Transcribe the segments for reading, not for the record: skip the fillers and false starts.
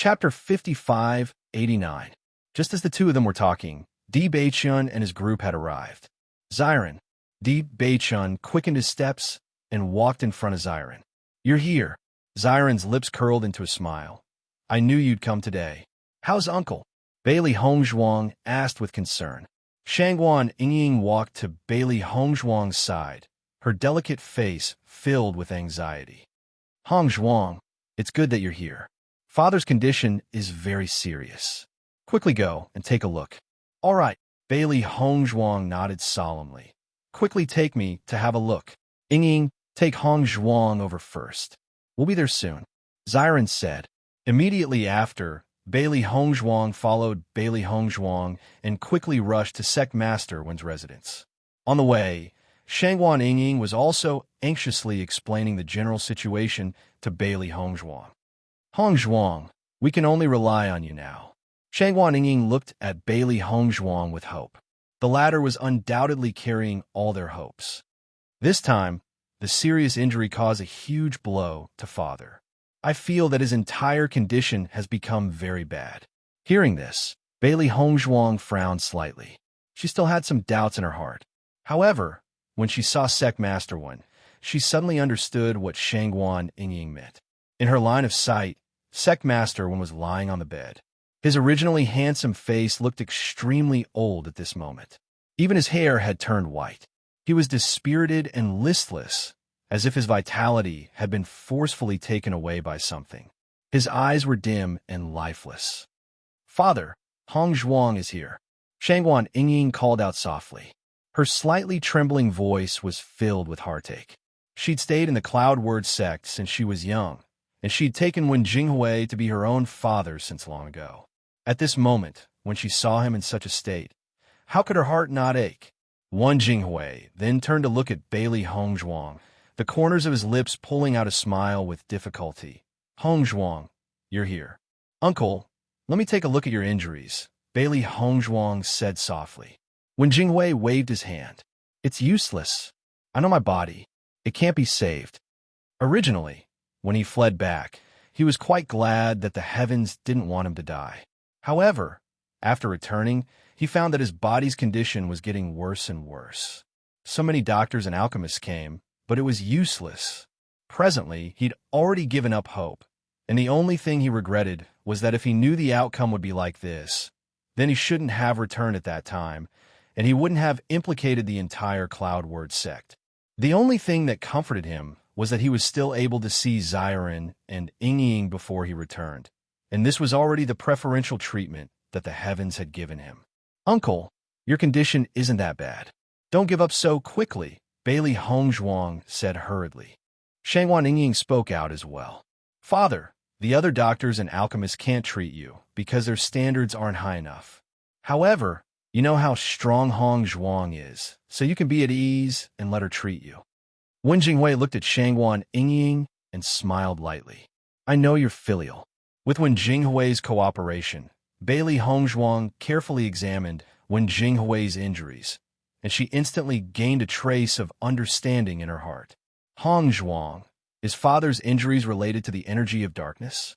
Chapter 5589. Just as the two of them were talking, Di Baichun and his group had arrived. Ziren. Di Baichun quickened his steps and walked in front of Ziren. "You're here." Ziren's lips curled into a smile. "I knew you'd come today. How's Uncle?" Bailey Hongzhuang asked with concern. Shangguan Yingying walked to Bailey Hongzhuang's side, her delicate face filled with anxiety. "Hongzhuang, it's good that you're here. Father's condition is very serious. Quickly go and take a look." "All right." Bailey Hongzhuang nodded solemnly. "Quickly take me to have a look. Yingying, take Hongzhuang over first. We'll be there soon," Ziren said. Immediately after, Bailey Hongzhuang followed Bailey Hongzhuang and quickly rushed to Sect Master Wen's residence. On the way, Shangguan Yingying was also anxiously explaining the general situation to Bailey Hongzhuang. "Hongzhuang, we can only rely on you now." Shangguan Yingying looked at Bailey Hongzhuang with hope. The latter was undoubtedly carrying all their hopes. This time, the serious injury caused a huge blow to father. "I feel that his entire condition has become very bad." Hearing this, Bailey Hongzhuang frowned slightly. She still had some doubts in her heart. However, when she saw Sect Master Wen, she suddenly understood what Shangguan Yingying meant. In her line of sight, Sect Master Wen was lying on the bed. His originally handsome face looked extremely old at this moment. Even his hair had turned white. He was dispirited and listless, as if his vitality had been forcefully taken away by something. His eyes were dim and lifeless. "Father, Hongzhuang is here," Shangguan Yingying called out softly. Her slightly trembling voice was filled with heartache. She'd stayed in the Cloud Word sect since she was young, and she'd taken Wen Jinghui to be her own father since long ago. At this moment, when she saw him in such a state, how could her heart not ache? Wen Jinghui then turned to look at Bailey Hongzhuang, the corners of his lips pulling out a smile with difficulty. "Hongzhuang, you're here." "Uncle, let me take a look at your injuries," Bailey Hongzhuang said softly. Wen Jinghui waved his hand. "It's useless. I know my body. It can't be saved." Originally, when he fled back, he was quite glad that the heavens didn't want him to die. However, after returning, he found that his body's condition was getting worse and worse. So many doctors and alchemists came, but it was useless. Presently, he'd already given up hope, and the only thing he regretted was that if he knew the outcome would be like this, then he shouldn't have returned at that time, and he wouldn't have implicated the entire Cloud Word sect. The only thing that comforted him was that he was still able to see Ziren and Yingying before he returned, and this was already the preferential treatment that the heavens had given him. "Uncle, your condition isn't that bad. Don't give up so quickly," Bailey Hongzhuang said hurriedly. Shangguan Yingying spoke out as well. "Father, the other doctors and alchemists can't treat you because their standards aren't high enough. However, you know how strong Hongzhuang is, so you can be at ease and let her treat you." Wen Jinghui looked at Shangguan Yingying and smiled lightly. "I know you're filial." With Wen Jinghui's cooperation, Bailey Hongzhuang carefully examined Wen Jinghui's injuries, and she instantly gained a trace of understanding in her heart. "Hongzhuang, is father's injuries related to the energy of darkness?"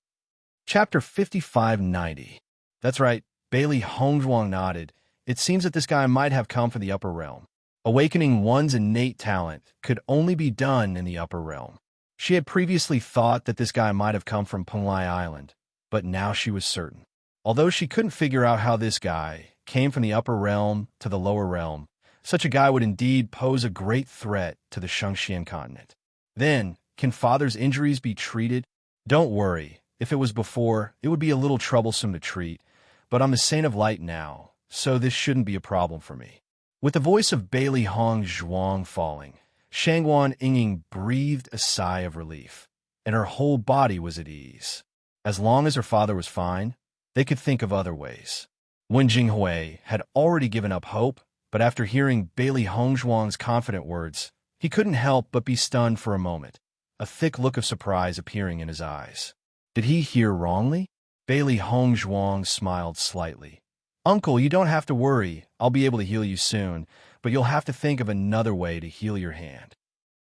Chapter 5590. "That's right," Bailey Hongzhuang nodded. "It seems that this guy might have come from the upper realm. Awakening one's innate talent could only be done in the upper realm." She had previously thought that this guy might have come from Penglai Island, but now she was certain. Although she couldn't figure out how this guy came from the upper realm to the lower realm, such a guy would indeed pose a great threat to the Shengxian continent. Then, can father's injuries be treated? Don't worry, if it was before, it would be a little troublesome to treat, but I'm a saint of light now, so this shouldn't be a problem for me. With the voice of Bailey Hongzhuang falling, Shangguan Yingying breathed a sigh of relief, and her whole body was at ease. As long as her father was fine, they could think of other ways. Wen Jinghui had already given up hope, but after hearing Bailey Hongzhuang's confident words, he couldn't help but be stunned for a moment, a thick look of surprise appearing in his eyes. Did he hear wrongly? Bailey Hongzhuang smiled slightly. "Uncle, you don't have to worry. I'll be able to heal you soon, but you'll have to think of another way to heal your hand."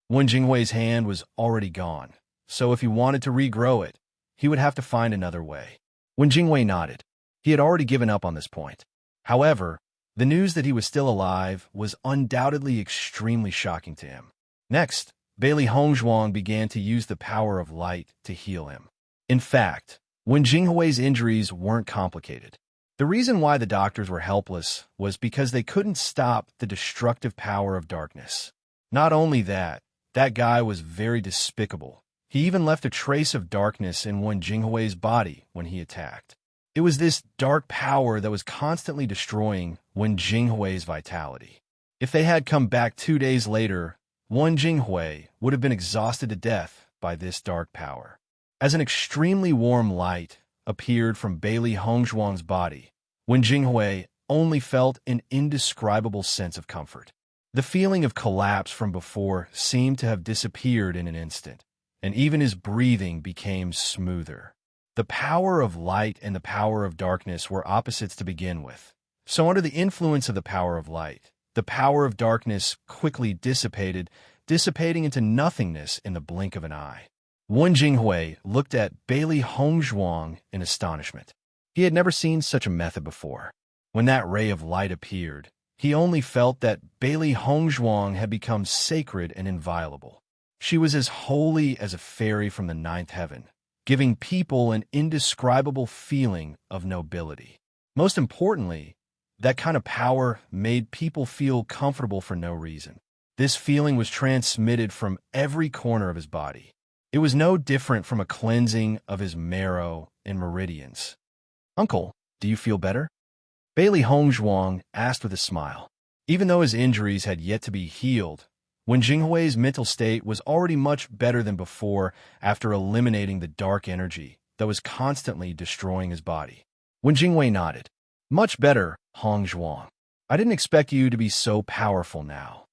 Wen Jinghui's hand was already gone, so if he wanted to regrow it, he would have to find another way. Wen Jingwei nodded. He had already given up on this point. However, the news that he was still alive was undoubtedly extremely shocking to him. Next, Bailey Hongzhuang began to use the power of light to heal him. In fact, Wen Jinghui's injuries weren't complicated. The reason why the doctors were helpless was because they couldn't stop the destructive power of darkness. Not only that, that guy was very despicable. He even left a trace of darkness in Wen Jinghui's body when he attacked. It was this dark power that was constantly destroying Wen Jinghui's vitality. If they had come back 2 days later, Wen Jinghui would have been exhausted to death by this dark power. As an extremely warm light appeared from Bailey Hongzhuang's body, Wen Jinghui only felt an indescribable sense of comfort. The feeling of collapse from before seemed to have disappeared in an instant, and even his breathing became smoother. The power of light and the power of darkness were opposites to begin with. So under the influence of the power of light, the power of darkness quickly dissipating into nothingness in the blink of an eye. Wen Jinghui looked at Bailey Hongzhuang in astonishment. He had never seen such a method before. When that ray of light appeared, he only felt that Bailey Hongzhuang had become sacred and inviolable. She was as holy as a fairy from the ninth heaven, giving people an indescribable feeling of nobility. Most importantly, that kind of power made people feel comfortable for no reason. This feeling was transmitted from every corner of his body. It was no different from a cleansing of his marrow and meridians. "Uncle, do you feel better?" Bailey Hongzhuang asked with a smile. Even though his injuries had yet to be healed, Wen Jinghui's mental state was already much better than before after eliminating the dark energy that was constantly destroying his body. Wen Jinghui nodded. "Much better, Hongzhuang. I didn't expect you to be so powerful now.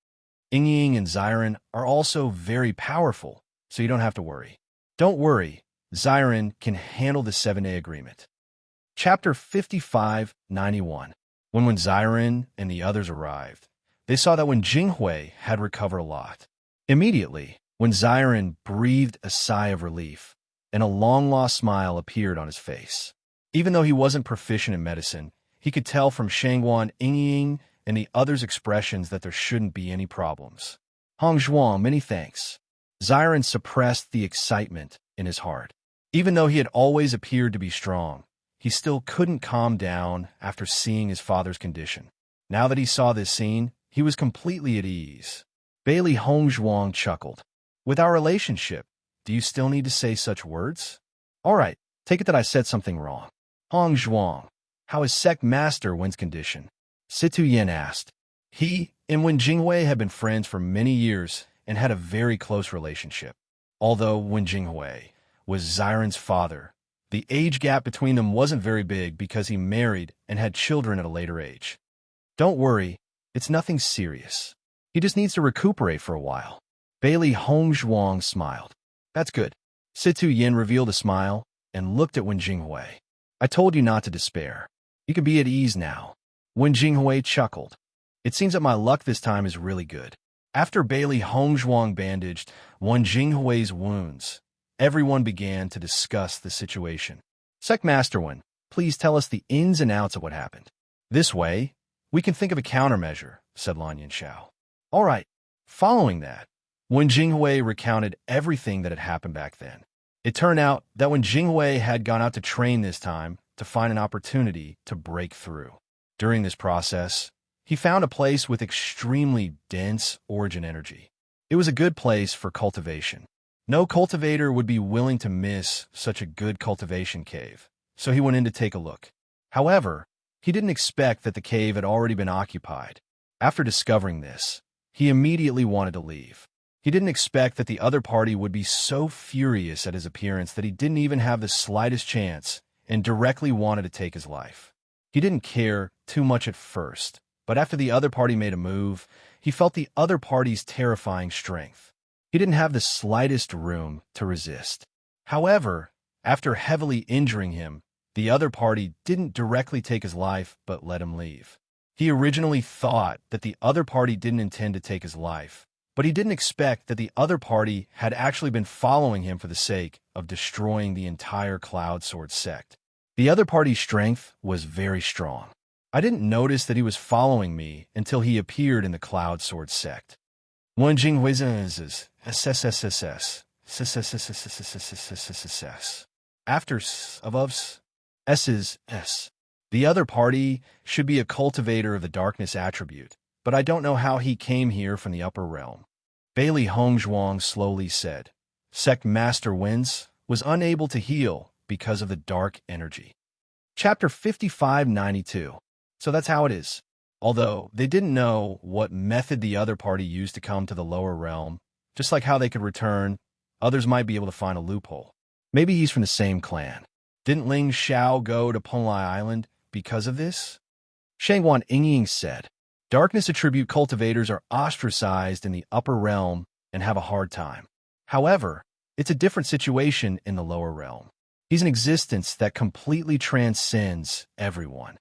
Ying and Ziren are also very powerful, so you don't have to worry." "Don't worry, Ziren can handle the 7-day agreement." Chapter 55-91. When Ziren and the others arrived, they saw that Wen Jinghui had recovered a lot. Immediately, when Ziren breathed a sigh of relief, and a long-lost smile appeared on his face. Even though he wasn't proficient in medicine, he could tell from Shangguan, Ying, and the others' expressions that there shouldn't be any problems. "Hongzhuang, many thanks." Ziren suppressed the excitement in his heart. Even though he had always appeared to be strong, he still couldn't calm down after seeing his father's condition. Now that he saw this scene, he was completely at ease. Bailey Hongzhuang chuckled. "With our relationship, do you still need to say such words? All right, take it that I said something wrong. Hongzhuang, how is Sect Master Wen's condition?" Situ Yin asked. He and Wen Jinghui had been friends for many years and had a very close relationship. Although Wen Jinghui was Ziren's father, the age gap between them wasn't very big because he married and had children at a later age. "Don't worry, it's nothing serious. He just needs to recuperate for a while." Bailey Hongzhuang smiled. "That's good." Situ Yin revealed a smile and looked at Wen Jinghui. "I told you not to despair. You can be at ease now." Wen Jinghui chuckled. "It seems that my luck this time is really good." After Bailey Hongzhuang bandaged Wen Jinghui's wounds, everyone began to discuss the situation. "Sect Master Wen, please tell us the ins and outs of what happened. This way, we can think of a countermeasure," said Lan Yanxiao. "All right." Following that, Wen Jinghui recounted everything that had happened back then. It turned out that Wen Jinghui had gone out to train this time to find an opportunity to break through. During this process, he found a place with extremely dense origin energy. It was a good place for cultivation. No cultivator would be willing to miss such a good cultivation cave, so he went in to take a look. However, he didn't expect that the cave had already been occupied. After discovering this, he immediately wanted to leave. He didn't expect that the other party would be so furious at his appearance that he didn't even have the slightest chance and directly wanted to take his life. He didn't care too much at first, but after the other party made a move, he felt the other party's terrifying strength. He didn't have the slightest room to resist. However, after heavily injuring him, the other party didn't directly take his life but let him leave. He originally thought that the other party didn't intend to take his life, but he didn't expect that the other party had actually been following him for the sake of destroying the entire Cloud Sword sect. The other party's strength was very strong. I didn't notice that he was following me until he appeared in the Cloud Sword sect. One Jing Huizes, SSSSS, SSSSSSSSSS. After S, above S, S is S. The other party should be a cultivator of the darkness attribute, but I don't know how he came here from the upper realm. Bailey Hongzhuang slowly said. Sect Master Wins was unable to heal because of the dark energy. Chapter 5592. So that's how it is. Although they didn't know what method the other party used to come to the lower realm, just like how they could return, others might be able to find a loophole. Maybe he's from the same clan. Didn't Ling Xiao go to Penglai Island because of this? Shangwan Yingying said, Darkness attribute cultivators are ostracized in the upper realm and have a hard time. However, it's a different situation in the lower realm. He's an existence that completely transcends everyone.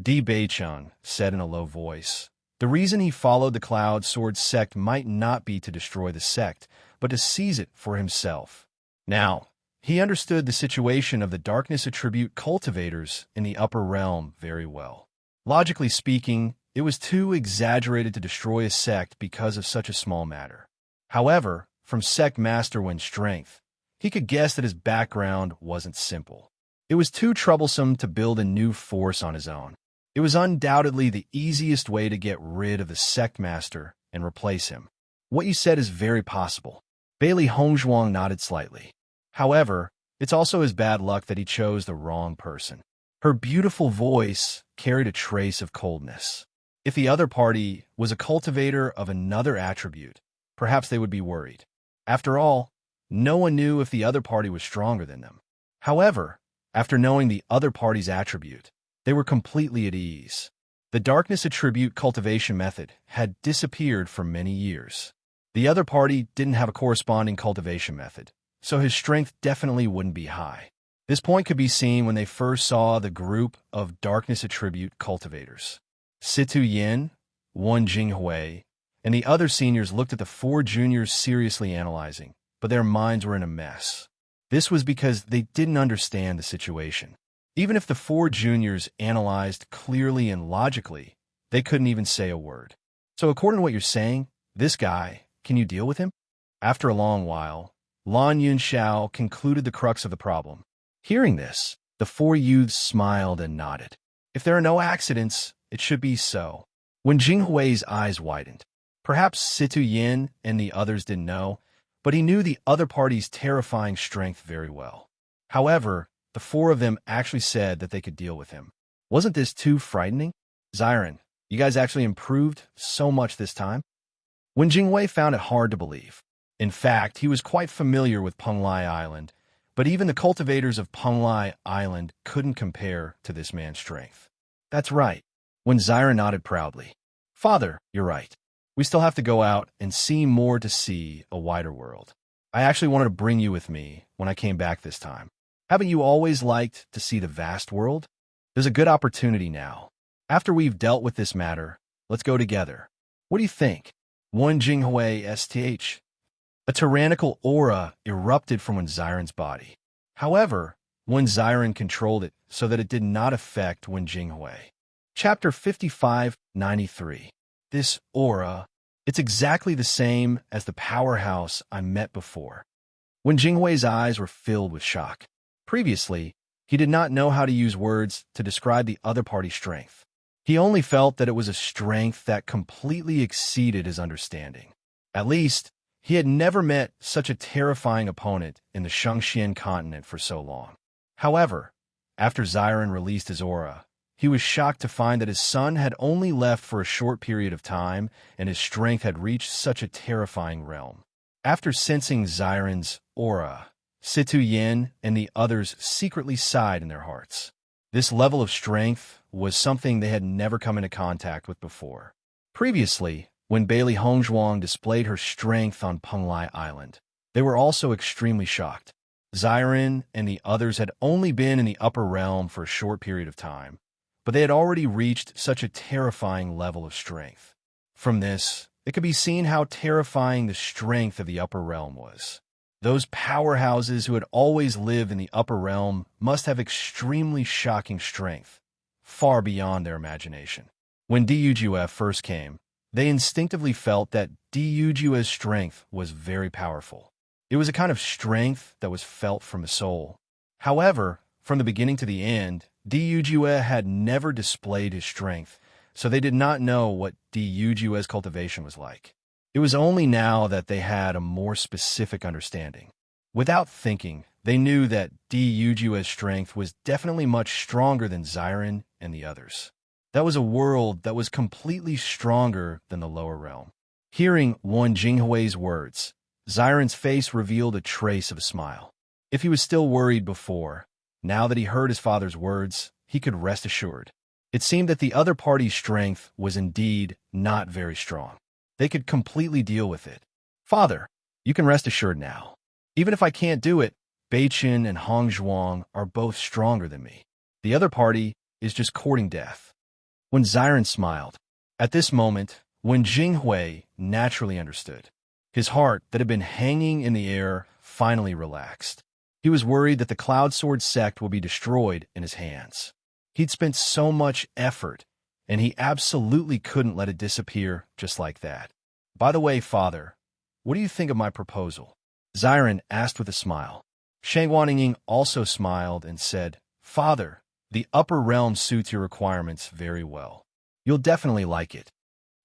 Di Beicheng said in a low voice. The reason he followed the Cloud Sword sect might not be to destroy the sect, but to seize it for himself. Now, he understood the situation of the darkness attribute cultivators in the upper realm very well. Logically speaking, it was too exaggerated to destroy a sect because of such a small matter. However, from Sect Master Wen's strength, he could guess that his background wasn't simple. It was too troublesome to build a new force on his own. It was undoubtedly the easiest way to get rid of the Sect Master and replace him. What you said is very possible. Bailey Hongzhuang nodded slightly. However, it's also his bad luck that he chose the wrong person. Her beautiful voice carried a trace of coldness. If the other party was a cultivator of another attribute, perhaps they would be worried. After all, no one knew if the other party was stronger than them. However, after knowing the other party's attribute, they were completely at ease. The darkness attribute cultivation method had disappeared for many years. The other party didn't have a corresponding cultivation method, so his strength definitely wouldn't be high. This point could be seen when they first saw the group of darkness attribute cultivators. Situ Yin, Wan Jinghui, and the other seniors looked at the four juniors seriously analyzing, but their minds were in a mess. This was because they didn't understand the situation. Even if the four juniors analyzed clearly and logically, they couldn't even say a word. So according to what you're saying, this guy, can you deal with him? After a long while, Lan Yunxiao concluded the crux of the problem. Hearing this, the four youths smiled and nodded. If there are no accidents, it should be so. When Jinghui's eyes widened, perhaps Situ Yin and the others didn't know, but he knew the other party's terrifying strength very well. However, the four of them actually said that they could deal with him. Wasn't this too frightening? Ziren, you guys actually improved so much this time? Wen Jinghui found it hard to believe. In fact, he was quite familiar with Penglai Island, but even the cultivators of Penglai Island couldn't compare to this man's strength. That's right. When Ziren nodded proudly. Father, you're right. We still have to go out and see more to see a wider world. I actually wanted to bring you with me when I came back this time. Haven't you always liked to see the vast world? There's a good opportunity now. After we've dealt with this matter, let's go together. What do you think? Wan Jinghui STH. A tyrannical aura erupted from Wen Ziren's body. However, Wen Ziren controlled it so that it did not affect Wen Jinghui. Chapter 5593. This aura, it's exactly the same as the powerhouse I met before. Wen Jinghui's eyes were filled with shock. Previously, he did not know how to use words to describe the other party's strength. He only felt that it was a strength that completely exceeded his understanding. At least, he had never met such a terrifying opponent in the Shangxian continent for so long. However, after Ziren released his aura, he was shocked to find that his son had only left for a short period of time and his strength had reached such a terrifying realm. After sensing Ziren's aura, Situ Yin and the others secretly sighed in their hearts. This level of strength was something they had never come into contact with before. Previously, when Bailey Hongzhuang displayed her strength on Penglai Island, they were also extremely shocked. Ziren and the others had only been in the upper realm for a short period of time, but they had already reached such a terrifying level of strength. From this, it could be seen how terrifying the strength of the upper realm was. Those powerhouses who had always lived in the upper realm must have extremely shocking strength, far beyond their imagination. When Duguf first came, they instinctively felt that Duguf's strength was very powerful. It was a kind of strength that was felt from the soul. However, from the beginning to the end, Duguf had never displayed his strength, so they did not know what Duguf's cultivation was like. It was only now that they had a more specific understanding. Without thinking, they knew that Duguf's strength was definitely much stronger than Xiren and the others. That was a world that was completely stronger than the lower realm. Hearing Wan Jinghui's words, Xiren's face revealed a trace of a smile. If he was still worried before, now that he heard his father's words, he could rest assured. It seemed that the other party's strength was indeed not very strong. They could completely deal with it. Father, you can rest assured now. Even if I can't do it, Beichen and Hong Zhuang are both stronger than me. The other party is just courting death. When Xiren smiled, at this moment, Wen Jinghui naturally understood. His heart, that had been hanging in the air, finally relaxed. He was worried that the Cloud Sword sect would be destroyed in his hands. He'd spent so much effort, and he absolutely couldn't let it disappear just like that. By the way, Father, what do you think of my proposal? Xiren asked with a smile. Shang Wanning also smiled and said, Father, the upper realm suits your requirements very well. You'll definitely like it.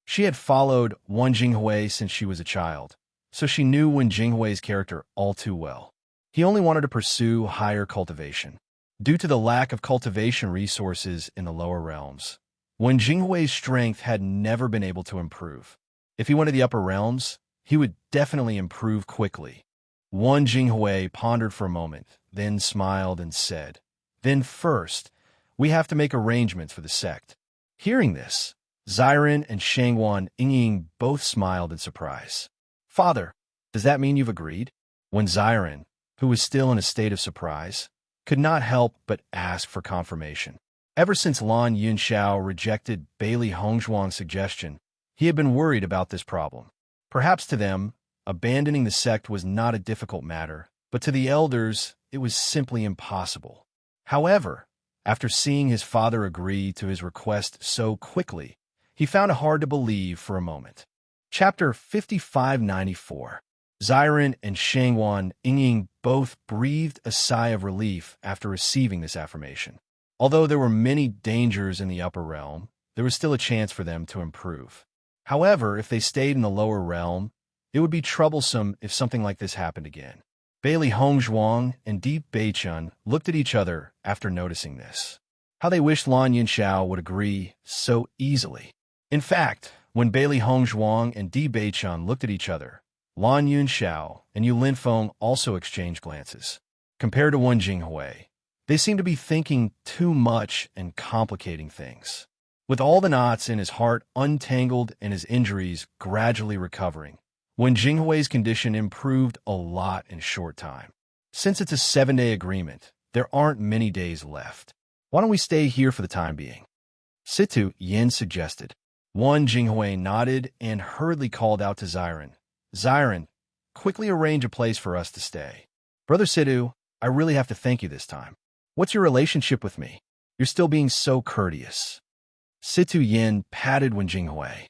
She had followed Wan Jinghui since she was a child, so she knew Wan Jinghui's character all too well. He only wanted to pursue higher cultivation. Due to the lack of cultivation resources in the lower realms, Wan Jinghui's strength had never been able to improve. If he went to the upper realms, he would definitely improve quickly. Wan Jinghui pondered for a moment, then smiled and said, Then first, we have to make arrangements for the sect. Hearing this, Xiren and Shangwan Ying both smiled in surprise. Father, does that mean you've agreed? When Xiren, who was still in a state of surprise, could not help but ask for confirmation. Ever since Lan Yunxiao rejected Bailey Hongzhuang's suggestion, he had been worried about this problem. Perhaps to them, abandoning the sect was not a difficult matter, but to the elders, it was simply impossible. However, after seeing his father agree to his request so quickly, he found it hard to believe for a moment. Chapter 5594. Xiren and Shangwan Ying both breathed a sigh of relief after receiving this affirmation. Although there were many dangers in the upper realm, there was still a chance for them to improve. However, if they stayed in the lower realm, it would be troublesome if something like this happened again. Bailey Hongzhuang and Deep Beichun looked at each other after noticing this. How they wished Lan Yunxiao would agree so easily. In fact, when Bailey Hongzhuang and Deep Beichun looked at each other, Lan Yunxiao and Yu Linfeng also exchanged glances. Compared to Wan Jinghui, they seemed to be thinking too much and complicating things. With all the knots in his heart untangled and his injuries gradually recovering, Wan Jinghui's condition improved a lot in a short time. Since it's a 7-day agreement, there aren't many days left. Why don't we stay here for the time being? Situ Yin suggested. Wan Jinghui nodded and hurriedly called out to Xiren. Xiren, quickly arrange a place for us to stay. Brother Situ, I really have to thank you this time. What's your relationship with me? You're still being so courteous. Situ Yin patted Wan Jinghui.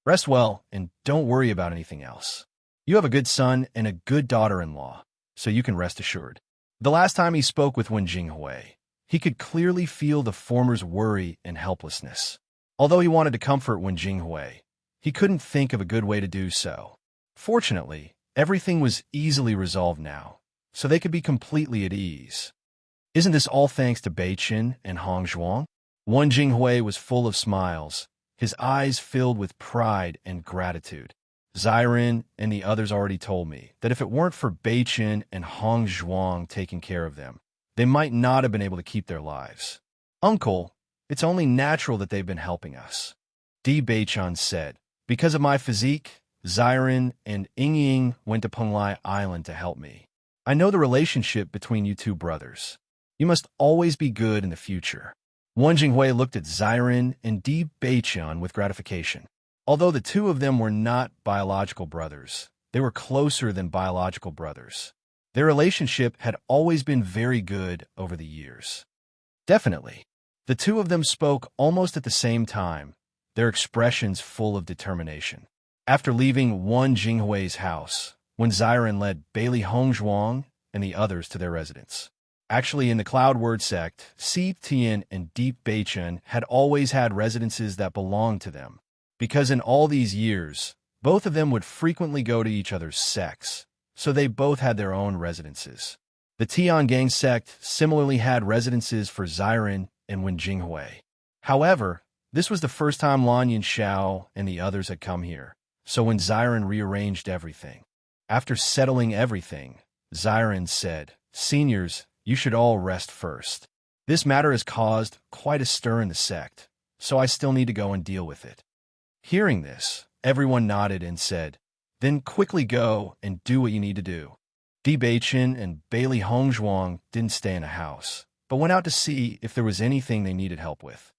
Rest well and don't worry about anything else. You have a good son and a good daughter-in-law, so you can rest assured. The last time he spoke with Wan Jinghui, he could clearly feel the former's worry and helplessness. Although he wanted to comfort Wan Jinghui, he couldn't think of a good way to do so. Fortunately, everything was easily resolved now, so they could be completely at ease. Isn't this all thanks to Beichen and Hong Zhuang? Wan Jinghui was full of smiles, his eyes filled with pride and gratitude. Xiren and the others already told me that if it weren't for Beichen and Hong Zhuang taking care of them, they might not have been able to keep their lives. Uncle, it's only natural that they've been helping us. Di Beichun said, because of my physique, Xiren and Ying went to Penglai Island to help me. I know the relationship between you two brothers. You must always be good in the future. Wan Jinghui looked at Xiren and Di Beichun with gratification. Although the two of them were not biological brothers, they were closer than biological brothers. Their relationship had always been very good over the years. Definitely. The two of them spoke almost at the same time, their expressions full of determination. After leaving Wan Jinghui's house, when Ziren led Bailey Hongzhuang and the others to their residence. Actually, in the Cloud Word sect, Si Tian and Deep Beichen had always had residences that belonged to them, because in all these years, both of them would frequently go to each other's sects, so they both had their own residences. The Tiangang sect similarly had residences for Ziren and Wen Jinghui. However, this was the first time Lan Yinxiao and the others had come here, so when Ziren rearranged everything. After settling everything, Ziren said, "Seniors, you should all rest first. This matter has caused quite a stir in the sect, so I still need to go and deal with it." Hearing this, everyone nodded and said, "Then quickly go and do what you need to do." Di Beichen and Bailey Hongzhuang didn't stay in a house, but went out to see if there was anything they needed help with.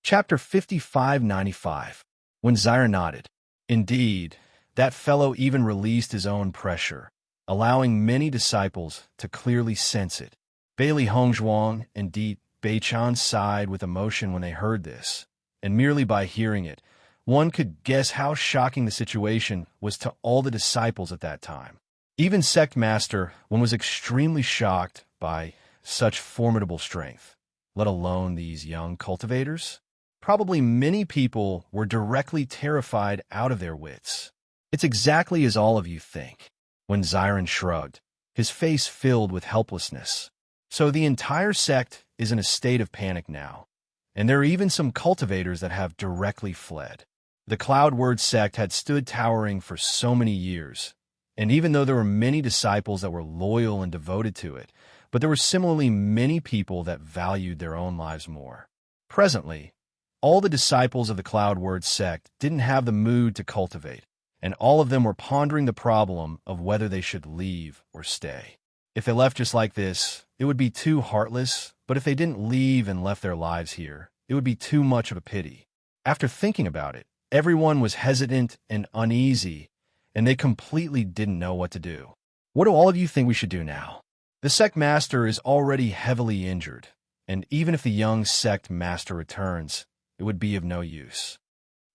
Chapter 5595. When Ziren nodded. Indeed, that fellow even released his own pressure, allowing many disciples to clearly sense it. Bailey Hongzhuang and Di Beichen sighed with emotion when they heard this, and merely by hearing it, one could guess how shocking the situation was to all the disciples at that time. Even Sect Master Wen was extremely shocked by such formidable strength, let alone these young cultivators. Probably many people were directly terrified out of their wits. It's exactly as all of you think. When Ziren shrugged, his face filled with helplessness. So the entire sect is in a state of panic now, and there are even some cultivators that have directly fled. The Cloud Word sect had stood towering for so many years, and even though there were many disciples that were loyal and devoted to it, but there were similarly many people that valued their own lives more. Presently, all the disciples of the Cloud Word sect didn't have the mood to cultivate, and all of them were pondering the problem of whether they should leave or stay. If they left just like this, it would be too heartless, but if they didn't leave and left their lives here, it would be too much of a pity. After thinking about it, everyone was hesitant and uneasy, and they completely didn't know what to do. What do all of you think we should do now? The sect master is already heavily injured, and even if the young sect master returns, it would be of no use.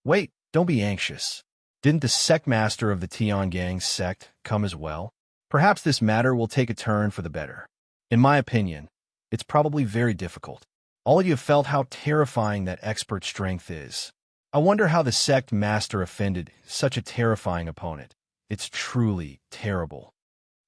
Wait, don't be anxious. Didn't the sect master of the Tiangang sect come as well? Perhaps this matter will take a turn for the better. In my opinion, it's probably very difficult. All of you have felt how terrifying that expert strength is. I wonder how the sect master offended such a terrifying opponent. It's truly terrible.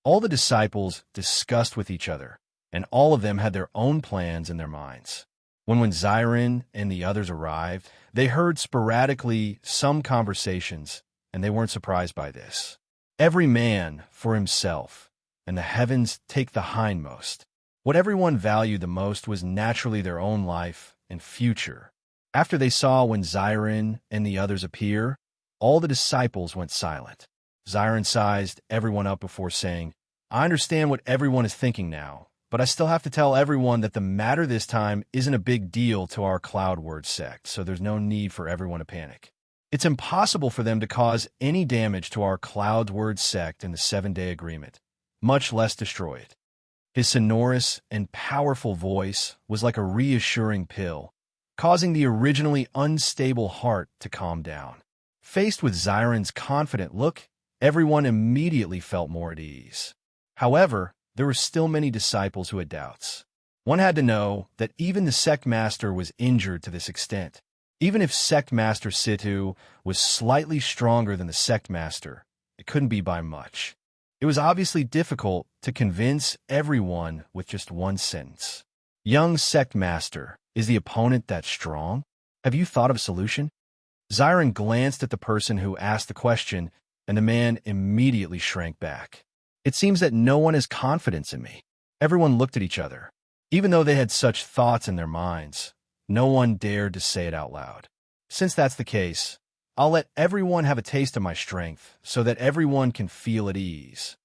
All the disciples discussed with each other, and all of them had their own plans in their minds. When Ziren and the others arrived, they heard sporadically some conversations, and they weren't surprised by this. Every man for himself, and the heavens take the hindmost. What everyone valued the most was naturally their own life and future. After they saw when Ziren and the others appear, all the disciples went silent. Ziren sized everyone up before saying, "I understand what everyone is thinking now, but I still have to tell everyone that the matter this time isn't a big deal to our Cloud Word sect, so there's no need for everyone to panic. It's impossible for them to cause any damage to our Cloud Word sect in the 7-day agreement, much less destroy it." His sonorous and powerful voice was like a reassuring pill, causing the originally unstable heart to calm down. Faced with Ziren's confident look, everyone immediately felt more at ease. However, there were still many disciples who had doubts. One had to know that even the sect master was injured to this extent. Even if sect master Situ was slightly stronger than the sect master, it couldn't be by much. It was obviously difficult to convince everyone with just one sentence. "Young sect master, is the opponent that strong? Have you thought of a solution?" Ziren glanced at the person who asked the question, and the man immediately shrank back. "It seems that no one has confidence in me." Everyone looked at each other. Even though they had such thoughts in their minds, no one dared to say it out loud. Since that's the case, I'll let everyone have a taste of my strength so that everyone can feel at ease.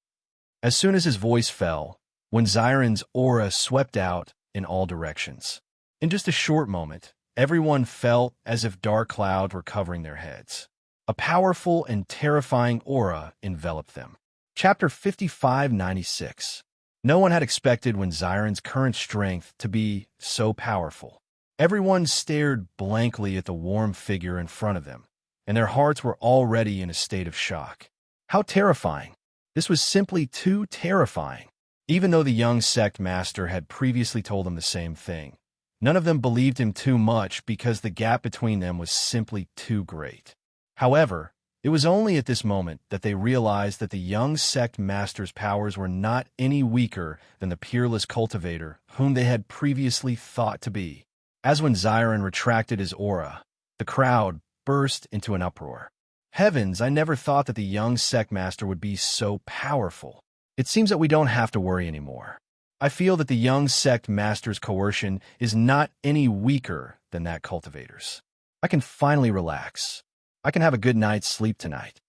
As soon as his voice fell, when Ziren's aura swept out in all directions. In just a short moment, everyone felt as if dark clouds were covering their heads. A powerful and terrifying aura enveloped them. Chapter 5596. No one had expected when Xiren's current strength to be so powerful. Everyone stared blankly at the warm figure in front of them, and their hearts were already in a state of shock. How terrifying! This was simply too terrifying. Even though the young sect master had previously told them the same thing, none of them believed him too much because the gap between them was simply too great. However, it was only at this moment that they realized that the young sect master's powers were not any weaker than the peerless cultivator whom they had previously thought to be. As when Xiren retracted his aura, the crowd burst into an uproar. Heavens, I never thought that the young sect master would be so powerful. It seems that we don't have to worry anymore. I feel that the young sect master's coercion is not any weaker than that cultivator's. I can finally relax. I can have a good night's sleep tonight.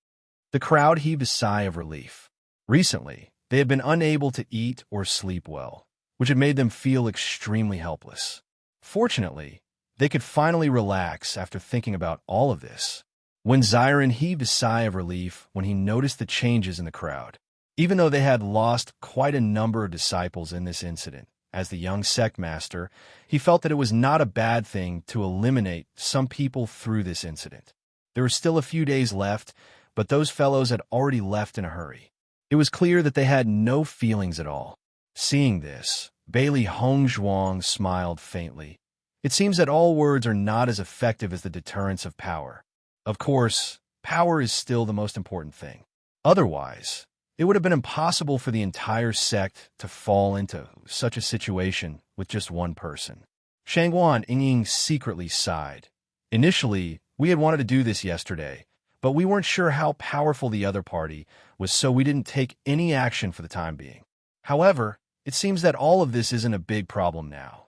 The crowd heaved a sigh of relief. Recently, they had been unable to eat or sleep well, which had made them feel extremely helpless. Fortunately, they could finally relax after thinking about all of this. When Xiren heaved a sigh of relief when he noticed the changes in the crowd. Even though they had lost quite a number of disciples in this incident, as the young sect master, he felt that it was not a bad thing to eliminate some people through this incident. There were still a few days left, but those fellows had already left in a hurry. It was clear that they had no feelings at all. Seeing this, Bailey Hongzhuang smiled faintly. It seems that all words are not as effective as the deterrence of power. Of course, power is still the most important thing. Otherwise, it would have been impossible for the entire sect to fall into such a situation with just one person. Shangguan Yingying secretly sighed. Initially, we had wanted to do this yesterday, but we weren't sure how powerful the other party was, so we didn't take any action for the time being. However, it seems that all of this isn't a big problem now.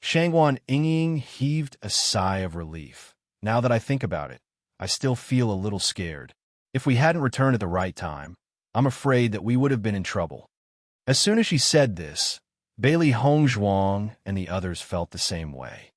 Shangguan Yingying heaved a sigh of relief. Now that I think about it, I still feel a little scared. If we hadn't returned at the right time, I'm afraid that we would have been in trouble. As soon as she said this, Bailey Hongzhuang and the others felt the same way.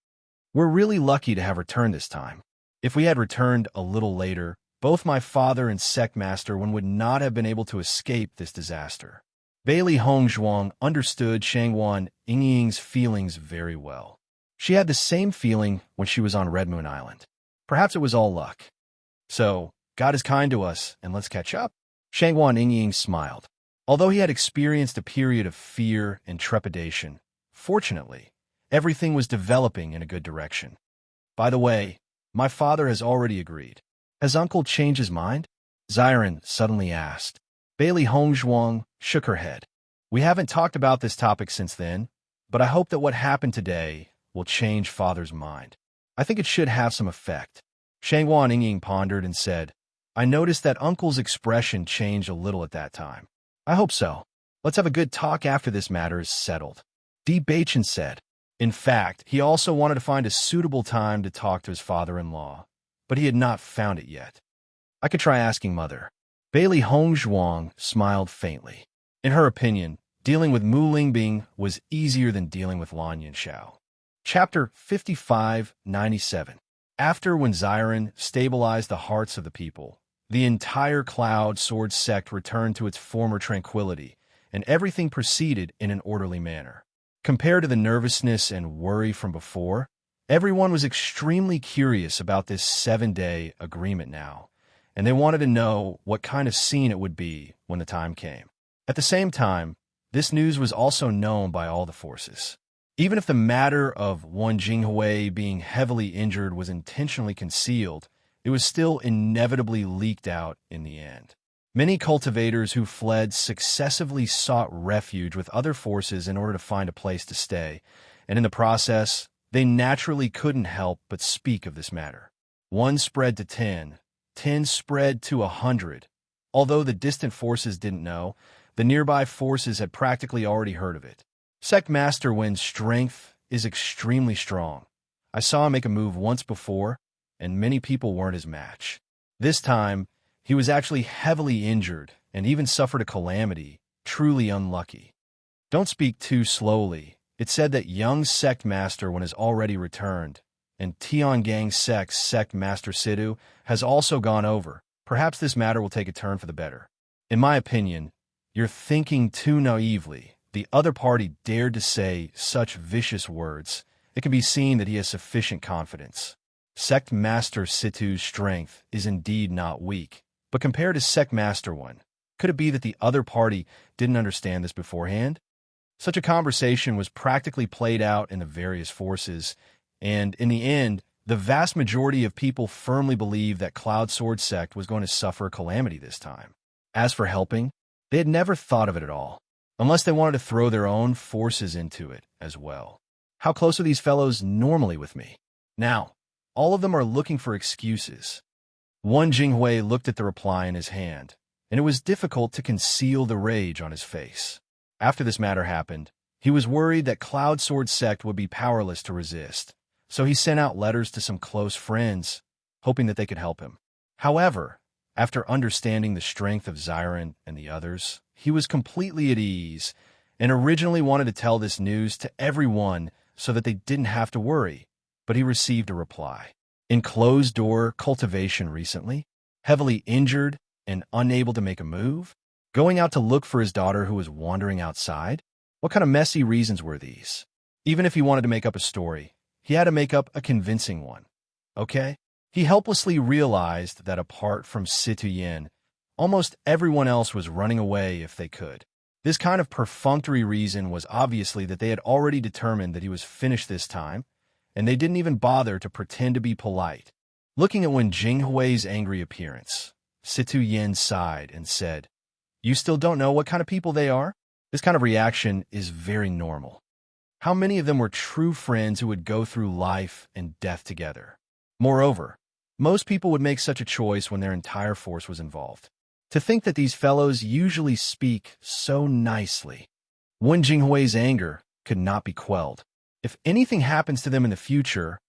We're really lucky to have returned this time. If we had returned a little later, both my father and sect master would not have been able to escape this disaster. Bailey Hongzhuang understood Shangguan Yingying's feelings very well. She had the same feeling when she was on Red Moon Island. Perhaps it was all luck. So, God is kind to us, and let's catch up. Shangguan Yingying smiled. Although he had experienced a period of fear and trepidation, fortunately, everything was developing in a good direction. By the way, my father has already agreed. Has Uncle changed his mind? Xiren suddenly asked. Bailey Hongzhuang shook her head. We haven't talked about this topic since then, but I hope that what happened today will change Father's mind. I think it should have some effect. Shangguan Yingying pondered and said, I noticed that Uncle's expression changed a little at that time. I hope so. Let's have a good talk after this matter is settled. Di Baichen said. In fact, he also wanted to find a suitable time to talk to his father-in-law, but he had not found it yet. I could try asking Mother. Bailey Hongzhuang smiled faintly. In her opinion, dealing with Mu Lingbing was easier than dealing with Lan Yinshao. Chapter 5597. After when Xiren stabilized the hearts of the people, the entire Cloud Sword sect returned to its former tranquility, and everything proceeded in an orderly manner. Compared to the nervousness and worry from before, everyone was extremely curious about this 7-day agreement now, and they wanted to know what kind of scene it would be when the time came. At the same time, this news was also known by all the forces. Even if the matter of Wan Jinghui being heavily injured was intentionally concealed, it was still inevitably leaked out in the end. Many cultivators who fled successively sought refuge with other forces in order to find a place to stay, and in the process, they naturally couldn't help but speak of this matter. 1 spread to 10, 10 spread to 100. Although the distant forces didn't know, the nearby forces had practically already heard of it. Sect Master Wen's strength is extremely strong. I saw him make a move once before, and many people weren't his match. This time, he was actually heavily injured and even suffered a calamity, truly unlucky. Don't speak too slowly. It said that young Sect Master Wen has already returned, and Tiangang Sect's Sect Master Sidhu has also gone over. Perhaps this matter will take a turn for the better. In my opinion, you're thinking too naively. the other party dared to say such vicious words, it can be seen that he has sufficient confidence. Sect Master Situ's strength is indeed not weak, but compared to Sect Master 1, could it be that the other party didn't understand this beforehand? Such a conversation was practically played out in the various forces, and in the end, the vast majority of people firmly believed that Cloud Sword Sect was going to suffer a calamity this time. As for helping, they had never thought of it at all, unless they wanted to throw their own forces into it as well. How close are these fellows normally with me? Now, all of them are looking for excuses. One Jinghui looked at the reply in his hand, and it was difficult to conceal the rage on his face. After this matter happened, he was worried that Cloud Sword Sect would be powerless to resist, so he sent out letters to some close friends, hoping that they could help him. However, after understanding the strength of Xiren and the others, he was completely at ease, and originally wanted to tell this news to everyone so that they didn't have to worry, but he received a reply. In closed-door cultivation recently, heavily injured and unable to make a move, going out to look for his daughter who was wandering outside? What kind of messy reasons were these? Even if he wanted to make up a story, he had to make up a convincing one. Okay? He helplessly realized that apart from Situ Yin, almost everyone else was running away if they could. This kind of perfunctory reason was obviously that they had already determined that he was finished this time, and they didn't even bother to pretend to be polite. Looking at Wen Jinghui's angry appearance, Situ Yin sighed and said, "You still don't know what kind of people they are?" This kind of reaction is very normal. How many of them were true friends who would go through life and death together? Moreover, most people would make such a choice when their entire force was involved. To think that these fellows usually speak so nicely. Wen Jinghui's anger could not be quelled. If anything happens to them in the future,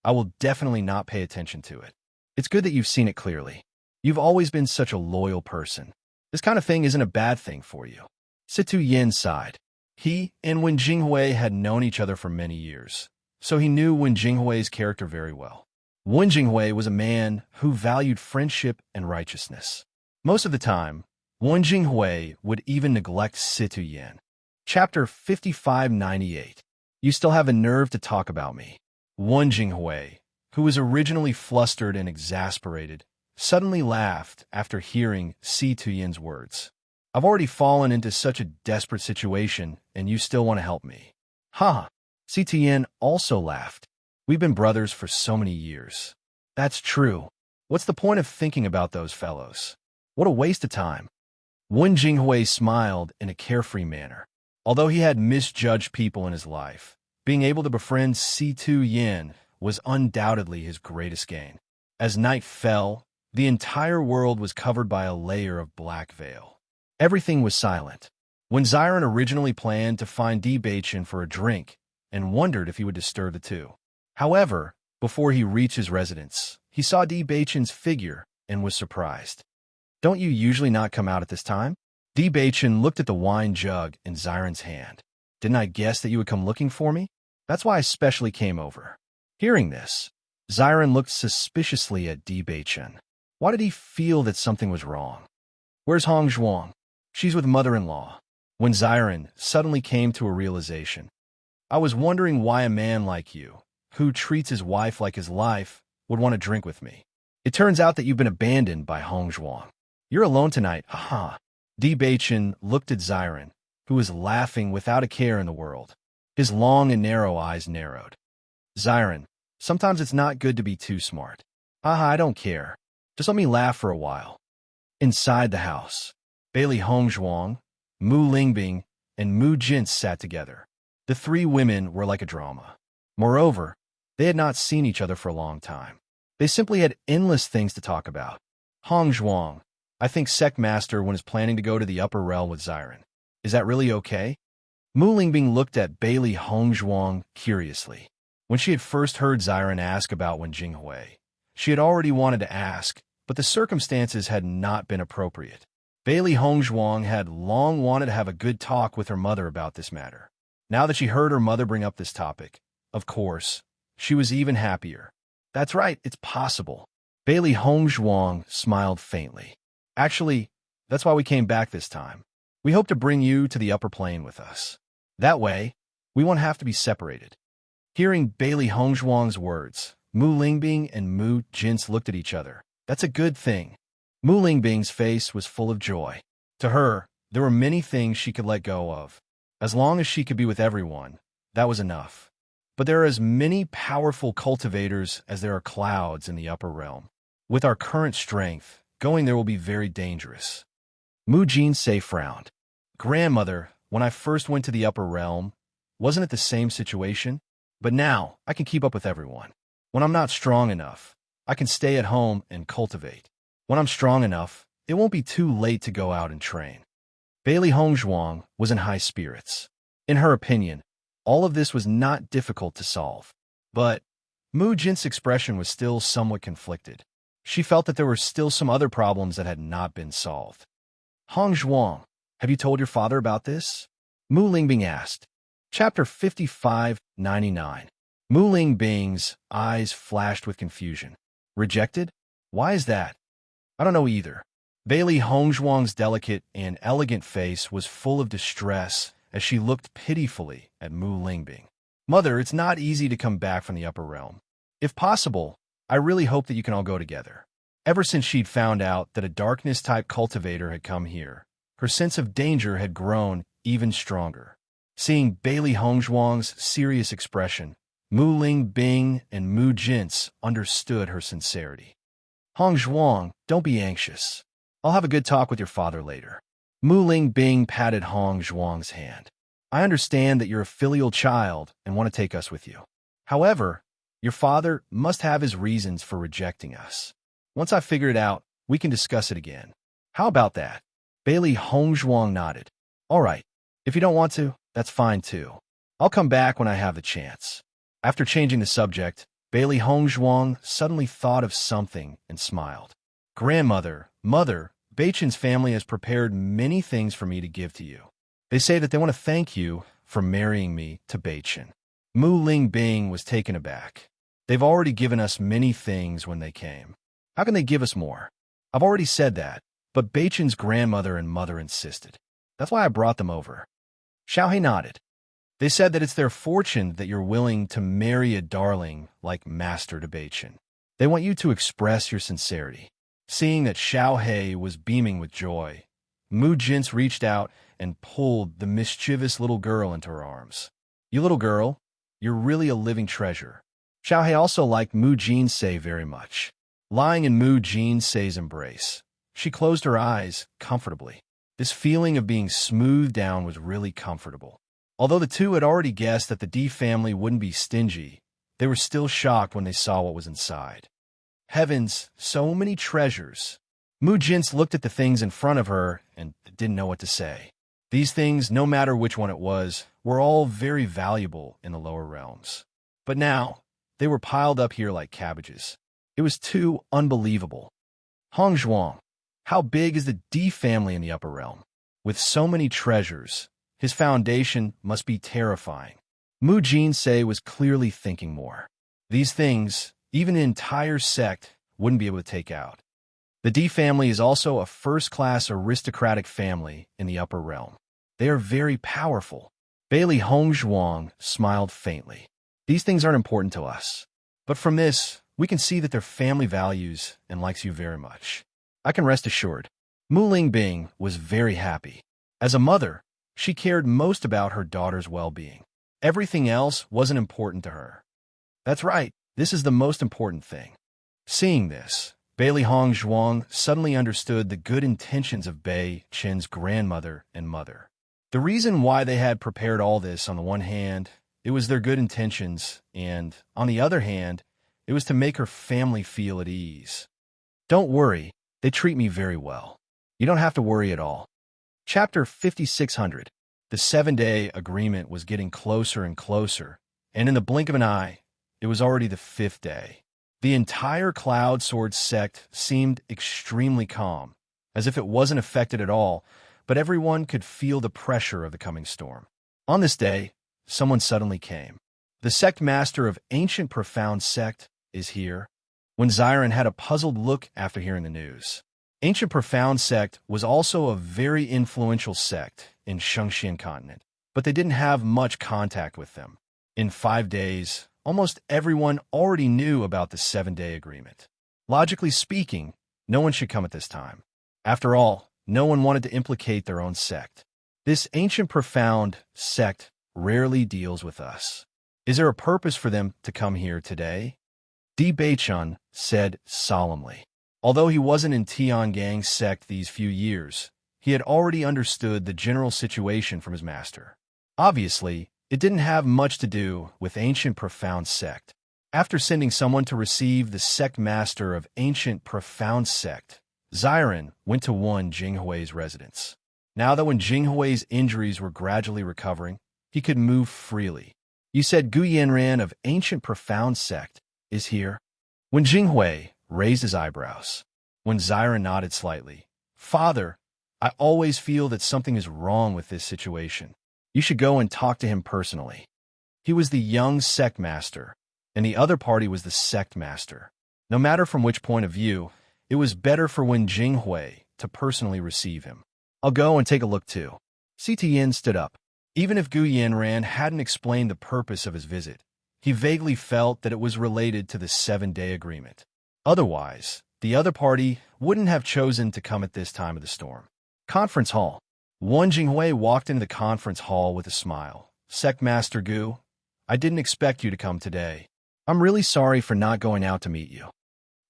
I will definitely not pay attention to it. It's good that you've seen it clearly. You've always been such a loyal person. This kind of thing isn't a bad thing for you. Situ Yin sighed. He and Wen Jinghui had known each other for many years, so he knew Wen Jinghui's character very well. Wen Jinghui was a man who valued friendship and righteousness. Most of the time, Wen Jinghui would even neglect Situ Yin. Chapter 5598. You still have a nerve to talk about me. Wen Jinghui, who was originally flustered and exasperated, suddenly laughed after hearing Situ Yin's words. I've already fallen into such a desperate situation, and you still want to help me. Ha! Situ Yin also laughed. We've been brothers for so many years. That's true. What's the point of thinking about those fellows? What a waste of time. Wen Jinghui smiled in a carefree manner. Although he had misjudged people in his life, being able to befriend Situ Yin was undoubtedly his greatest gain. As night fell, the entire world was covered by a layer of black veil. Everything was silent. When Xiren originally planned to find Di Baichen for a drink and wondered if he would disturb the two. However, before he reached his residence, he saw Di Baichen's figure and was surprised. Don't you usually not come out at this time? Di Baichen looked at the wine jug in Xiren's hand. Didn't I guess that you would come looking for me? That's why I specially came over. Hearing this, Xiren looked suspiciously at Di Baichen. Why did he feel that something was wrong? Where's Hong Zhuang? She's with mother-in-law. When Xiren suddenly came to a realization. I was wondering why a man like you, who treats his wife like his life, would want to drink with me. It turns out that you've been abandoned by Hong Zhuang. You're alone tonight, haha. Di Baichen looked at Xiren, who was laughing without a care in the world. His long and narrow eyes narrowed. Xiren, sometimes it's not good to be too smart. Haha, I don't care. Just let me laugh for a while. Inside the house, Bailey Hong Zhuang, Mu Lingbing, and Mu Jin sat together. The three women were like a drama. Moreover, they had not seen each other for a long time. They simply had endless things to talk about. Hong Zhuang, I think Sect Master is planning to go to the upper realm with Xiren. Is that really okay? Mu Lingbing looked at Bailey Hong Zhuang curiously. When she had first heard Xiren ask about Wen Jinghui, she had already wanted to ask, but the circumstances had not been appropriate. Bailey Hong Zhuang had long wanted to have a good talk with her mother about this matter. Now that she heard her mother bring up this topic, of course, she was even happier. That's right, it's possible. Bailey Hong Zhuang smiled faintly. Actually, that's why we came back this time. We hope to bring you to the upper plane with us. That way, we won't have to be separated." Hearing Bailey Hongzhuang's words, Mu Lingbing and Mu Jin's looked at each other. That's a good thing. Mu Lingbing's face was full of joy. To her, there were many things she could let go of. As long as she could be with everyone, that was enough. But there are as many powerful cultivators as there are clouds in the upper realm. With our current strength, going there will be very dangerous. Mu Jinsei frowned. "Grandmother, when I first went to the upper realm, wasn't it the same situation? But now, I can keep up with everyone. When I'm not strong enough, I can stay at home and cultivate. When I'm strong enough, it won't be too late to go out and train." Bailey Hongzhuang was in high spirits. In her opinion, all of this was not difficult to solve. But Mu Jin's expression was still somewhat conflicted. She felt that there were still some other problems that had not been solved. "Hongzhuang, have you told your father about this?" Mu Lingbing asked. Chapter 55-99. Mu Lingbing's eyes flashed with confusion. "Rejected? Why is that?" "I don't know either." Bailey Hongzhuang's delicate and elegant face was full of distress as she looked pitifully at Mu Lingbing. "Mother, it's not easy to come back from the upper realm. If possible, I really hope that you can all go together." Ever since she'd found out that a darkness-type cultivator had come here, her sense of danger had grown even stronger. Seeing Bailey Hongzhuang's serious expression, Mu Lingbing and Mu Jin's understood her sincerity. "Hongzhuang, don't be anxious. I'll have a good talk with your father later." Mu Lingbing patted Hongzhuang's hand. "I understand that you're a filial child and want to take us with you. However, your father must have his reasons for rejecting us. Once I figure it out, we can discuss it again. How about that?" Bailey Hongzhuang nodded. "All right. If you don't want to, that's fine too. I'll come back when I have the chance." After changing the subject, Bailey Hongzhuang suddenly thought of something and smiled. "Grandmother, mother, Beichen's family has prepared many things for me to give to you. They say that they want to thank you for marrying me to Beichen." Mu Lingbing was taken aback. "They've already given us many things when they came. How can they give us more?" "I've already said that, but Beichen's grandmother and mother insisted. That's why I brought them over." Xiaohe nodded. "They said that it's their fortune that you're willing to marry a darling like Master de Beichen. They want you to express your sincerity." Seeing that Xiaohe was beaming with joy, Mu Jin's reached out and pulled the mischievous little girl into her arms. "You little girl, you're really a living treasure." Xiaohe also liked Mu Jinsei very much. Lying in Mu Jinsei's embrace, she closed her eyes comfortably. This feeling of being smoothed down was really comfortable. Although the two had already guessed that the D family wouldn't be stingy, they were still shocked when they saw what was inside. Heavens, so many treasures. Mu Jin's looked at the things in front of her and didn't know what to say. These things, no matter which one it was, were all very valuable in the lower realms. But now, they were piled up here like cabbages. It was too unbelievable. "Hongzhuang, how big is the D family in the upper realm? With so many treasures, his foundation must be terrifying." Mu Jinsei was clearly thinking more. These things, even an entire sect, wouldn't be able to take out. The D family is also a first-class aristocratic family in the upper realm. They are very powerful. Bailey Hongzhuang smiled faintly. "These things aren't important to us. But from this, we can see that their family values and likes you very much. I can rest assured." Mu Lingbing was very happy. As a mother, she cared most about her daughter's well-being. Everything else wasn't important to her. That's right, this is the most important thing. Seeing this, Bailey Hongzhuang suddenly understood the good intentions of Bei Chen's grandmother and mother. The reason why they had prepared all this, on the one hand, it was their good intentions, and, on the other hand, it was to make her family feel at ease. "Don't worry, they treat me very well. You don't have to worry at all." Chapter 5600. The 7-day agreement was getting closer and closer, and in the blink of an eye, it was already the 5th day. The entire Cloud Sword sect seemed extremely calm, as if it wasn't affected at all, but everyone could feel the pressure of the coming storm. On this day, someone suddenly came. The sect master of Ancient Profound Sect is here. When Ziren had a puzzled look after hearing the news. Ancient Profound sect was also a very influential sect in Shengxian continent, but they didn't have much contact with them. In 5 days, almost everyone already knew about the 7-day agreement. Logically speaking, no one should come at this time. After all, no one wanted to implicate their own sect. This Ancient Profound sect rarely deals with us. Is there a purpose for them to come here today? Di Beichun said solemnly. Although he wasn't in Tiangang's sect these few years, he had already understood the general situation from his master. Obviously, it didn't have much to do with Ancient Profound sect. After sending someone to receive the sect master of Ancient Profound sect, Ziren went to Wen Jinghui's residence. Now that Wen Jinghui's injuries were gradually recovering, he could move freely. You said Gu Yanran of Ancient Profound sect is here? Wen Jinghui raised his eyebrows. When Ziren nodded slightly, Father, I always feel that something is wrong with this situation. You should go and talk to him personally. He was the young sect master, and the other party was the sect master. No matter from which point of view, it was better for Wen Jinghui to personally receive him. I'll go and take a look too. Yin stood up. Even if Gu Yanran hadn't explained the purpose of his visit, he vaguely felt that it was related to the 7-day agreement. Otherwise, the other party wouldn't have chosen to come at this time of the storm. Conference hall. Wen Jinghui walked into the conference hall with a smile. Sect Master Gu, I didn't expect you to come today. I'm really sorry for not going out to meet you.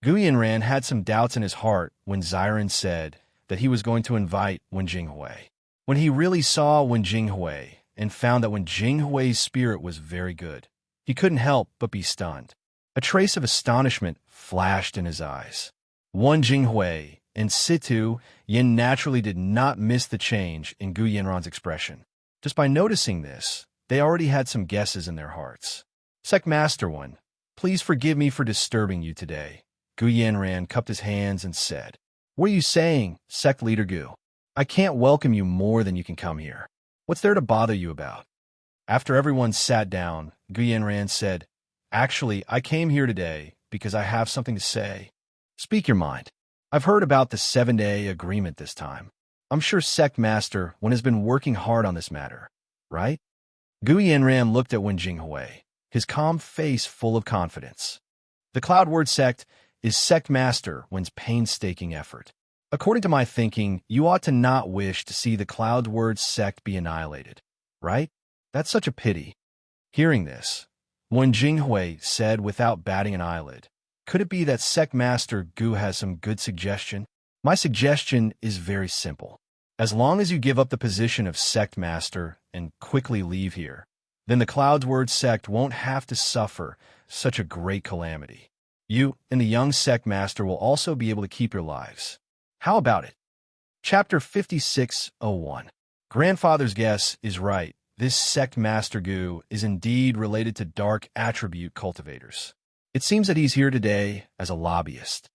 Gu Yanran had some doubts in his heart when Ziren said that he was going to invite Wen Jinghui. When he really saw Wen Jinghui and found that Wen Jinghui's spirit was very good, he couldn't help but be stunned. A trace of astonishment flashed in his eyes. Wen Jinghui and Situ Yin naturally did not miss the change in Gu Yanran's expression. Just by noticing this, they already had some guesses in their hearts. Sect Master Wen, please forgive me for disturbing you today. Gu Yanran cupped his hands and said, What are you saying, Sect Leader Gu? I can't welcome you more than you can come here. What's there to bother you about? After everyone sat down, Gu Yanran said, Actually, I came here today because I have something to say. Speak your mind. I've heard about the 7-day agreement this time. I'm sure Sect Master Wen has been working hard on this matter, right? Gu Yanran looked at Wen Jinghui, his calm face full of confidence. The Cloud Word Sect is Sect Master Wen's painstaking effort. According to my thinking, you ought to not wish to see the Cloud Word Sect be annihilated, right? That's such a pity. Hearing this, Wen Jinghui said without batting an eyelid, Could it be that Sect Master Gu has some good suggestion? My suggestion is very simple. As long as you give up the position of Sect Master and quickly leave here, then the Cloud Word Sect won't have to suffer such a great calamity. You and the young Sect Master will also be able to keep your lives. How about it? Chapter 5601. Grandfather's guess is right. This Sect Master Gu is indeed related to dark attribute cultivators. It seems that he's here today as a lobbyist.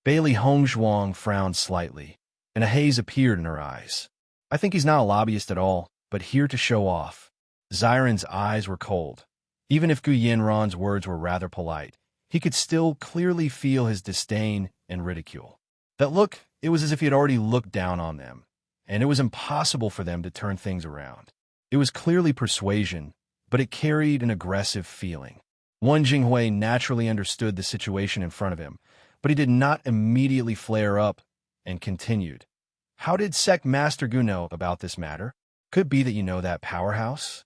Bailey Hongzhuang frowned slightly, and a haze appeared in her eyes. I think he's not a lobbyist at all, but here to show off. Ziren's eyes were cold. Even if Gu Yanran's words were rather polite, he could still clearly feel his disdain and ridicule. That look, it was as if he had already looked down on them, and it was impossible for them to turn things around. It was clearly persuasion, but it carried an aggressive feeling. Wen Jinghui naturally understood the situation in front of him, but he did not immediately flare up and continued. How did Sect Master Gu know about this matter? Could be that you know that powerhouse?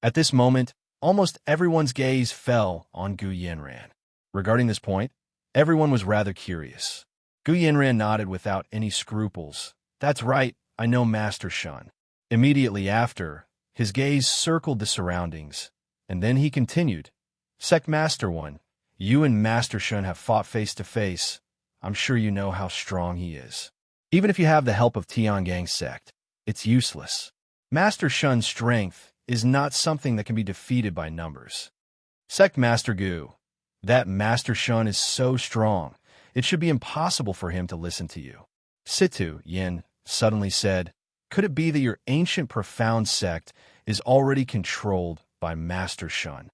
At this moment, almost everyone's gaze fell on Gu Yanran. Regarding this point, everyone was rather curious. Gu Yanran nodded without any scruples. That's right, I know Master Shun. Immediately after, his gaze circled the surroundings, and then he continued. Sect Master Wen, you and Master Shun have fought face to face. I'm sure you know how strong he is. Even if you have the help of Tiangang's sect, it's useless. Master Shun's strength is not something that can be defeated by numbers. Sect Master Gu, that Master Shun is so strong, it should be impossible for him to listen to you. Situ Yin suddenly said, Could it be that your ancient profound sect is already controlled by Master Shun?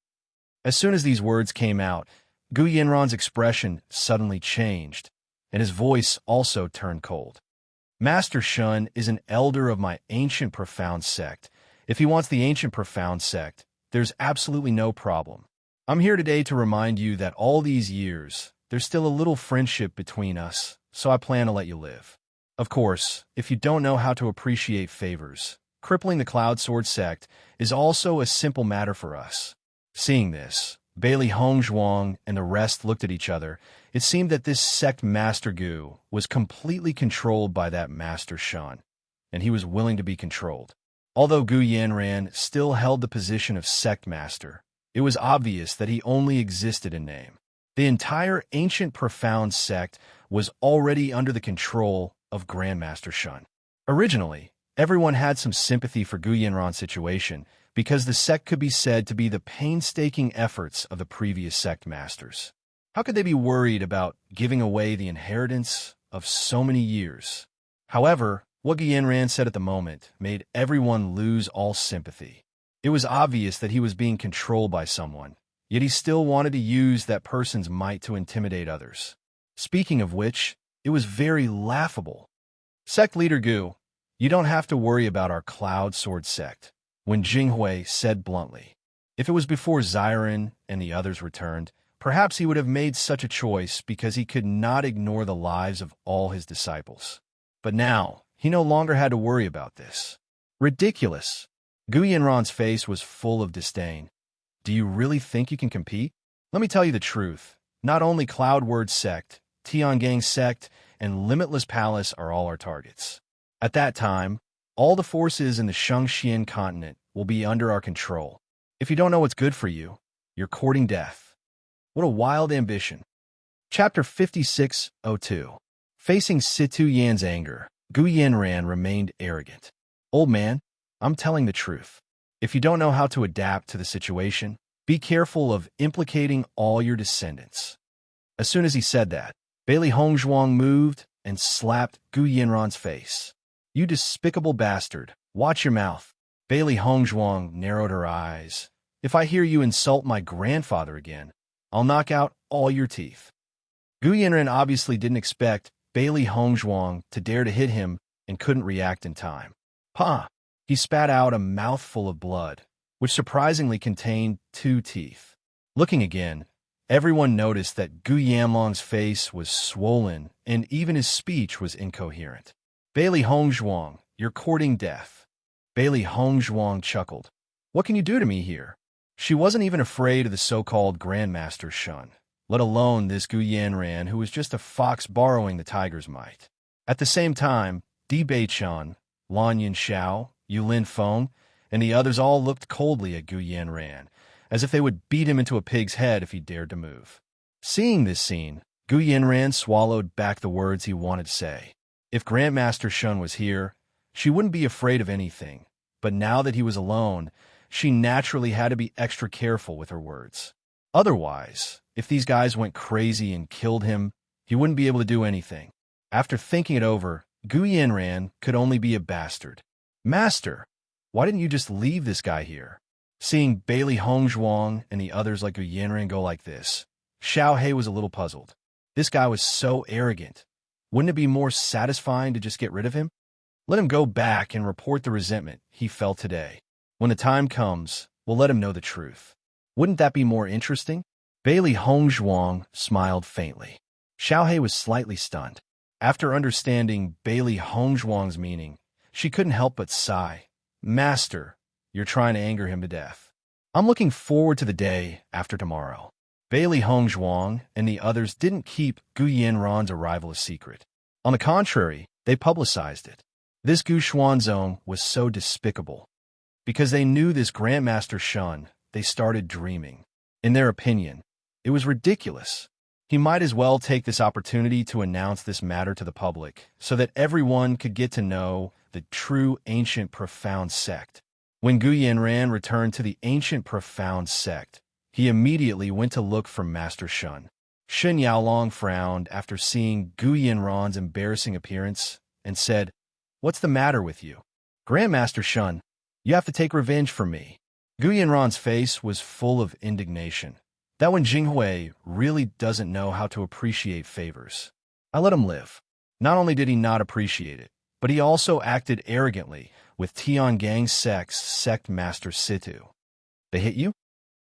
As soon as these words came out, Gu Yanran's expression suddenly changed, and his voice also turned cold. Master Shun is an elder of my ancient profound sect. If he wants the ancient profound sect, there's absolutely no problem. I'm here today to remind you that all these years, there's still a little friendship between us, so I plan to let you live. Of course, if you don't know how to appreciate favors, crippling the Cloud Sword sect is also a simple matter for us. Seeing this, Bailey Hongzhuang and the rest looked at each other. It seemed that this sect Master Gu was completely controlled by that Master Shun, and he was willing to be controlled. Although Gu Yanran still held the position of sect master, it was obvious that he only existed in name. The entire ancient profound sect was already under the control of Grandmaster Shun. Originally, everyone had some sympathy for Gu Yanran's situation because the sect could be said to be the painstaking efforts of the previous sect masters. How could they be worried about giving away the inheritance of so many years? However, what Gu Yanran said at the moment made everyone lose all sympathy. It was obvious that he was being controlled by someone, yet he still wanted to use that person's might to intimidate others. Speaking of which, it was very laughable. Sect leader Gu, you don't have to worry about our Cloud Sword sect, Wen Jinghui said bluntly. If it was before Xiren and the others returned, perhaps he would have made such a choice because he could not ignore the lives of all his disciples. But now, he no longer had to worry about this. Ridiculous. Gu Yanran's face was full of disdain. Do you really think you can compete? Let me tell you the truth. Not only Cloud Word Sect, Tiangang Sect, and Limitless Palace are all our targets. At that time, all the forces in the Shangxian continent will be under our control. If you don't know what's good for you, you're courting death. What a wild ambition. Chapter 56:02. Facing Situ Yan's anger, Gu Yanran remained arrogant. Old man, I'm telling the truth. If you don't know how to adapt to the situation, be careful of implicating all your descendants. As soon as he said that, Bailey Hongzhuang moved and slapped Gu Yanran's face. You despicable bastard, watch your mouth. Bailey Hongzhuang narrowed her eyes. If I hear you insult my grandfather again, I'll knock out all your teeth. Gu Yanran obviously didn't expect Bailey Hongzhuang to dare to hit him and couldn't react in time. Ha! He spat out a mouthful of blood, which surprisingly contained 2 teeth. Looking again, everyone noticed that Gu Yanlong's face was swollen and even his speech was incoherent. Bailey Hongzhuang, you're courting death. Bailey Hongzhuang chuckled. What can you do to me here? She wasn't even afraid of the so-called Grandmaster Shun, let alone this Gu Yanran who was just a fox borrowing the tiger's might. At the same time, Di Beichun, Lan Yinxiao, Yulin Feng, and the others all looked coldly at Gu Yanran, as if they would beat him into a pig's head if he dared to move. Seeing this scene, Gu Yanran swallowed back the words he wanted to say. If Grandmaster Shun was here, she wouldn't be afraid of anything, but now that he was alone, she naturally had to be extra careful with her words. Otherwise, if these guys went crazy and killed him, he wouldn't be able to do anything. After thinking it over, Gu Yanran could only be a bastard. Master, why didn't you just leave this guy here? Seeing Bailey Hongzhuang and the others like Gu Yanran go like this, Xiao He was a little puzzled. This guy was so arrogant. Wouldn't it be more satisfying to just get rid of him? Let him go back and report the resentment he felt today. When the time comes, we'll let him know the truth. Wouldn't that be more interesting? Bailey Hongzhuang smiled faintly. Xiao He was slightly stunned. After understanding Bailey Hongzhuang's meaning, she couldn't help but sigh. Master, you're trying to anger him to death. I'm looking forward to the day after tomorrow. Bailey Hongzhuang and the others didn't keep Gu Yanran's arrival a secret. On the contrary, they publicized it. This Gu Xuanzong was so despicable. Because they knew this Grandmaster Shun, they started dreaming. In their opinion, it was ridiculous. He might as well take this opportunity to announce this matter to the public so that everyone could get to know the true ancient profound sect. When Gu Yanran returned to the ancient profound sect, he immediately went to look for Master Shun. Shen Yaolong frowned after seeing Gu Yanran's embarrassing appearance and said, "What's the matter with you? Grandmaster Shun, you have to take revenge for me." Gu Yanran's face was full of indignation. That Wen Jinghui really doesn't know how to appreciate favors. I let him live. Not only did he not appreciate it, but he also acted arrogantly with Tian Gang's sect master Situ. They hit you?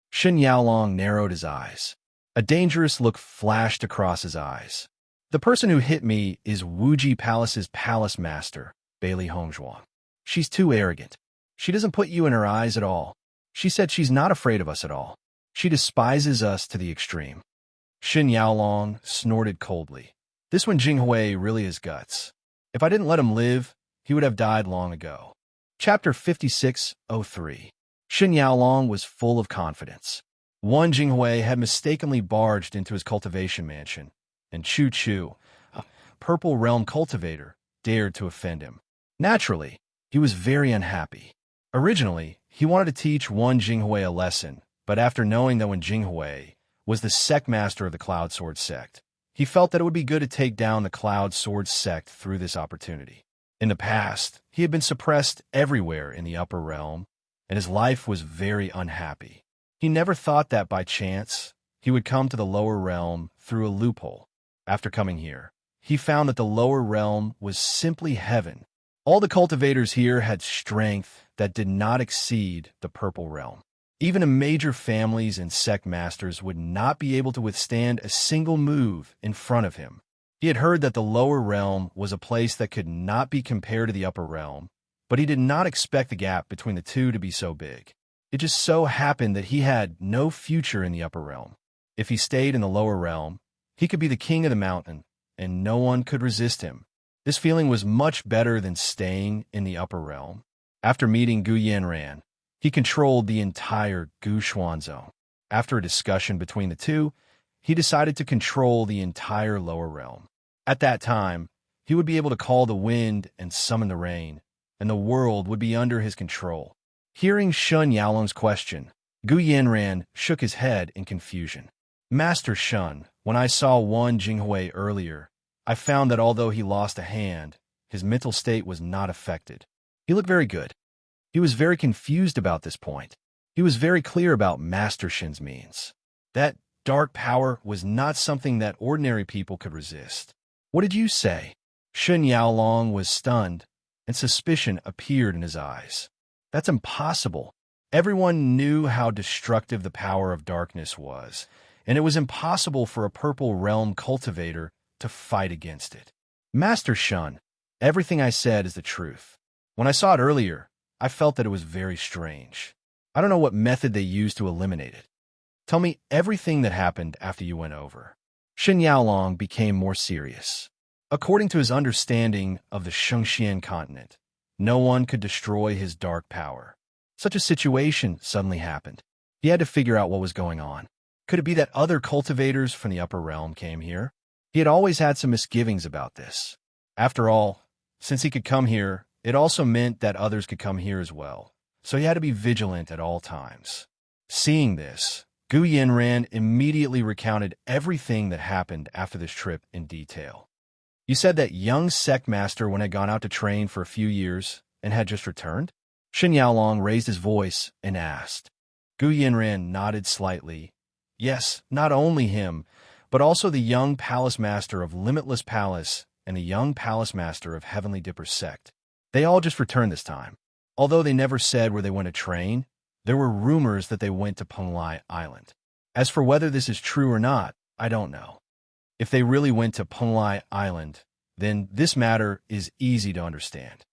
Shen Yaolong narrowed his eyes. A dangerous look flashed across his eyes. The person who hit me is Wuji Palace's palace master, Bailey Hongzhuang. She's too arrogant. She doesn't put you in her eyes at all. She said she's not afraid of us at all. She despises us to the extreme. Shen Yaolong snorted coldly. This one Jinghui really has guts. If I didn't let him live, he would have died long ago. Chapter 56:03. Shen Yaolong was full of confidence. One Jinghui had mistakenly barged into his cultivation mansion, and Chu Chu, a purple realm cultivator, dared to offend him. Naturally, he was very unhappy. Originally, he wanted to teach one Jinghui a lesson, but after knowing that one Jinghui was the sect master of the Cloud Sword sect, he felt that it would be good to take down the Cloud Sword sect through this opportunity. In the past, he had been suppressed everywhere in the upper realm, and his life was very unhappy. He never thought that by chance he would come to the lower realm through a loophole. After coming here, he found that the lower realm was simply heaven. All the cultivators here had strength that did not exceed the purple realm. Even major families and sect masters would not be able to withstand a single move in front of him. He had heard that the lower realm was a place that could not be compared to the upper realm, but he did not expect the gap between the two to be so big. It just so happened that he had no future in the upper realm. If he stayed in the lower realm, he could be the king of the mountain, and no one could resist him. This feeling was much better than staying in the upper realm. After meeting Gu Yanran, he controlled the entire Gushuan zone. After a discussion between the two, he decided to control the entire lower realm. At that time, he would be able to call the wind and summon the rain, and the world would be under his control. Hearing Shen Yaolong's question, Gu Yanran shook his head in confusion. Master Shen, when I saw one Jinghui earlier, I found that although he lost a hand, his mental state was not affected. He looked very good. He was very confused about this point. He was very clear about Master Shen's means. That dark power was not something that ordinary people could resist. What did you say? Shen Yaolong was stunned, and suspicion appeared in his eyes. That's impossible. Everyone knew how destructive the power of darkness was, and it was impossible for a purple realm cultivator to fight against it. Master Shen, everything I said is the truth. When I saw it earlier, I felt that it was very strange. I don't know what method they used to eliminate it. Tell me everything that happened after you went over. Shen Yaolong became more serious. According to his understanding of the Shengxian continent, no one could destroy his dark power. Such a situation suddenly happened. He had to figure out what was going on. Could it be that other cultivators from the upper realm came here? He had always had some misgivings about this. After all, since he could come here, it also meant that others could come here as well, so he had to be vigilant at all times. Seeing this, Gu Yanran immediately recounted everything that happened after this trip in detail. You said that young sect master when had gone out to train for a few years and had just returned? Shen Yaolong raised his voice and asked. Gu Yanran nodded slightly. Yes, not only him, but also the young palace master of Limitless Palace and the young palace master of Heavenly Dipper sect. They all just returned this time. Although they never said where they went to train, there were rumors that they went to Penglai Island. As for whether this is true or not, I don't know. If they really went to Penglai Island, then this matter is easy to understand.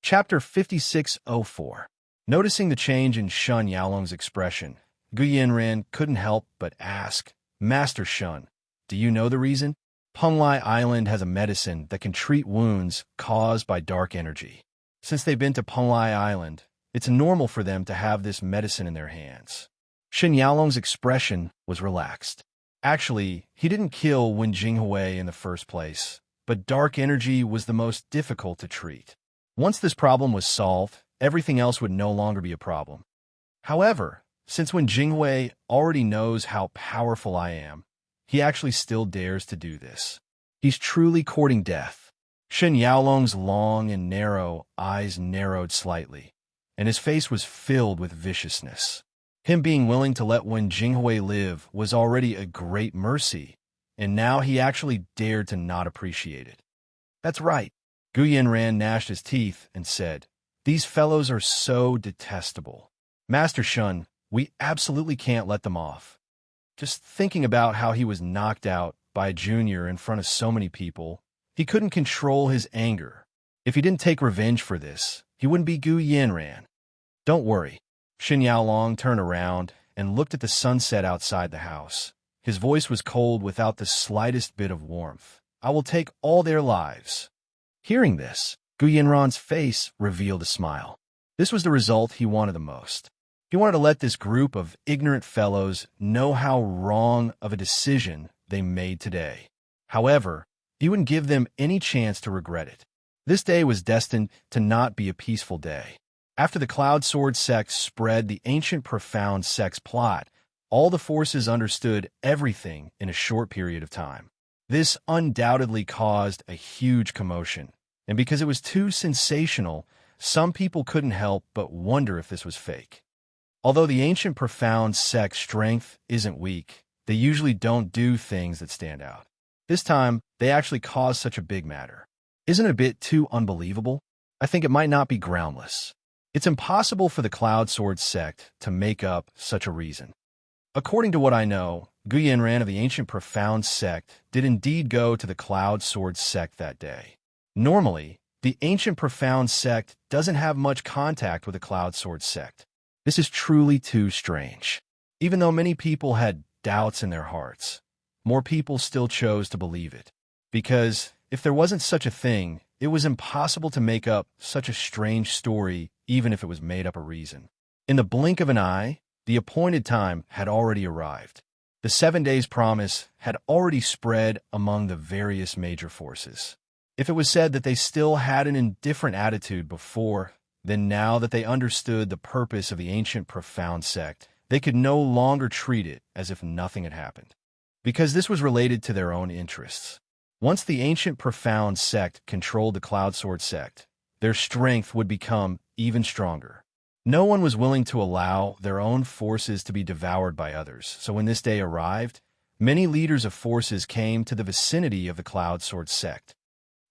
Chapter 56:04. Noticing the change in Shen Yaolong's expression, Gu Yanran couldn't help but ask, Master Shen, do you know the reason? Penglai Island has a medicine that can treat wounds caused by dark energy. Since they've been to Penglai Island, it's normal for them to have this medicine in their hands. Shen Yaolong's expression was relaxed. Actually, he didn't kill Wen Jinghui in the first place, but dark energy was the most difficult to treat. Once this problem was solved, everything else would no longer be a problem. However, since Wen Jinghui already knows how powerful I am, he actually still dares to do this. He's truly courting death. Shen Yaolong's long and narrow eyes narrowed slightly, and his face was filled with viciousness. Him being willing to let Wen Jinghui live was already a great mercy, and now he actually dared to not appreciate it. That's right. Gu Yanran gnashed his teeth and said, "These fellows are so detestable. Master Shun, we absolutely can't let them off." Just thinking about how he was knocked out by a junior in front of so many people, he couldn't control his anger. If he didn't take revenge for this, he wouldn't be Gu Yanran. "Don't worry." Xin Yaolong turned around and looked at the sunset outside the house. His voice was cold without the slightest bit of warmth. "I will take all their lives." Hearing this, Gu Yanran's face revealed a smile. This was the result he wanted the most. He wanted to let this group of ignorant fellows know how wrong of a decision they made today. However, he wouldn't give them any chance to regret it. This day was destined to not be a peaceful day. After the Cloud Sword sect spread the ancient profound sect's plot, all the forces understood everything in a short period of time. This undoubtedly caused a huge commotion, and because it was too sensational, some people couldn't help but wonder if this was fake. Although the ancient profound sect's strength isn't weak, they usually don't do things that stand out. This time, they actually caused such a big matter. Isn't it a bit too unbelievable? I think it might not be groundless. It's impossible for the Cloud Sword sect to make up such a reason. According to what I know, Gu Yanran of the ancient profound sect did indeed go to the Cloud Sword sect that day. Normally, the ancient profound sect doesn't have much contact with the Cloud Sword sect. This is truly too strange. Even though many people had doubts in their hearts, more people still chose to believe it. Because if there wasn't such a thing, it was impossible to make up such a strange story, even if it was made up a reason. In the blink of an eye, the appointed time had already arrived. The 7 days promise had already spread among the various major forces. If it was said that they still had an indifferent attitude before, then now that they understood the purpose of the ancient profound sect, they could no longer treat it as if nothing had happened. Because this was related to their own interests. Once the ancient profound sect controlled the Cloud Sword sect, their strength would become even stronger. No one was willing to allow their own forces to be devoured by others, so when this day arrived, many leaders of forces came to the vicinity of the Cloud Sword sect.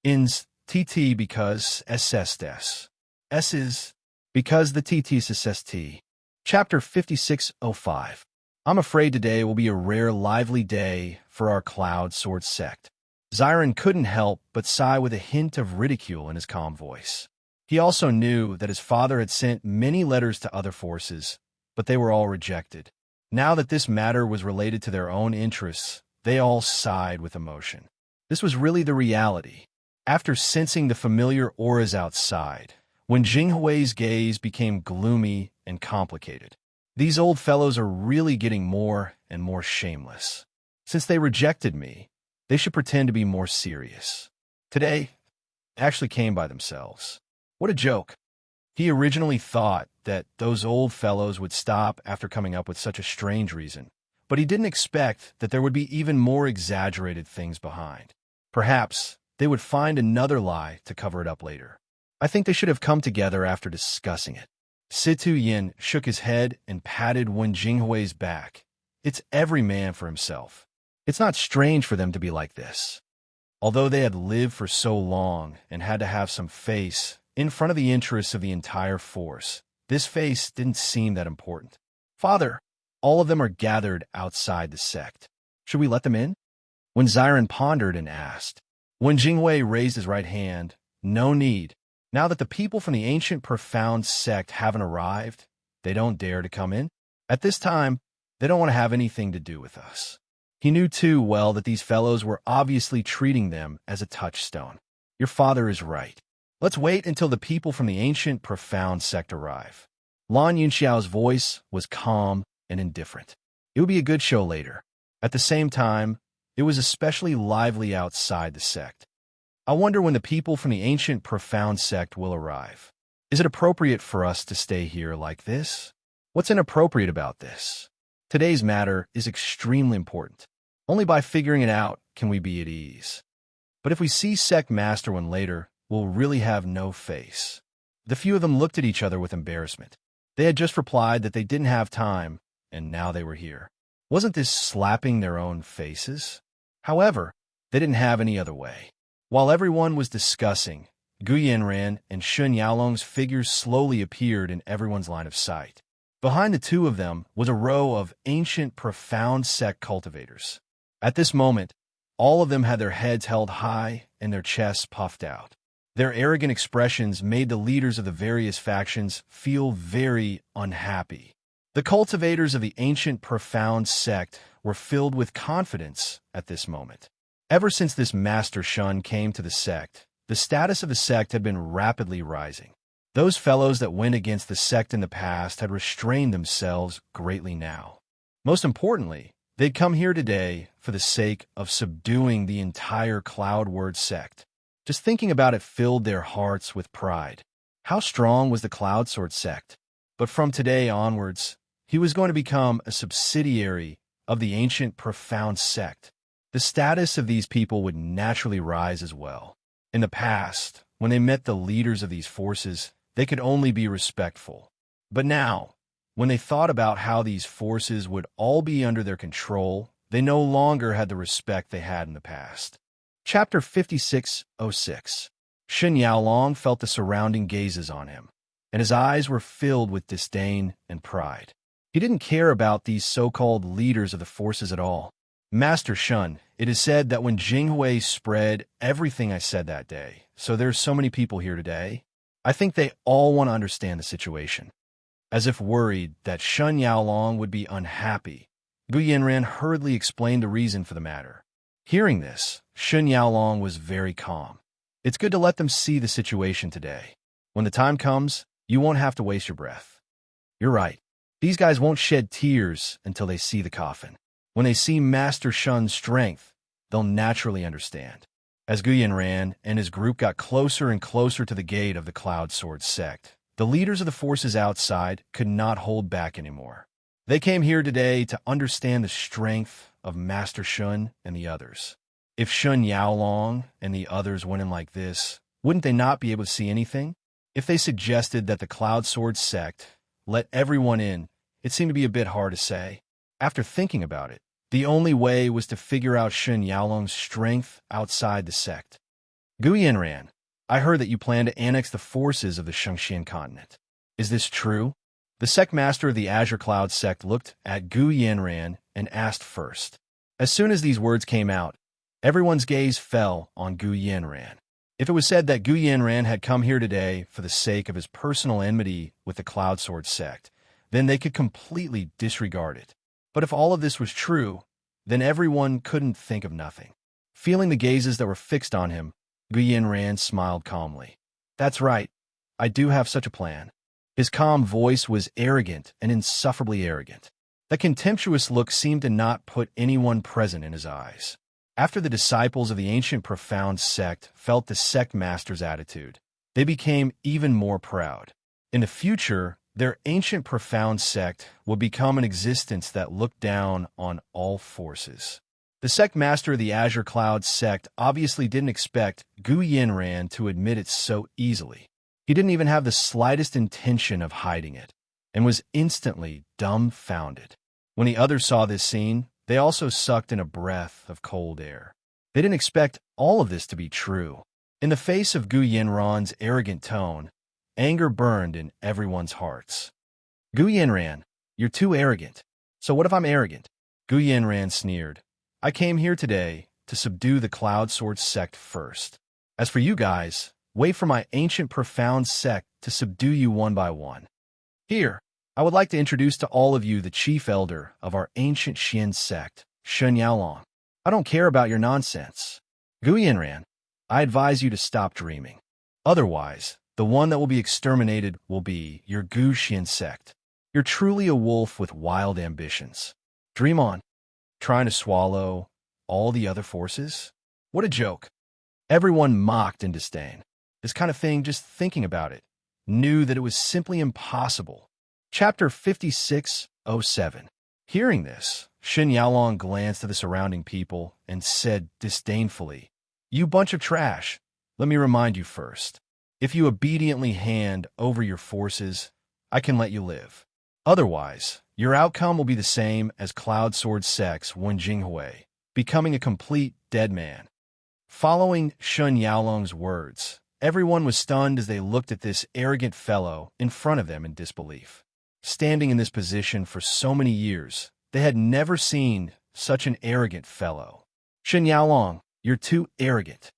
Ins TT because SSS. S is because the TT SST. Chapter 5605. I'm afraid today will be a rare lively day for our Cloud Sword sect. Ziren couldn't help but sigh with a hint of ridicule in his calm voice. He also knew that his father had sent many letters to other forces, but they were all rejected. Now that this matter was related to their own interests, they all sighed with emotion. This was really the reality. After sensing the familiar auras outside, when Jinghui's gaze became gloomy and complicated, these old fellows are really getting more and more shameless. Since they rejected me, they should pretend to be more serious. Today, actually came by themselves. What a joke. He originally thought that those old fellows would stop after coming up with such a strange reason, but he didn't expect that there would be even more exaggerated things behind. Perhaps they would find another lie to cover it up later. I think they should have come together after discussing it. Situ Yin shook his head and patted Wen Jinghui's back. It's every man for himself. It's not strange for them to be like this. Although they had lived for so long and had to have some face in front of the interests of the entire force, this face didn't seem that important. "Father, all of them are gathered outside the sect. Should we let them in?" When Ziren pondered and asked. When Jinghui raised his right hand, "No need. Now that the people from the ancient profound sect haven't arrived, they don't dare to come in. At this time, they don't want to have anything to do with us." He knew too well that these fellows were obviously treating them as a touchstone. "Your father is right. Let's wait until the people from the ancient profound sect arrive." Lan Yunxiao's voice was calm and indifferent. It would be a good show later. At the same time, it was especially lively outside the sect. "I wonder when the people from the ancient profound sect will arrive. Is it appropriate for us to stay here like this? What's inappropriate about this? Today's matter is extremely important. Only by figuring it out can we be at ease. But if we see Sect Master one later, we'll really have no face." The few of them looked at each other with embarrassment. They had just replied that they didn't have time, and now they were here. Wasn't this slapping their own faces? However, they didn't have any other way. While everyone was discussing, Gu Yanran and Shun Yaolong's figures slowly appeared in everyone's line of sight. Behind the two of them was a row of ancient, profound sect cultivators. At this moment, all of them had their heads held high and their chests puffed out. Their arrogant expressions made the leaders of the various factions feel very unhappy. The cultivators of the ancient, profound sect were filled with confidence at this moment. Ever since this Master Shun came to the sect, the status of the sect had been rapidly rising. Those fellows that went against the sect in the past had restrained themselves greatly now. Most importantly, they'd come here today for the sake of subduing the entire Cloudword sect. Just thinking about it filled their hearts with pride. How strong was the Consort sect? But from today onwards, he was going to become a subsidiary of the ancient, profound sect. The status of these people would naturally rise as well. In the past, when they met the leaders of these forces, they could only be respectful. But now, when they thought about how these forces would all be under their control, they no longer had the respect they had in the past. Chapter 56:06. Shun Yaolong felt the surrounding gazes on him, and his eyes were filled with disdain and pride. He didn't care about these so-called leaders of the forces at all. Master Shun, it is said that when Jinghui spread everything I said that day, so there's so many people here today, I think they all want to understand the situation. As if worried that Shun Yaolong would be unhappy, Gu Yanran hurriedly explained the reason for the matter. Hearing this, Shun Yaolong was very calm. It's good to let them see the situation today. When the time comes, you won't have to waste your breath. You're right. These guys won't shed tears until they see the coffin. When they see Master Shun's strength, they'll naturally understand. As Gu Yanran and his group got closer and closer to the gate of the Consort sect, the leaders of the forces outside could not hold back anymore. They came here today to understand the strength of Master Shun and the others. If Shun Yaolong and the others went in like this, wouldn't they not be able to see anything? If they suggested that the Consort sect let everyone in, it seemed to be a bit hard to say. After thinking about it, the only way was to figure out Shun Yaolong's strength outside the sect. Gu Yanran, I heard that you plan to annex the forces of the Shengxian continent. Is this true? The sect master of the Azure Cloud sect looked at Gu Yanran and asked first. As soon as these words came out, everyone's gaze fell on Gu Yanran. If it was said that Gu Yanran had come here today for the sake of his personal enmity with the Consort sect, then they could completely disregard it. But if all of this was true, then everyone couldn't think of nothing. Feeling the gazes that were fixed on him, Gu Yanran smiled calmly. That's right, I do have such a plan. His calm voice was arrogant and insufferably arrogant. The contemptuous look seemed to not put anyone present in his eyes. After the disciples of the ancient profound sect felt the sect master's attitude, they became even more proud. In the future, their ancient profound sect would become an existence that looked down on all forces. The sect master of the Azure Cloud sect obviously didn't expect Gu Yanran to admit it so easily. He didn't even have the slightest intention of hiding it, and was instantly dumbfounded. When the others saw this scene, they also sucked in a breath of cold air. They didn't expect all of this to be true. In the face of Gu Yanran's arrogant tone, anger burned in everyone's hearts. Gu Yanran, you're too arrogant. So what if I'm arrogant? Gu Yanran sneered. I came here today to subdue the Consort sect first. As for you guys, wait for my ancient profound sect to subdue you one by one. Here, I would like to introduce to all of you the chief elder of our ancient Xian sect, Shun Yaolong. I don't care about your nonsense. Gu Yanran, I advise you to stop dreaming. Otherwise, the one that will be exterminated will be your Gu Xian sect. You're truly a wolf with wild ambitions. Dream on. Trying to swallow all the other forces? What a joke. Everyone mocked in disdain. This kind of thing, just thinking about it, knew that it was simply impossible. Chapter 56:07. Hearing this, Shun Yaolong glanced at the surrounding people and said disdainfully, You bunch of trash, let me remind you first. If you obediently hand over your forces, I can let you live. Otherwise, your outcome will be the same as Consort sect's Wen Jinghui, becoming a complete dead man. Following Shun Yaolong's words, everyone was stunned as they looked at this arrogant fellow in front of them in disbelief. Standing in this position for so many years, they had never seen such an arrogant fellow. Shun Yaolong, you're too arrogant.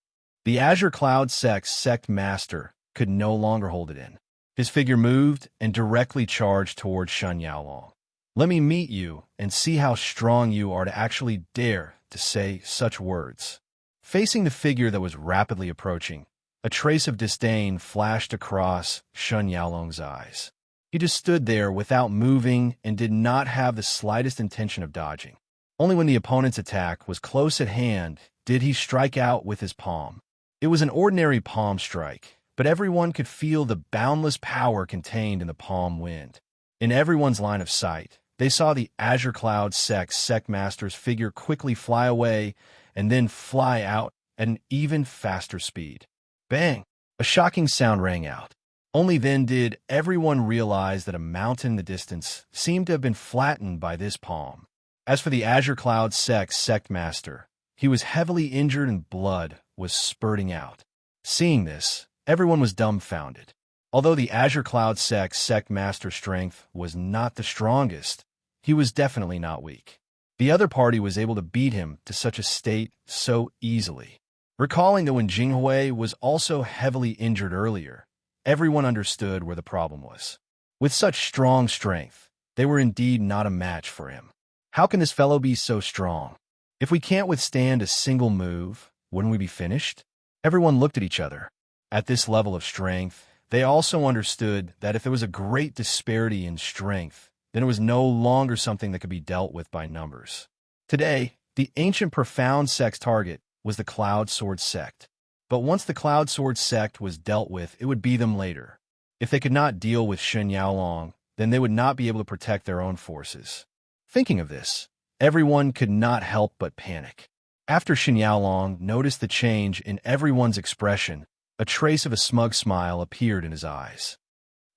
The Azure Cloud sect master could no longer hold it in. His figure moved and directly charged towards Shun Yaolong. Let me meet you and see how strong you are to actually dare to say such words. Facing the figure that was rapidly approaching, a trace of disdain flashed across Shun Yaolong's eyes. He just stood there without moving and did not have the slightest intention of dodging. Only when the opponent's attack was close at hand did he strike out with his palm. It was an ordinary palm strike, but everyone could feel the boundless power contained in the palm wind. In everyone's line of sight, they saw the Azure Cloud sect master's figure quickly fly away and then fly out at an even faster speed. Bang! A shocking sound rang out. Only then did everyone realize that a mountain in the distance seemed to have been flattened by this palm. As for the Azure Cloud sect master, he was heavily injured and blood was spurting out. Seeing this, everyone was dumbfounded. Although the Azure Cloud sect master's strength was not the strongest, he was definitely not weak. The other party was able to beat him to such a state so easily. Recalling that when Jinghui was also heavily injured earlier, everyone understood where the problem was. With such strong strength, they were indeed not a match for him. How can this fellow be so strong? If we can't withstand a single move, wouldn't we be finished? Everyone looked at each other. At this level of strength, they also understood that if there was a great disparity in strength, then it was no longer something that could be dealt with by numbers. Today, the ancient profound sect's target was the Cloud Sword sect. But once the Cloud Sword sect was dealt with, it would be them later. If they could not deal with Shun Yaolong, then they would not be able to protect their own forces. Thinking of this, everyone could not help but panic. After Shun Yaolong noticed the change in everyone's expression, a trace of a smug smile appeared in his eyes.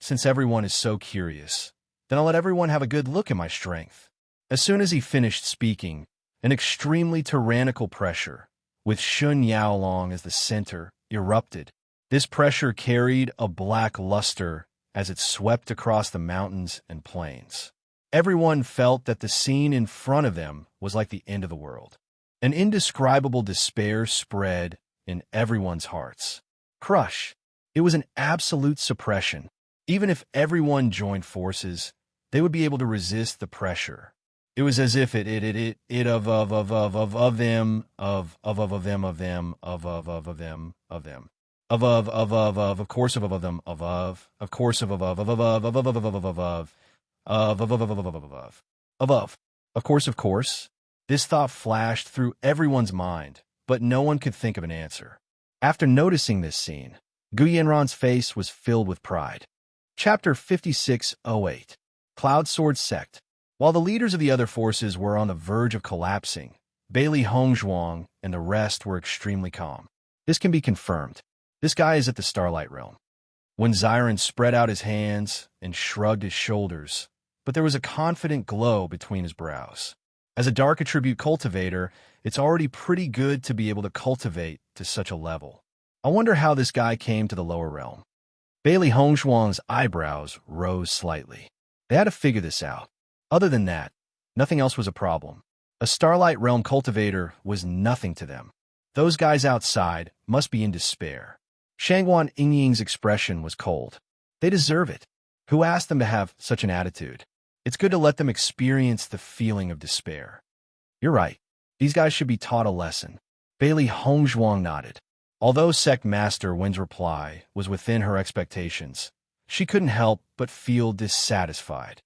Since everyone is so curious, then I'll let everyone have a good look at my strength. As soon as he finished speaking, an extremely tyrannical pressure, with Shun Yaolong as the center, erupted. This pressure carried a black luster as it swept across the mountains and plains. Everyone felt that the scene in front of them was like the end of the world. An indescribable despair spread in everyone's hearts. Crush. It was an absolute suppression. Even if everyone joined forces, they would be able to resist the pressure. It was as if of them, of them, of them, of course of them, of course of course. This thought flashed through everyone's mind, but no one could think of an answer. After noticing this scene, Gu Yanran's face was filled with pride. Chapter 5608. Cloud Sword Sect. While the leaders of the other forces were on the verge of collapsing, Bailey Hongzhuang and the rest were extremely calm. This can be confirmed. This guy is at the Starlight Realm. When Xiren spread out his hands and shrugged his shoulders, but there was a confident glow between his brows. As a dark attribute cultivator, it's already pretty good to be able to cultivate to such a level. I wonder how this guy came to the lower realm. Bailey Hongzhuang's eyebrows rose slightly. They had to figure this out. Other than that, nothing else was a problem. A Starlight Realm cultivator was nothing to them. Those guys outside must be in despair. Shangguan Yingying's expression was cold. They deserve it. Who asked them to have such an attitude? It's good to let them experience the feeling of despair. You're right. These guys should be taught a lesson. Bailey Hongzhuang nodded. Although Sect Master Wen's reply was within her expectations, she couldn't help but feel dissatisfied.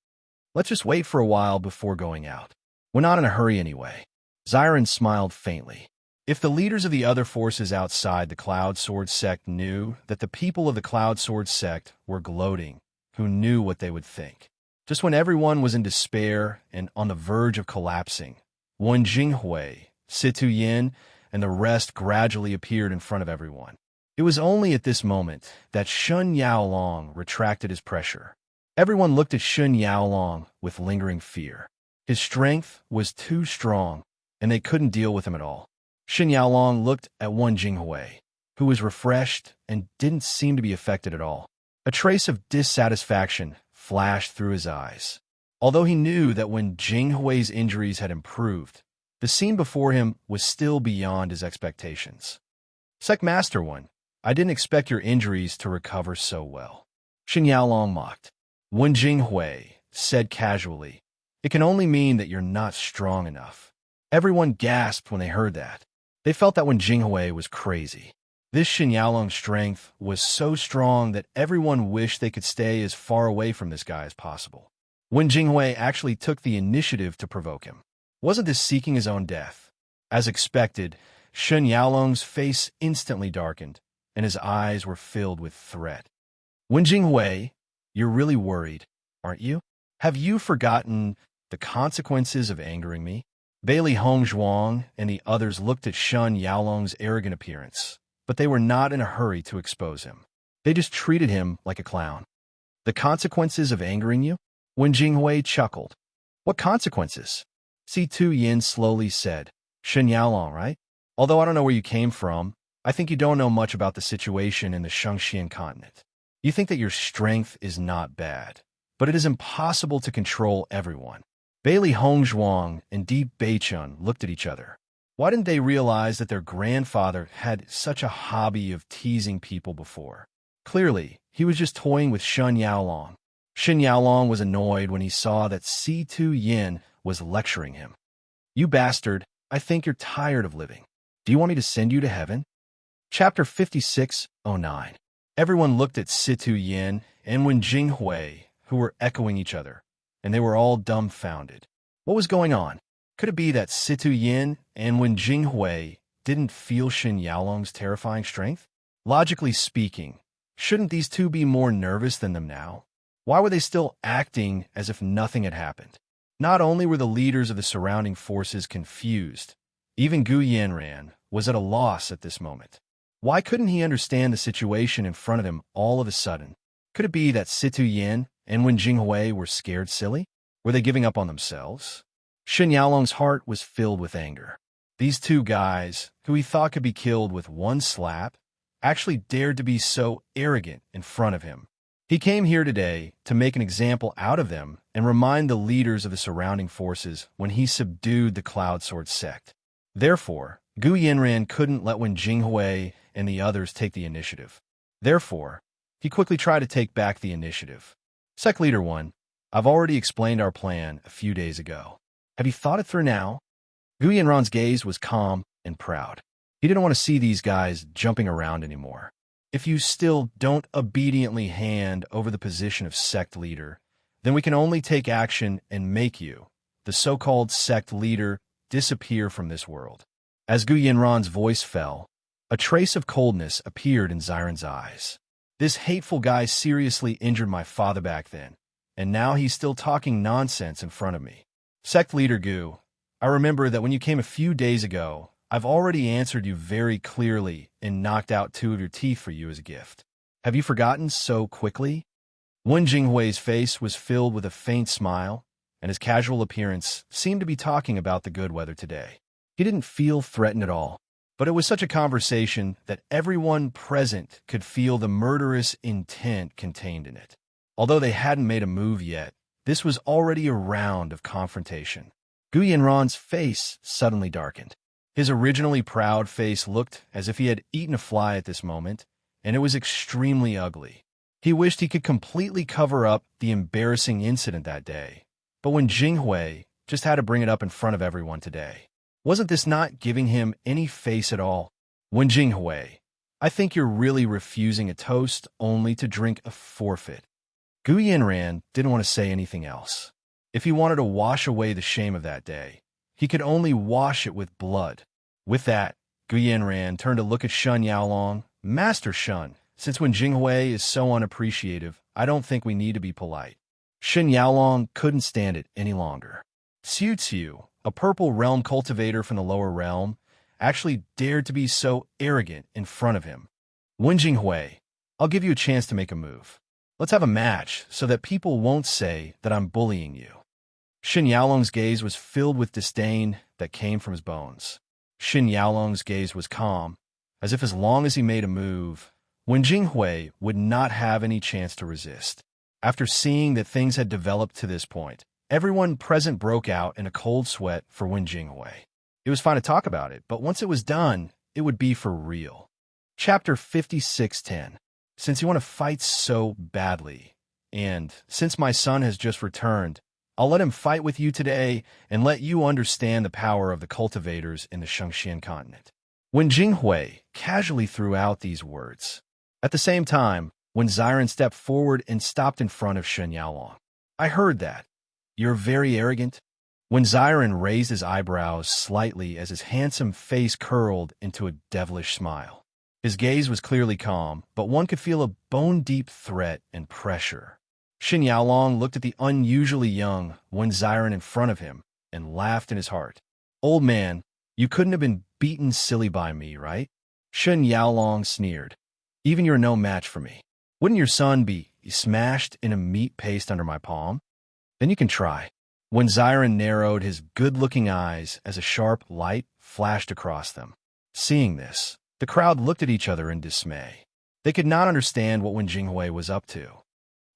Let's just wait for a while before going out. We're not in a hurry anyway. Xiren smiled faintly. If the leaders of the other forces outside the Cloud Sword sect knew that the people of the Cloud Sword sect were gloating, who knew what they would think? Just when everyone was in despair and on the verge of collapsing, Wen Jinghui, Situ Yin, and the rest gradually appeared in front of everyone. It was only at this moment that Shun Yaolong retracted his pressure. Everyone looked at Shun Yaolong with lingering fear. His strength was too strong, and they couldn't deal with him at all. Shen Yaolong looked at Wen Jinghui, who was refreshed and didn't seem to be affected at all. A trace of dissatisfaction flashed through his eyes. Although he knew that when Jinghui's injuries had improved, the scene before him was still beyond his expectations. Sect Master One, I didn't expect your injuries to recover so well. Shen Yaolong mocked. Wen Jinghui said casually, it can only mean that you're not strong enough. Everyone gasped when they heard that. They felt that Wen Jinghui was crazy. This Shen Yaolong's strength was so strong that everyone wished they could stay as far away from this guy as possible. Wen Jinghui actually took the initiative to provoke him. Wasn't this seeking his own death? As expected, Shen Yaolong's face instantly darkened, and his eyes were filled with threat. Wen Jinghui, you're really worried, aren't you? Have you forgotten the consequences of angering me? Bailey Hongzhuang and the others looked at Shen Yaolong's arrogant appearance, but they were not in a hurry to expose him. They just treated him like a clown. The consequences of angering you? Wen Jinghui chuckled. What consequences? Si-Tu Yin slowly said. Shen Yaolong, right? Although I don't know where you came from, I think you don't know much about the situation in the Shangxian continent. You think that your strength is not bad, but it is impossible to control everyone. Bailey Hongzhuang and Di Beichun looked at each other. Why didn't they realize that their grandfather had such a hobby of teasing people before? Clearly, he was just toying with Shen Yaolong. Shen Yaolong was annoyed when he saw that Si-Tu Yin was lecturing him. You bastard, I think you're tired of living. Do you want me to send you to heaven? Chapter 56:09. Everyone looked at Si-Tu Yin and Wen Jinghui, who were echoing each other, and they were all dumbfounded. What was going on? Could it be that Si-Tu Yin and Wen Jinghui didn't feel Shen Yaolong's terrifying strength? Logically speaking, shouldn't these two be more nervous than them now? Why were they still acting as if nothing had happened? Not only were the leaders of the surrounding forces confused, even Gu Yanran was at a loss at this moment. Why couldn't he understand the situation in front of him all of a sudden? Could it be that Si-Tu Yin and Wen Jinghui were scared silly? Were they giving up on themselves? Shen Yaolong's heart was filled with anger. These two guys, who he thought could be killed with one slap, actually dared to be so arrogant in front of him. He came here today to make an example out of them and remind the leaders of the surrounding forces when he subdued the Cloud Sword sect. Therefore, Gu Yanran couldn't let Wen Jinghui and the others take the initiative. Therefore, he quickly tried to take back the initiative. Sect Leader 1, I've already explained our plan a few days ago. Have you thought it through now? Gu Yanran's gaze was calm and proud. He didn't want to see these guys jumping around anymore. If you still don't obediently hand over the position of sect leader, then we can only take action and make you, the so-called sect leader, disappear from this world. As Gu Yanran's voice fell, a trace of coldness appeared in Ziren's eyes. This hateful guy seriously injured my father back then, and now he's still talking nonsense in front of me. Sect Leader Gu, I remember that when you came a few days ago, I've already answered you very clearly and knocked out 2 of your teeth for you as a gift. Have you forgotten so quickly? Wen Jinghui's face was filled with a faint smile, and his casual appearance seemed to be talking about the good weather today. He didn't feel threatened at all, but it was such a conversation that everyone present could feel the murderous intent contained in it. Although they hadn't made a move yet, this was already a round of confrontation. Gu Yanran's face suddenly darkened. His originally proud face looked as if he had eaten a fly at this moment, and it was extremely ugly. He wished he could completely cover up the embarrassing incident that day, but when Jinghui just had to bring it up in front of everyone today, wasn't this not giving him any face at all? Wen Jinghui, I think you're really refusing a toast only to drink a forfeit. Gu Yanran didn't want to say anything else. If he wanted to wash away the shame of that day, he could only wash it with blood. With that, Gu Yanran turned to look at Shen Yaolong. Master Shen, since Wen Jinghui is so unappreciative, I don't think we need to be polite. Shen Yaolong couldn't stand it any longer. Xiu, a purple realm cultivator from the lower realm, actually dared to be so arrogant in front of him. Wen Jinghui, I'll give you a chance to make a move. Let's have a match so that people won't say that I'm bullying you. Shen Yaolong's gaze was filled with disdain that came from his bones. Shen Yaolong's gaze was calm, as if as long as he made a move, Wen Jinghui would not have any chance to resist. After seeing that things had developed to this point, everyone present broke out in a cold sweat for Wen Jinghui. It was fine to talk about it, but once it was done, it would be for real. Chapter 56:10. Since you want to fight so badly, and since my son has just returned, I'll let him fight with you today and let you understand the power of the cultivators in the Shengxian continent. When Jinghui casually threw out these words. At the same time, when Ziren stepped forward and stopped in front of Shen Yaolong. I heard that. You're very arrogant. When Ziren raised his eyebrows slightly as his handsome face curled into a devilish smile. His gaze was clearly calm, but one could feel a bone-deep threat and pressure. Shen Yaolong looked at the unusually young Wen Ziren in front of him and laughed in his heart. Old man, you couldn't have been beaten silly by me, right? Shen Yaolong sneered. Even you're no match for me. Wouldn't your son be smashed in a meat paste under my palm? Then you can try. When Ziren narrowed his good-looking eyes as a sharp light flashed across them. Seeing this, the crowd looked at each other in dismay. They could not understand what Wen Jinghui was up to.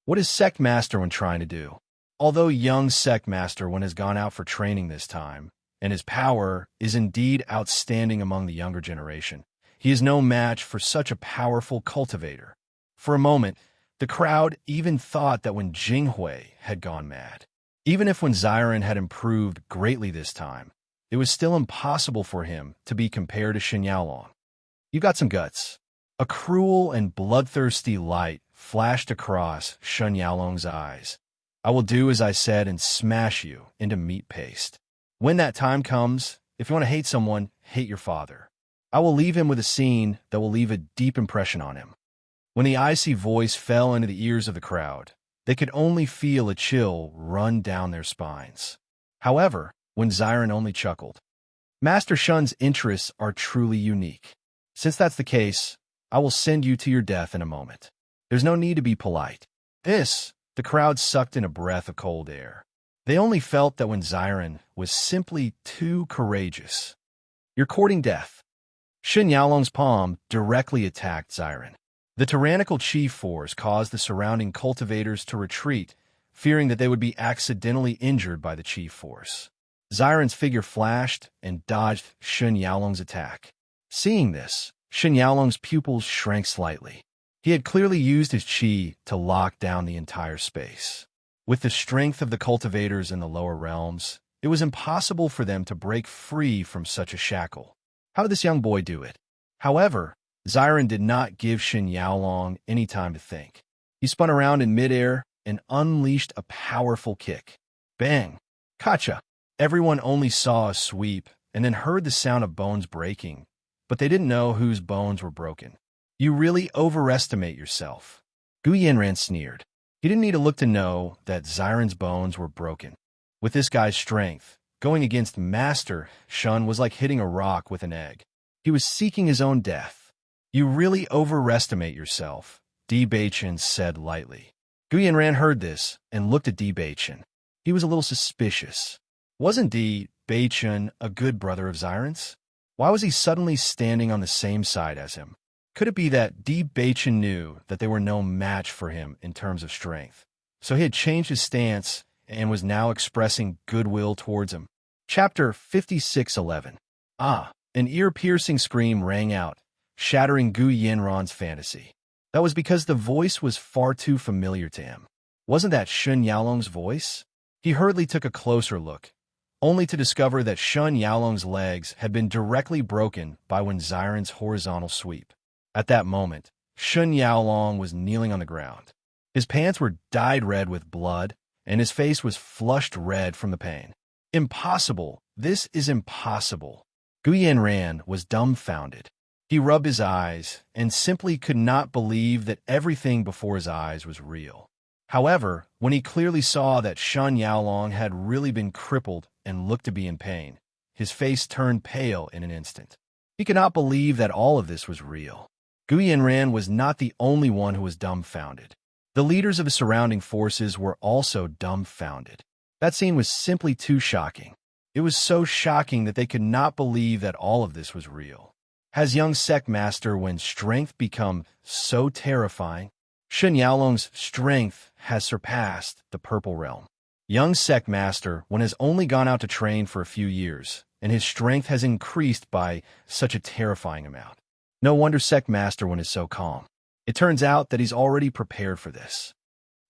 What is Sect Master Wen trying to do? Although young Sect Master Wen has gone out for training this time, and his power is indeed outstanding among the younger generation, he is no match for such a powerful cultivator. For a moment, the crowd even thought that Wen Jinghui had gone mad. Even if Wen Ziren had improved greatly this time, it was still impossible for him to be compared to Shen Yaolong. You got some guts. A cruel and bloodthirsty light flashed across Shen Yaolong's eyes. I will do as I said and smash you into meat paste. When that time comes, if you want to hate someone, hate your father. I will leave him with a scene that will leave a deep impression on him. When the icy voice fell into the ears of the crowd, they could only feel a chill run down their spines. However, Wen Ziren only chuckled. Master Shun's interests are truly unique. Since that's the case, I will send you to your death in a moment. There's no need to be polite. The crowd sucked in a breath of cold air. They only felt that Wen Ziren was simply too courageous. You're courting death. Shen Yaolong's palm directly attacked Ziren. The tyrannical chi force caused the surrounding cultivators to retreat, fearing that they would be accidentally injured by the chi force. Ziren's figure flashed and dodged Shen Yaolong's attack. Seeing this, Shen Yaolong's pupils shrank slightly. He had clearly used his chi to lock down the entire space. With the strength of the cultivators in the lower realms, it was impossible for them to break free from such a shackle. How did this young boy do it? However, Ziren did not give Shen Yaolong any time to think. He spun around in midair and unleashed a powerful kick. Bang! Kacha! Everyone only saw a sweep and then heard the sound of bones breaking, but they didn't know whose bones were broken. You really overestimate yourself. Gu Yanran sneered. He didn't need to look to know that Ziren's bones were broken. With this guy's strength, going against Master Shun was like hitting a rock with an egg. He was seeking his own death. You really overestimate yourself, Di Beichen said lightly. Gu Yanran heard this and looked at Di Beichen. He was a little suspicious. Wasn't Di Beichen a good brother of Ziren's? Why was he suddenly standing on the same side as him? Could it be that Di Beichen knew that they were no match for him in terms of strength, so he had changed his stance and was now expressing goodwill towards him? Chapter 56:11. An ear-piercing scream rang out, shattering Gu Yanran's fantasy. That was because the voice was far too familiar to him. Wasn't that Shen Yaolong's voice? He hurriedly took a closer look, only to discover that Shen Yaolong's legs had been directly broken by Wen Ziren's horizontal sweep. At that moment, Shen Yaolong was kneeling on the ground. His pants were dyed red with blood, and his face was flushed red from the pain. Impossible! This is impossible! Gu Yanran was dumbfounded. He rubbed his eyes and simply could not believe that everything before his eyes was real. However, when he clearly saw that Shen Yaolong had really been crippled and looked to be in pain, his face turned pale in an instant. He could not believe that all of this was real. Gu Yanran was not the only one who was dumbfounded. The leaders of the surrounding forces were also dumbfounded. That scene was simply too shocking. It was so shocking that they could not believe that all of this was real. Has young sect master when strength become so terrifying? Shen Yaolong's strength has surpassed the purple realm. Young sect master when has only gone out to train for a few years, and his strength has increased by such a terrifying amount. No wonder sect master when is so calm. It turns out that he's already prepared for this.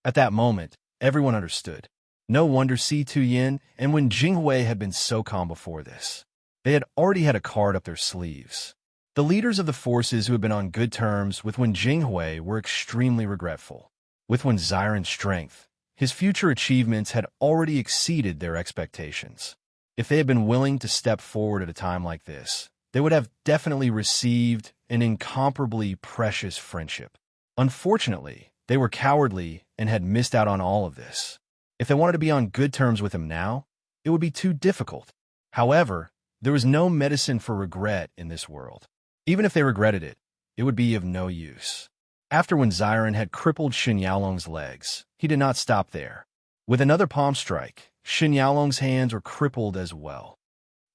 At that moment, everyone understood. No wonder Si Tu-yin and Wen Jinghui had been so calm before this. They had already had a card up their sleeves. The leaders of the forces who had been on good terms with Wen Jinghui were extremely regretful. With Wen Xiren's strength, his future achievements had already exceeded their expectations. If they had been willing to step forward at a time like this, they would have definitely received an incomparably precious friendship. Unfortunately, they were cowardly and had missed out on all of this. If they wanted to be on good terms with him now, it would be too difficult. However, there was no medicine for regret in this world. Even if they regretted it, it would be of no use. After when Xiren had crippled Shen Yaolong's legs, he did not stop there. With another palm strike, Shen Yaolong's hands were crippled as well.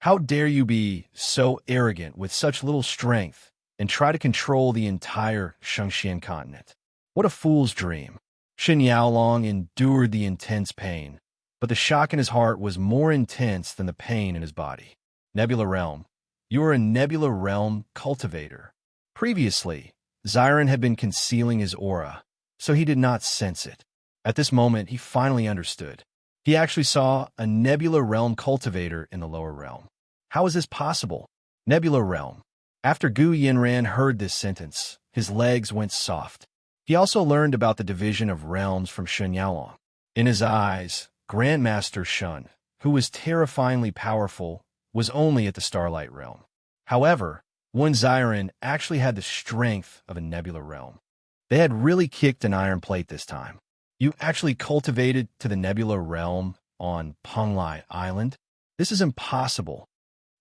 How dare you be so arrogant with such little strength and try to control the entire Shengxian continent? What a fool's dream. Shen Yaolong endured the intense pain, but the shock in his heart was more intense than the pain in his body. Nebula Realm. You are a Nebula Realm cultivator. Previously, Xiren had been concealing his aura, so he did not sense it. At this moment, he finally understood. He actually saw a Nebula Realm cultivator in the lower realm. How is this possible? Nebula Realm. After Gu Yinran heard this sentence, his legs went soft. He also learned about the division of realms from Shen Yaolong. In his eyes, Grandmaster Shun, who was terrifyingly powerful, was only at the Starlight Realm. However, Wen Xiren actually had the strength of a Nebula Realm. They had really kicked an iron plate this time. You actually cultivated to the Nebula Realm on Penglai Island? This is impossible.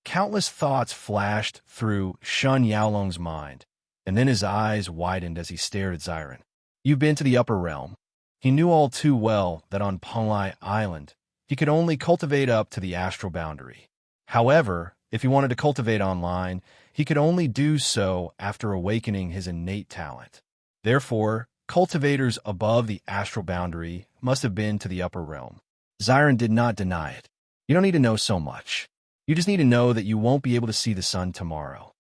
Countless thoughts flashed through Shen Yaolong's mind, and then his eyes widened as he stared at Xiren. You've been to the upper realm. He knew all too well that on Penglai Island, he could only cultivate up to the astral boundary. However, if he wanted to cultivate online, he could only do so after awakening his innate talent. Therefore, cultivators above the astral boundary must have been to the upper realm. Xiren did not deny it. You don't need to know so much. You just need to know that you won't be able to see the sun tomorrow.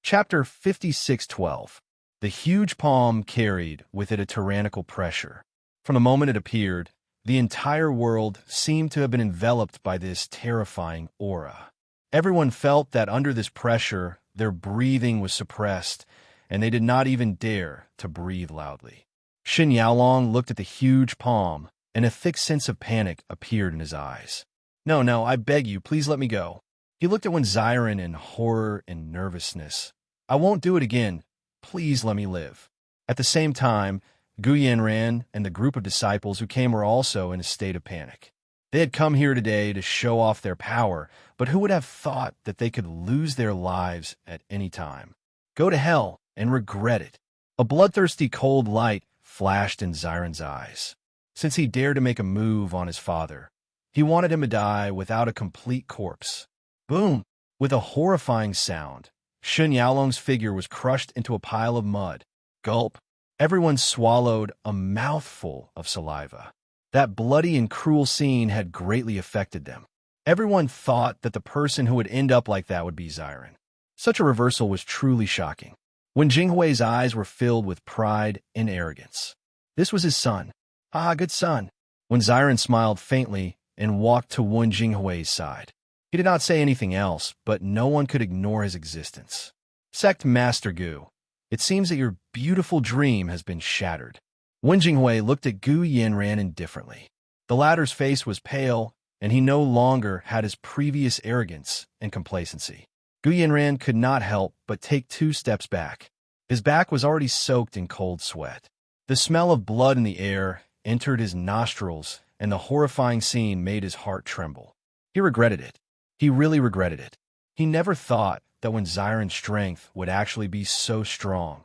Chapter 56:12. The huge palm carried with it a tyrannical pressure. From the moment it appeared, the entire world seemed to have been enveloped by this terrifying aura. Everyone felt that under this pressure, their breathing was suppressed, and they did not even dare to breathe loudly. Shen Yaolong looked at the huge palm, and a thick sense of panic appeared in his eyes. No, I beg you, please let me go. He looked at Wen Xiren in horror and nervousness. I won't do it again. Please let me live. At the same time, Gu Yanran and the group of disciples who came were also in a state of panic. They had come here today to show off their power, but who would have thought that they could lose their lives at any time? Go to hell and regret it. A bloodthirsty cold light flashed in Xiren's eyes. Since he dared to make a move on his father, he wanted him to die without a complete corpse. Boom! With a horrifying sound, Shen Yaolong's figure was crushed into a pile of mud. Gulp! Everyone swallowed a mouthful of saliva. That bloody and cruel scene had greatly affected them. Everyone thought that the person who would end up like that would be Xiren. Such a reversal was truly shocking. Wen Jinghui's eyes were filled with pride and arrogance. This was his son. Ah, good son. When Xiren smiled faintly and walked to Wen Jinghui's side. He did not say anything else, but no one could ignore his existence. Sect Master Gu, it seems that your beautiful dream has been shattered. Wen Jinghui looked at Gu Yanran indifferently. The latter's face was pale, and he no longer had his previous arrogance and complacency. Gu Yanran could not help but take 2 steps back. His back was already soaked in cold sweat. The smell of blood in the air entered his nostrils, and the horrifying scene made his heart tremble. He regretted it. He really regretted it. He never thought that when Xiren's strength would actually be so strong.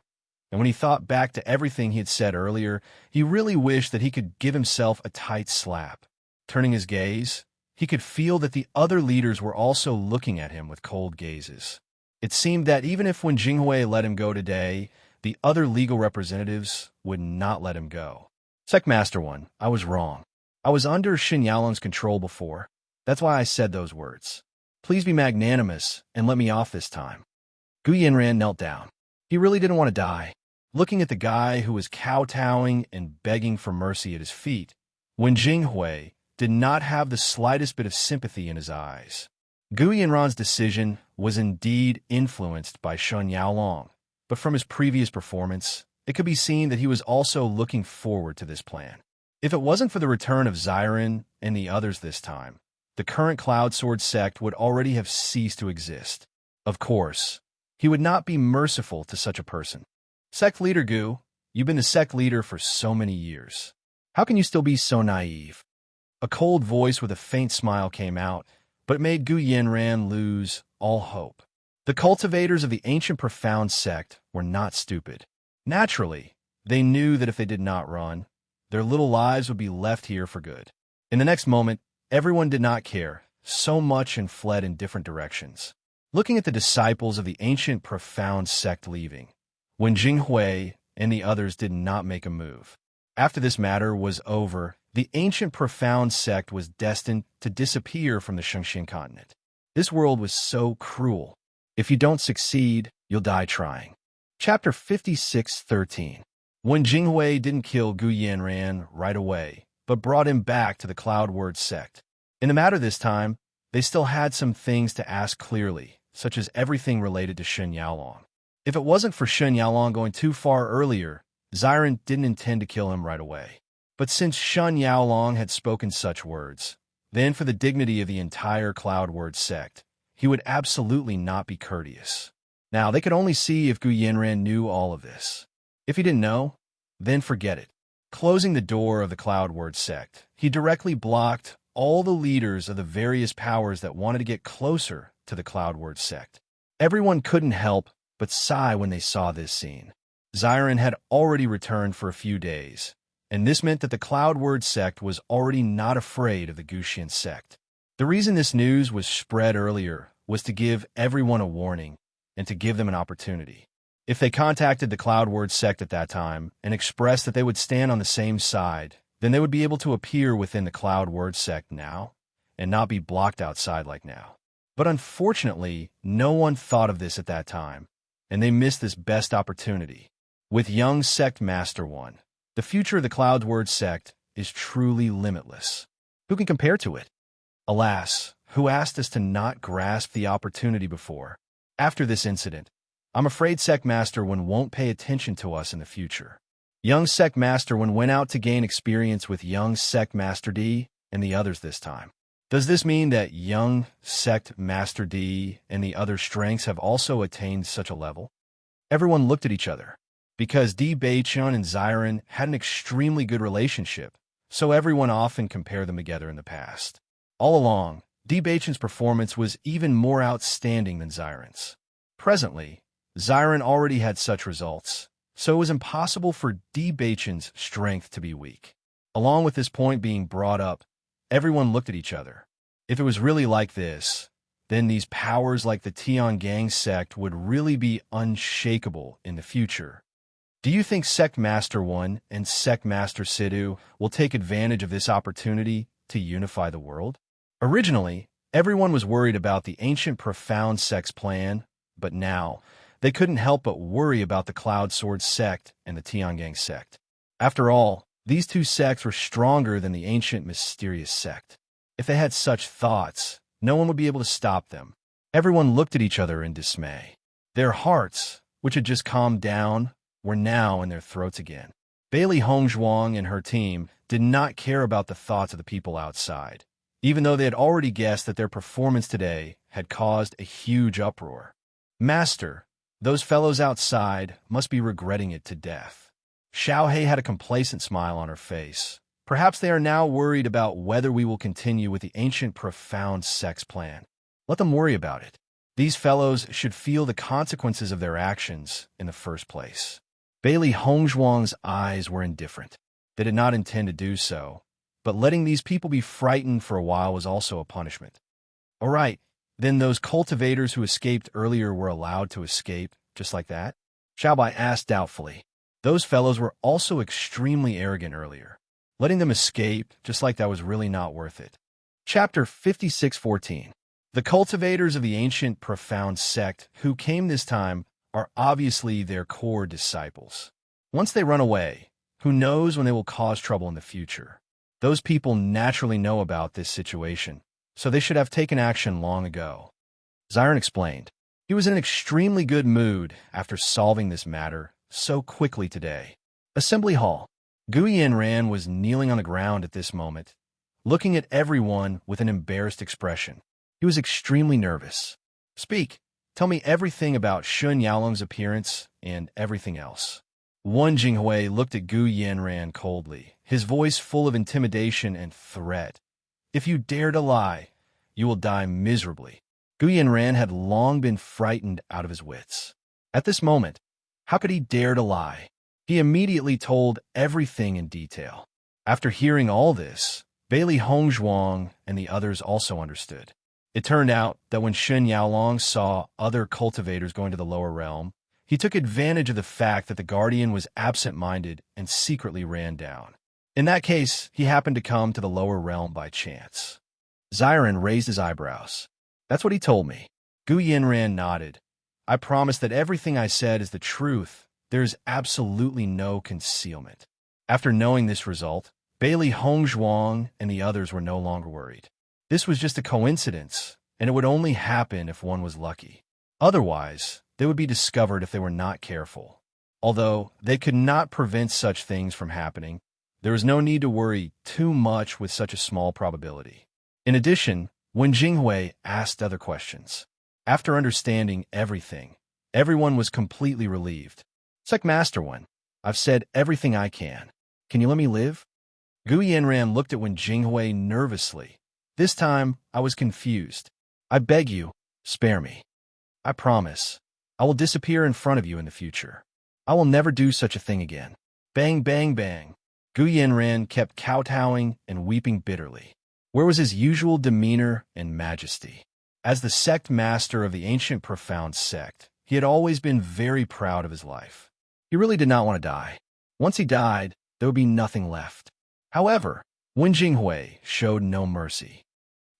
And when he thought back to everything he had said earlier, he really wished that he could give himself a tight slap. Turning his gaze, He could feel that the other leaders were also looking at him with cold gazes. It seemed that even if Wen Jinghui let him go today, the other legal representatives would not let him go. Sect Master One, I was wrong. I was under Xin Yaolong's control before. That's why I said those words. Please be magnanimous and let me off this time. Gu Yanran knelt down. He really didn't want to die. Looking at the guy who was kowtowing and begging for mercy at his feet, Wen Jinghui did not have the slightest bit of sympathy in his eyes. Gu Yanran's decision was indeed influenced by Shen Yaolong, but from his previous performance, it could be seen that he was also looking forward to this plan. If it wasn't for the return of Xiren and the others this time, the current Cloud Sword sect would already have ceased to exist. Of course, he would not be merciful to such a person. Sect leader Gu, you've been the sect leader for so many years. How can you still be so naive? A cold voice with a faint smile came out, but it made Gu Yanran lose all hope. The cultivators of the ancient profound sect were not stupid. Naturally, they knew that if they did not run, their little lives would be left here for good. In the next moment, everyone did not care so much and fled in different directions. Looking at the disciples of the ancient profound sect leaving, Wen Jinghui and the others did not make a move. After this matter was over, the ancient profound sect was destined to disappear from the Shengxian continent. This world was so cruel. If you don't succeed, you'll die trying. Chapter 56:13. Wen Jinghui didn't kill Gu Yanran right away, but brought him back to the Cloud Word sect. In the matter this time, they still had some things to ask clearly, such as everything related to Shen Yaolong. If it wasn't for Shen Yaolong going too far earlier, Xiren didn't intend to kill him right away. But since Shen Yaolong had spoken such words, then for the dignity of the entire Cloud Word sect, he would absolutely not be courteous. Now, they could only see if Gu Yanran knew all of this. If he didn't know, then forget it. Closing the door of the Cloud Word sect, he directly blocked all the leaders of the various powers that wanted to get closer to the Cloud Word sect. Everyone couldn't help but sigh when they saw this scene. Xiren had already returned for a few days, and this meant that the Cloud Word sect was already not afraid of the Guxian sect. The reason this news was spread earlier was to give everyone a warning and to give them an opportunity. If they contacted the Cloud Word sect at that time and expressed that they would stand on the same side, then they would be able to appear within the Cloud Word sect now and not be blocked outside like now. But unfortunately, no one thought of this at that time, and they missed this best opportunity. With young Sect Master One, the future of the Cloud Word sect is truly limitless. Who can compare to it? Alas, who asked us to not grasp the opportunity before? After this incident, I'm afraid Sect Master One won't pay attention to us in the future. Young Sect Master One went out to gain experience with young Sect Master D and the others this time. Does this mean that young Sect Master D and the other strengths have also attained such a level? Everyone looked at each other. Because Di Beichun and Xiren had an extremely good relationship, so everyone often compared them together in the past. All along, Di Beichun's performance was even more outstanding than Xiren's. Presently, Xiren already had such results, so it was impossible for Di Beichun's strength to be weak. Along with this point being brought up, everyone looked at each other. If it was really like this, then these powers like the Tiangang sect would really be unshakable in the future. Do you think Sect Master One and Sect Master Sidhu will take advantage of this opportunity to unify the world? Originally, everyone was worried about the ancient profound sect's plan, but now, they couldn't help but worry about the Cloud Sword sect and the Tiangang sect. After all, these two sects were stronger than the ancient mysterious sect. If they had such thoughts, no one would be able to stop them. Everyone looked at each other in dismay. Their hearts, which had just calmed down, were now in their throats again. Bailey Hongzhuang and her team did not care about the thoughts of the people outside, even though they had already guessed that their performance today had caused a huge uproar. Master, those fellows outside must be regretting it to death. Xiaohei had a complacent smile on her face. Perhaps they are now worried about whether we will continue with the ancient profound sect's plan. Let them worry about it. These fellows should feel the consequences of their actions in the first place. Bailey Hongzhuang's eyes were indifferent. They did not intend to do so, but letting these people be frightened for a while was also a punishment. All right, then those cultivators who escaped earlier were allowed to escape, just like that? Xiaobai asked doubtfully. Those fellows were also extremely arrogant earlier. Letting them escape, just like that, was really not worth it. Chapter 56:14. The cultivators of the ancient profound sect who came this time are obviously their core disciples. Once they run away, who knows when they will cause trouble in the future? Those people naturally know about this situation, so they should have taken action long ago. Ziren explained. He was in an extremely good mood after solving this matter so quickly today. Assembly Hall. Gu Yanran was kneeling on the ground at this moment, looking at everyone with an embarrassed expression. He was extremely nervous. Speak. Tell me everything about Shun Yaolong's appearance and everything else. Wan Jinghui looked at Gu Yanran coldly, his voice full of intimidation and threat. If you dare to lie, you will die miserably. Gu Yanran had long been frightened out of his wits. At this moment, how could he dare to lie? He immediately told everything in detail. After hearing all this, Bailey Hongzhuang and the others also understood. It turned out that when Shun Yaolong saw other cultivators going to the lower realm, he took advantage of the fact that the guardian was absent-minded and secretly ran down. In that case, he happened to come to the lower realm by chance. Ziren raised his eyebrows. That's what he told me. Gu Yanran nodded. I promise that everything I said is the truth. There is absolutely no concealment. After knowing this result, Bailey Hongzhuang and the others were no longer worried. This was just a coincidence, and it would only happen if one was lucky. Otherwise, they would be discovered if they were not careful. Although they could not prevent such things from happening, there was no need to worry too much with such a small probability. In addition, when Jinghui asked other questions, after understanding everything, everyone was completely relieved. It's like Master One. I've said everything I can. Can you let me live? Gu Yanran looked at Wen Jinghui nervously. This time, I was confused. I beg you, spare me. I promise. I will disappear in front of you in the future. I will never do such a thing again. Bang, bang, bang. Gu Yanran kept kowtowing and weeping bitterly. Where was his usual demeanor and majesty? As the sect master of the ancient profound sect, he had always been very proud of his life. He really did not want to die. Once he died, there would be nothing left. However, Wen Jinghui showed no mercy.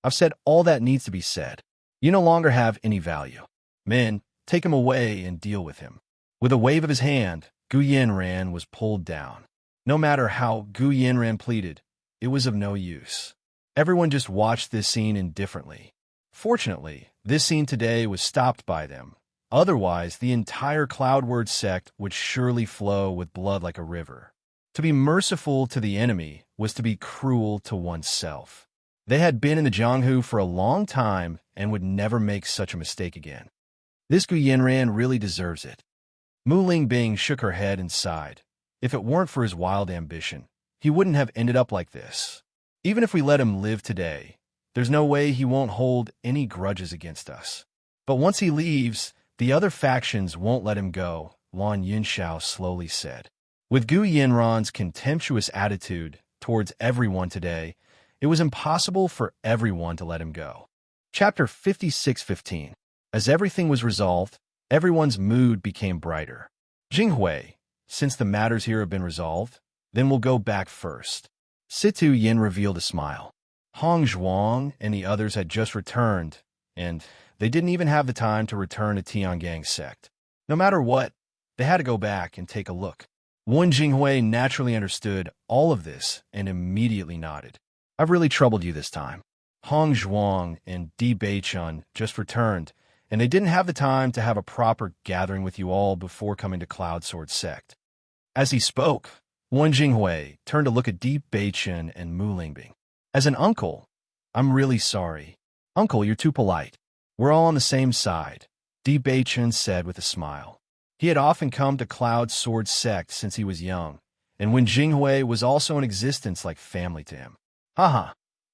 I've said all that needs to be said. You no longer have any value. Men, take him away and deal with him. With a wave of his hand, Gu Yanran was pulled down. No matter how Gu Yanran pleaded, it was of no use. Everyone just watched this scene indifferently. Fortunately, this scene today was stopped by them. Otherwise, the entire Cloudword sect would surely flow with blood like a river. To be merciful to the enemy was to be cruel to oneself. They had been in the Jianghu for a long time and would never make such a mistake again. This Gu Yanran really deserves it. Mu Lingbing shook her head and sighed. If it weren't for his wild ambition, he wouldn't have ended up like this. Even if we let him live today, there's no way he won't hold any grudges against us. But once he leaves, the other factions won't let him go, Lan Yunxiao slowly said. With Gu Yanran's contemptuous attitude towards everyone today, it was impossible for everyone to let him go. Chapter 56:15. As everything was resolved, everyone's mood became brighter. Jinghui, since the matters here have been resolved, then we'll go back first. Situ Yin revealed a smile. Hong Zhuang and the others had just returned, and they didn't even have the time to return to Tiangang's sect. No matter what, they had to go back and take a look. Wen Jinghui naturally understood all of this and immediately nodded. I've really troubled you this time. Hong Zhuang and Di Beichun just returned, and they didn't have the time to have a proper gathering with you all before coming to Cloud Sword Sect. As he spoke, Wen Jinghui turned to look at Di Beichun and Mu Lingbing. As an uncle, I'm really sorry. Uncle, you're too polite. We're all on the same side, Di Beichun said with a smile. He had often come to Cloud Sword Sect since he was young, and Wen Jinghui was also in existence like family to him. Haha,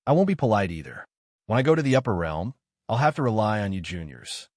I won't be polite either. When I go to the upper realm, I'll have to rely on you juniors.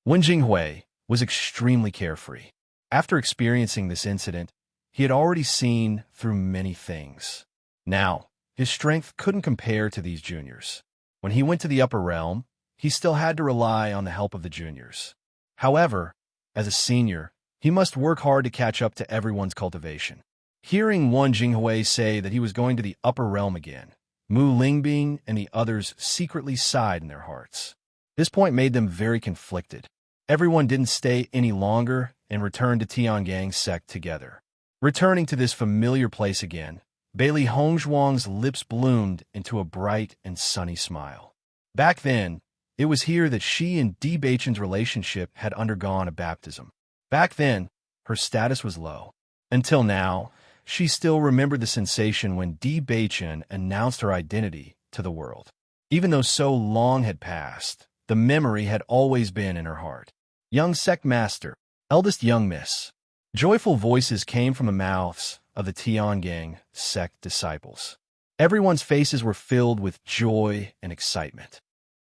Wen Jinghui was extremely carefree. After experiencing this incident, he had already seen through many things. Now, his strength couldn't compare to these juniors. When he went to the upper realm, he still had to rely on the help of the juniors. However, as a senior, he must work hard to catch up to everyone's cultivation. Hearing one Jinghui say that he was going to the upper realm again, Mu Lingbing and the others secretly sighed in their hearts. This point made them very conflicted. Everyone didn't stay any longer and returned to Tiangang's sect together. Returning to this familiar place again, Bailey Hongzhuang's lips bloomed into a bright and sunny smile. Back then, it was here that she and Di Beichen's relationship had undergone a baptism. Back then, her status was low. Until now, she still remembered the sensation when Di Beichen announced her identity to the world. Even though so long had passed, the memory had always been in her heart. Young sect master, eldest young miss. Joyful voices came from the mouths of the Tiangang sect disciples. Everyone's faces were filled with joy and excitement.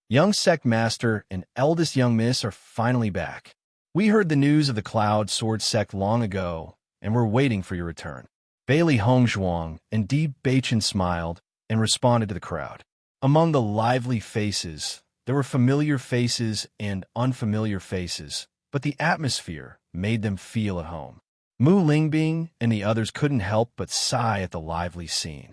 Young sect master and eldest young miss are finally back. We heard the news of the Cloud Sword sect long ago, and we're waiting for your return. Bailey Hongzhuang and Di Beichen smiled and responded to the crowd. Among the lively faces, there were familiar faces and unfamiliar faces, but the atmosphere made them feel at home. Mu Lingbing and the others couldn't help but sigh at the lively scene.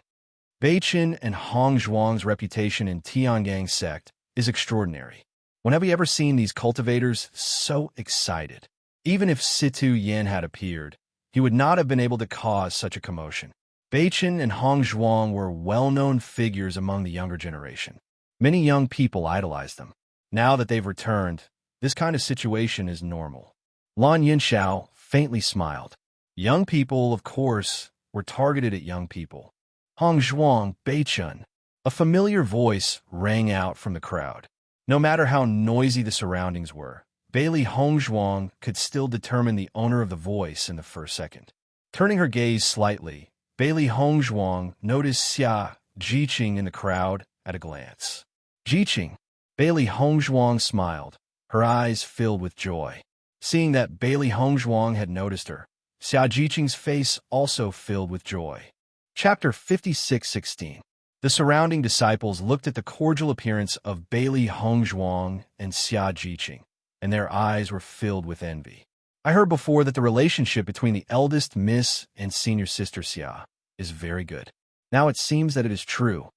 Beichen and Hongzhuang's reputation in Tiangang sect is extraordinary. When have we ever seen these cultivators so excited? Even if Situ Yin had appeared, he would not have been able to cause such a commotion. Beichen and Hongzhuang were well-known figures among the younger generation. Many young people idolized them. Now that they've returned, this kind of situation is normal. Lan Yinshao faintly smiled. Young people, of course, were targeted at young people. Hongzhuang, Beichen. A familiar voice rang out from the crowd. No matter how noisy the surroundings were, Bailey Hongzhuang could still determine the owner of the voice in the first second. Turning her gaze slightly, Bailey Hongzhuang noticed Xia Jiqing in the crowd at a glance. Jiqing. Bailey Hongzhuang smiled, her eyes filled with joy. Seeing that Bailey Hongzhuang had noticed her, Xia Jiqing's face also filled with joy. Chapter 56:16. The surrounding disciples looked at the cordial appearance of Bailey Hongzhuang and Xia Jiqing, and their eyes were filled with envy. I heard before that the relationship between the eldest Miss and senior sister Xia is very good. Now it seems that it is true.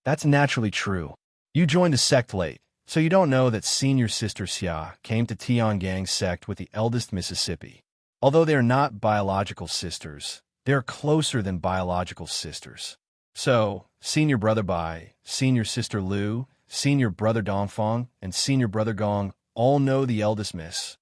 That's naturally true. You joined the sect late, so you don't know that senior sister Xia came to Tiangang's sect with the eldest Mississippi. Although they are not biological sisters, they are closer than biological sisters. So, senior brother Bai, senior sister Lu, senior brother Dongfang, and senior brother Gong all know the eldest miss.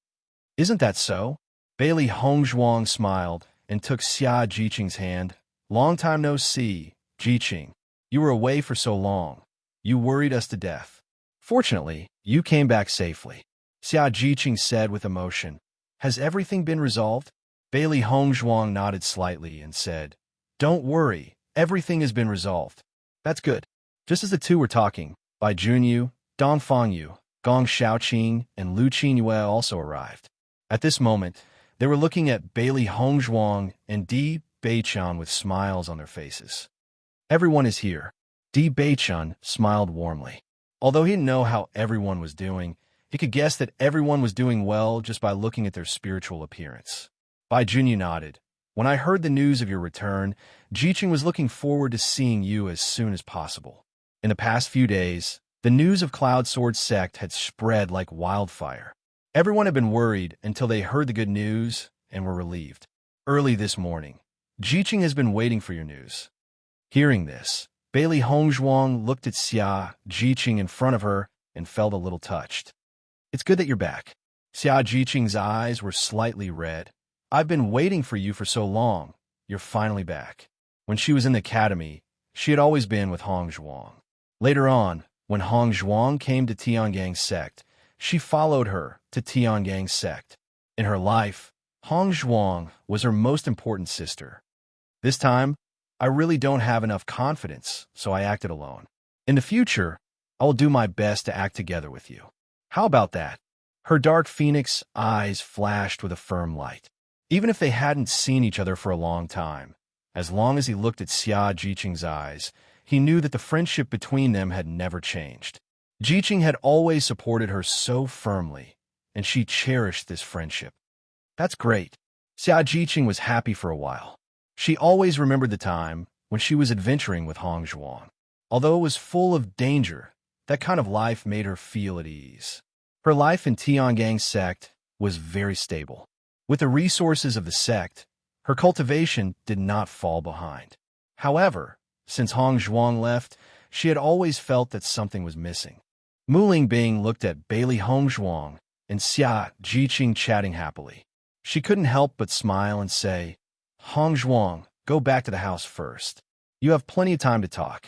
Isn't that so? Bailey Hongzhuang smiled and took Xia Jiqing's hand. Long time no see, Jiqing. You were away for so long. You worried us to death. Fortunately, you came back safely. Xia Jiqing said with emotion. Has everything been resolved? Bailey Hongzhuang nodded slightly and said, Don't worry, everything has been resolved. That's good. Just as the two were talking, Bai Junyu, Dongfang Yu, Gong Shaoqing, and Lu Qinyue also arrived. At this moment, they were looking at Bailey Hongzhuang and Di Beichen with smiles on their faces. Everyone is here. Di Beichen smiled warmly. Although he didn't know how everyone was doing, he could guess that everyone was doing well just by looking at their spiritual appearance. Bai Junyu nodded. When I heard the news of your return, Jiqing was looking forward to seeing you as soon as possible. In the past few days, the news of Cloud Sword sect had spread like wildfire. Everyone had been worried until they heard the good news and were relieved. Early this morning, Jiqing has been waiting for your news. Hearing this, Bailey Hongzhuang looked at Xia Jiqing in front of her and felt a little touched. It's good that you're back. Xia Jiqing's eyes were slightly red. I've been waiting for you for so long. You're finally back. When she was in the academy, she had always been with Hongzhuang. Later on, when Hongzhuang came to Tiangang's sect, she followed her to Tiangang's sect. In her life, Hongzhuang was her most important sister. This time, I really don't have enough confidence, so I acted alone. In the future, I will do my best to act together with you. How about that? Her dark phoenix eyes flashed with a firm light. Even if they hadn't seen each other for a long time, as long as he looked at Xia Jiqing's eyes, he knew that the friendship between them had never changed. Jiqing had always supported her so firmly, and she cherished this friendship. That's great. Xia Jiqing was happy for a while. She always remembered the time when she was adventuring with Hong Zhuang. Although it was full of danger, that kind of life made her feel at ease. Her life in Tiangang's sect was very stable. With the resources of the sect, her cultivation did not fall behind. However, since Hong Zhuang left, she had always felt that something was missing. Mu Lingbing looked at Bailey Hong Zhuang and Xia Jiqing chatting happily. She couldn't help but smile and say, "Hong Zhuang, go back to the house first. You have plenty of time to talk."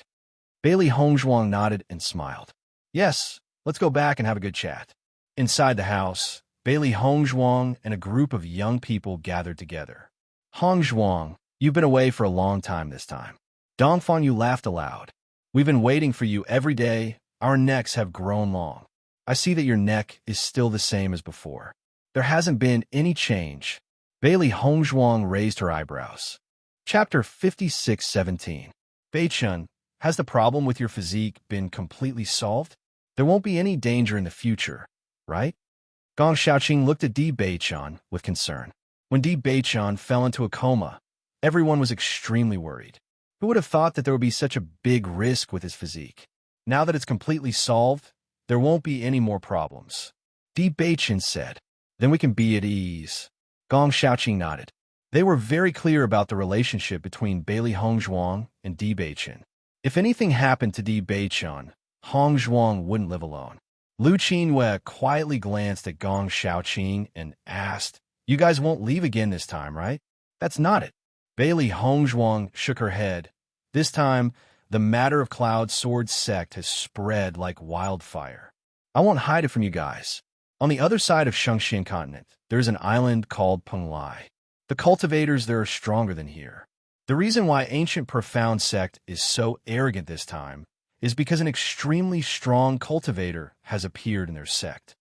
Bailey Hong Zhuang nodded and smiled. "Yes, let's go back and have a good chat." Inside the house, Bailey Hong Zhuang and a group of young people gathered together. "Hong Zhuang, you've been away for a long time this time." Dongfang Yu laughed aloud. "We've been waiting for you every day. Our necks have grown long. I see that your neck is still the same as before. There hasn't been any change." Bailey Hong Zhuang raised her eyebrows. Chapter 56:17. Beichun, has the problem with your physique been completely solved? There won't be any danger in the future, right? Gong Xiaoqing looked at Di Beichun with concern. When Di Beichun fell into a coma, everyone was extremely worried. Who would have thought that there would be such a big risk with his physique? Now that it's completely solved, there won't be any more problems. Di Beichun said, "Then we can be at ease." Gong Xiaoqing nodded. They were very clear about the relationship between Bailey Hong Zhuang and Di Beichun. If anything happened to Di Beichun, Hong Zhuang wouldn't live alone. Lu Qinwei quietly glanced at Gong Xiaoqing and asked, "You guys won't leave again this time, right?" "That's not it." Bailey Hong Zhuang shook her head. "This time, the matter of Cloud Sword sect has spread like wildfire. I won't hide it from you guys. On the other side of Shangxian continent, there's an island called Penglai. The cultivators there are stronger than here. The reason why Ancient Profound sect is so arrogant this time is because an extremely strong cultivator has appeared in their sect.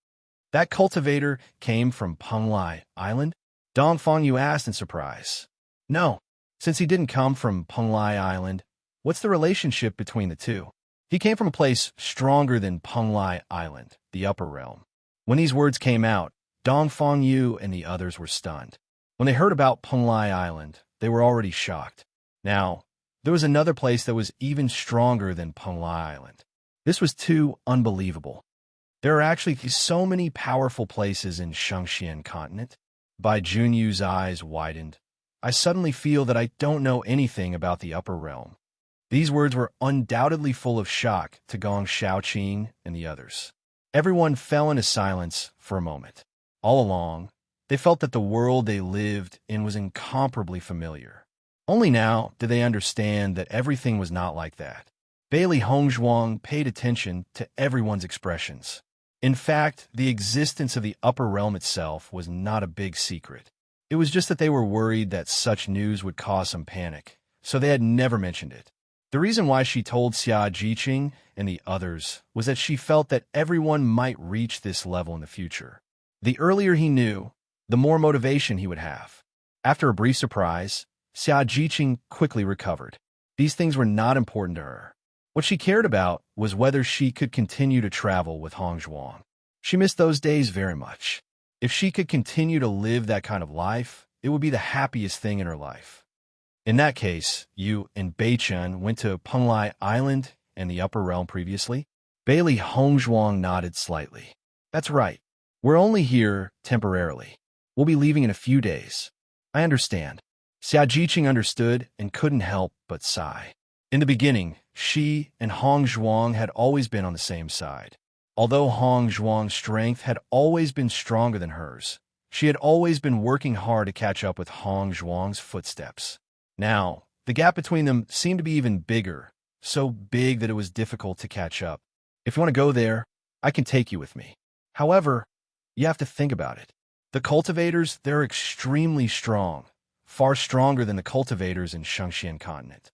That cultivator came from Penglai Island?" Dongfang Yu asked in surprise. "No, since he didn't come from Penglai Island, what's the relationship between the two? He came from a place stronger than Penglai Island, the upper realm." When these words came out, Dongfang Yu and the others were stunned. When they heard about Penglai Island, they were already shocked. Now, there was another place that was even stronger than Penglai Island. This was too unbelievable. There are actually so many powerful places in Shangxian continent. Bai Junyu's eyes widened. "I suddenly feel that I don't know anything about the upper realm." These words were undoubtedly full of shock to Gong Xiaoqing and the others. Everyone fell into silence for a moment. All along, they felt that the world they lived in was incomparably familiar. Only now did they understand that everything was not like that. Bailey Hong Zhuang paid attention to everyone's expressions. In fact, the existence of the upper realm itself was not a big secret. It was just that they were worried that such news would cause some panic, so they had never mentioned it. The reason why she told Xia Jiqing and the others was that she felt that everyone might reach this level in the future. The earlier he knew, the more motivation he would have. After a brief surprise, Xia Jiqing quickly recovered. These things were not important to her. What she cared about was whether she could continue to travel with Hong Zhuang. She missed those days very much. If she could continue to live that kind of life, it would be the happiest thing in her life. In that case, you and Beichun went to Penglai Island and the upper realm previously? Bailey Hong Zhuang nodded slightly. "That's right. We're only here temporarily. We'll be leaving in a few days." "I understand." Xia Jiqing understood and couldn't help but sigh. In the beginning, she and Hong Zhuang had always been on the same side. Although Hong Zhuang's strength had always been stronger than hers, she had always been working hard to catch up with Hong Zhuang's footsteps. Now, the gap between them seemed to be even bigger, so big that it was difficult to catch up. "If you want to go there, I can take you with me. However, you have to think about it. The cultivators, they're extremely strong, far stronger than the cultivators in Shangxian continent."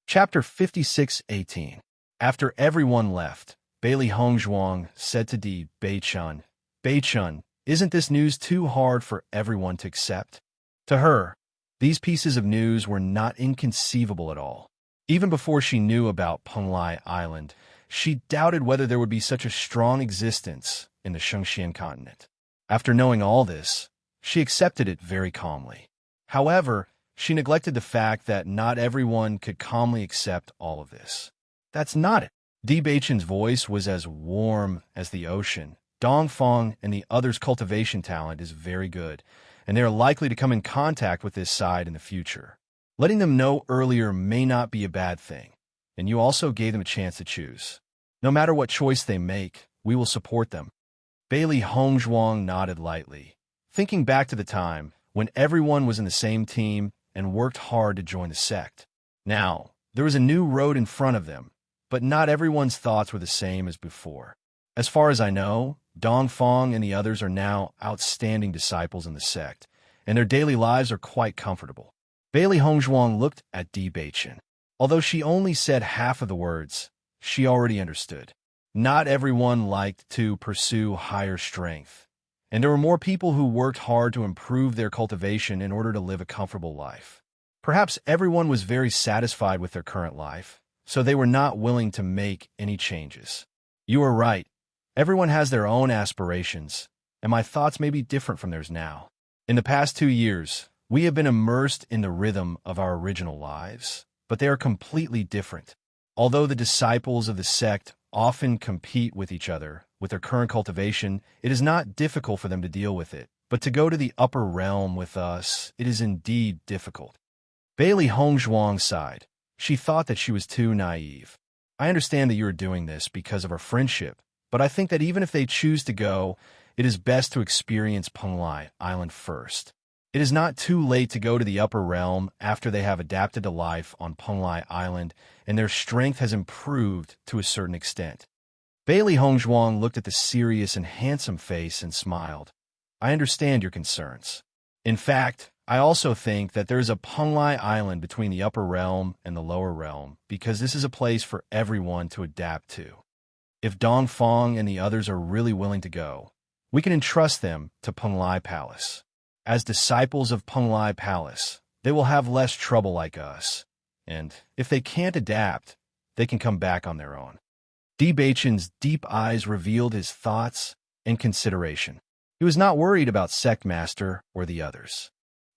Chapter 56:18. After everyone left, Bailey Hong Zhuang said to Di Beichun, "Beichun, isn't this news too hard for everyone to accept?" To her, these pieces of news were not inconceivable at all. Even before she knew about Penglai Island, she doubted whether there would be such a strong existence in the Shengxian continent. After knowing all this, she accepted it very calmly. However, she neglected the fact that not everyone could calmly accept all of this. That's not it. Di Beichen's voice was as warm as the ocean. Dongfang and the others' cultivation talent is very good, and they are likely to come in contact with this side in the future. Letting them know earlier may not be a bad thing, and you also gave them a chance to choose. No matter what choice they make, we will support them. Bailey Hongzhuang nodded lightly, thinking back to the time when everyone was in the same team and worked hard to join the sect. Now, there was a new road in front of them, but not everyone's thoughts were the same as before. As far as I know, Dongfang and the others are now outstanding disciples in the sect, and their daily lives are quite comfortable. Bailey Hongzhuang looked at Di Beichen. Although she only said half of the words, she already understood. Not everyone liked to pursue higher strength, and there were more people who worked hard to improve their cultivation in order to live a comfortable life. Perhaps everyone was very satisfied with their current life, so they were not willing to make any changes. You are right. Everyone has their own aspirations, and my thoughts may be different from theirs now. In the past 2 years, we have been immersed in the rhythm of our original lives, but they are completely different. Although the disciples of the sect often compete with each other with their current cultivation, it is not difficult for them to deal with it. But to go to the upper realm with us, it is indeed difficult. Bailey Hongzhuang sighed. She thought that she was too naive. I understand that you are doing this because of our friendship, but I think that even if they choose to go, it is best to experience Penglai Island first. It is not too late to go to the upper realm after they have adapted to life on Penglai Island and their strength has improved to a certain extent. Bailey Hongzhuang looked at the serious and handsome face and smiled. I understand your concerns. In fact, I also think that there is a Penglai Island between the upper realm and the lower realm because this is a place for everyone to adapt to. If Dongfang and the others are really willing to go, we can entrust them to Penglai Palace. As disciples of Penglai Palace, they will have less trouble like us, and if they can't adapt, they can come back on their own. Di Beichen's deep eyes revealed his thoughts and consideration. He was not worried about Sect Master or the others,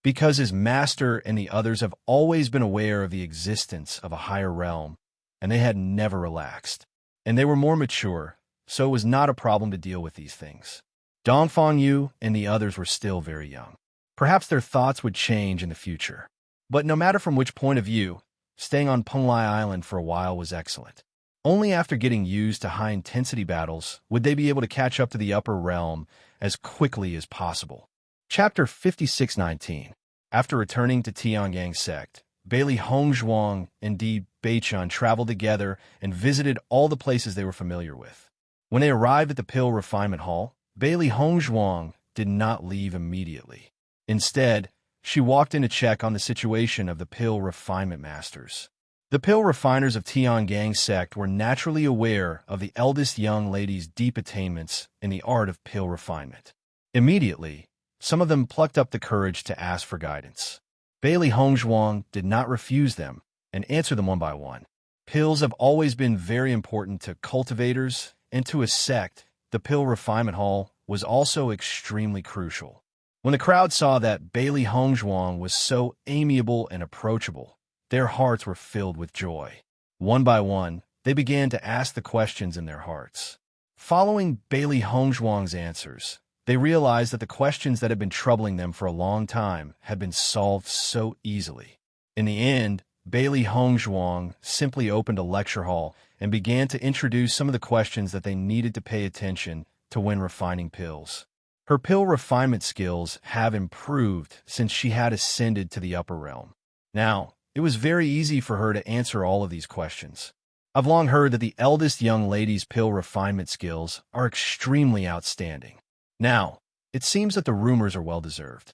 because his master and the others have always been aware of the existence of a higher realm, and they had never relaxed. And they were more mature, so it was not a problem to deal with these things. Dongfang Yu and the others were still very young. Perhaps their thoughts would change in the future. But no matter from which point of view, staying on Penglai Island for a while was excellent. Only after getting used to high-intensity battles would they be able to catch up to the upper realm as quickly as possible. Chapter 5619. After returning to Tianyang sect, Bailey Hongzhuang and Di Beichen traveled together and visited all the places they were familiar with. When they arrived at the Pill Refinement Hall, Bailey Hongzhuang did not leave immediately. Instead, she walked in to check on the situation of the Pill Refinement Masters. The Pill Refiners of Tianyang sect were naturally aware of the eldest young lady's deep attainments in the art of pill refinement. Immediately, some of them plucked up the courage to ask for guidance. Bailey Hongzhuang did not refuse them and answered them one by one. Pills have always been very important to cultivators and to a sect. The Pill Refinement Hall was also extremely crucial. When the crowd saw that Bailey Hongzhuang was so amiable and approachable, their hearts were filled with joy. One by one, they began to ask the questions in their hearts. Following Bailey Hongzhuang's answers, they realized that the questions that had been troubling them for a long time had been solved so easily. In the end, Bailey Hongzhuang simply opened a lecture hall and began to introduce some of the questions that they needed to pay attention to when refining pills. Her pill refinement skills have improved since she had ascended to the upper realm. Now, it was very easy for her to answer all of these questions. I've long heard that the eldest young lady's pill refinement skills are extremely outstanding. Now, it seems that the rumors are well-deserved.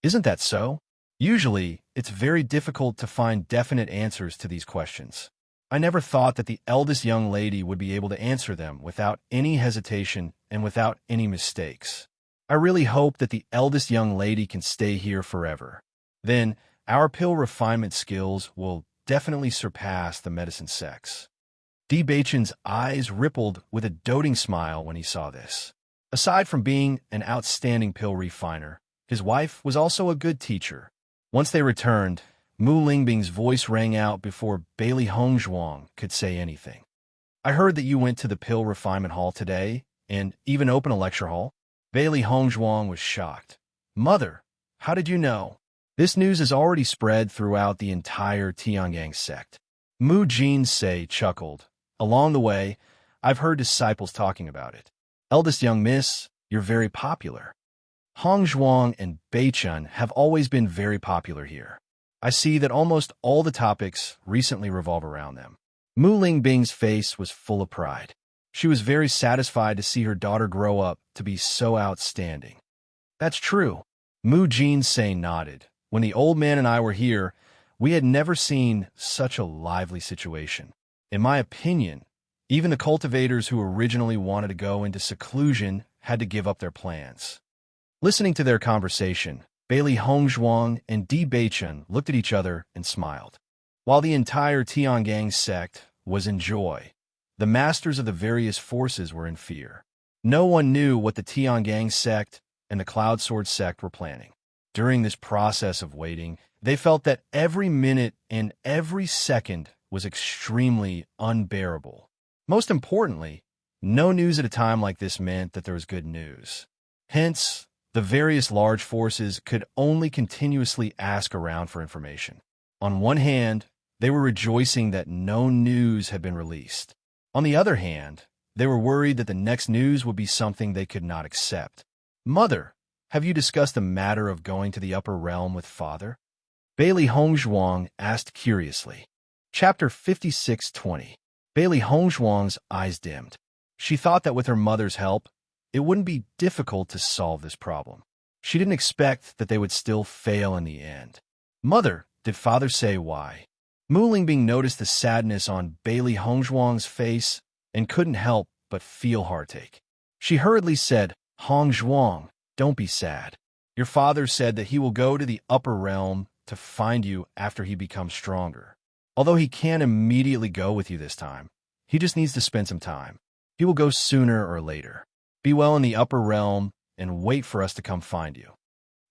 Isn't that so? Usually, it's very difficult to find definite answers to these questions. I never thought that the eldest young lady would be able to answer them without any hesitation and without any mistakes. I really hope that the eldest young lady can stay here forever. Then, our pill refinement skills will definitely surpassed the medicine sex. D. Bachan's eyes rippled with a doting smile when he saw this. Aside from being an outstanding pill refiner, his wife was also a good teacher. Once they returned, Mu Lingbing's voice rang out before Bailey Hongzhuang could say anything. I heard that you went to the pill refinement hall today, and even opened a lecture hall. Bailey Hongzhuang was shocked. Mother, how did you know? This news has already spread throughout the entire Tiangang sect. Mu Jinsei chuckled. Along the way, I've heard disciples talking about it. Eldest young miss, you're very popular. Hongzhuang and Beichun have always been very popular here. I see that almost all the topics recently revolve around them. Mu Lingbing's face was full of pride. She was very satisfied to see her daughter grow up to be so outstanding. That's true. Mu Jinsei nodded. When the old man and I were here, we had never seen such a lively situation. In my opinion, even the cultivators who originally wanted to go into seclusion had to give up their plans. Listening to their conversation, Bailey Hongzhuang and Di Beichun looked at each other and smiled. While the entire Tiangang sect was in joy, the masters of the various forces were in fear. No one knew what the Tiangang sect and the Cloud Sword sect were planning. During this process of waiting, they felt that every minute and every second was extremely unbearable. Most importantly, no news at a time like this meant that there was good news. Hence, the various large forces could only continuously ask around for information. On one hand, they were rejoicing that no news had been released. On the other hand, they were worried that the next news would be something they could not accept. Mother, have you discussed the matter of going to the upper realm with father? Bailey Hongzhuang asked curiously. Chapter 56:20. Bailey Hongzhuang's eyes dimmed. She thought that with her mother's help, it wouldn't be difficult to solve this problem. She didn't expect that they would still fail in the end. Mother, did father say why? Mu Lingbing noticed the sadness on Bailey Hongzhuang's face and couldn't help but feel heartache. She hurriedly said, Hongzhuang, don't be sad. Your father said that he will go to the upper realm to find you after he becomes stronger. Although he can't immediately go with you this time, he just needs to spend some time. He will go sooner or later. Be well in the upper realm and wait for us to come find you.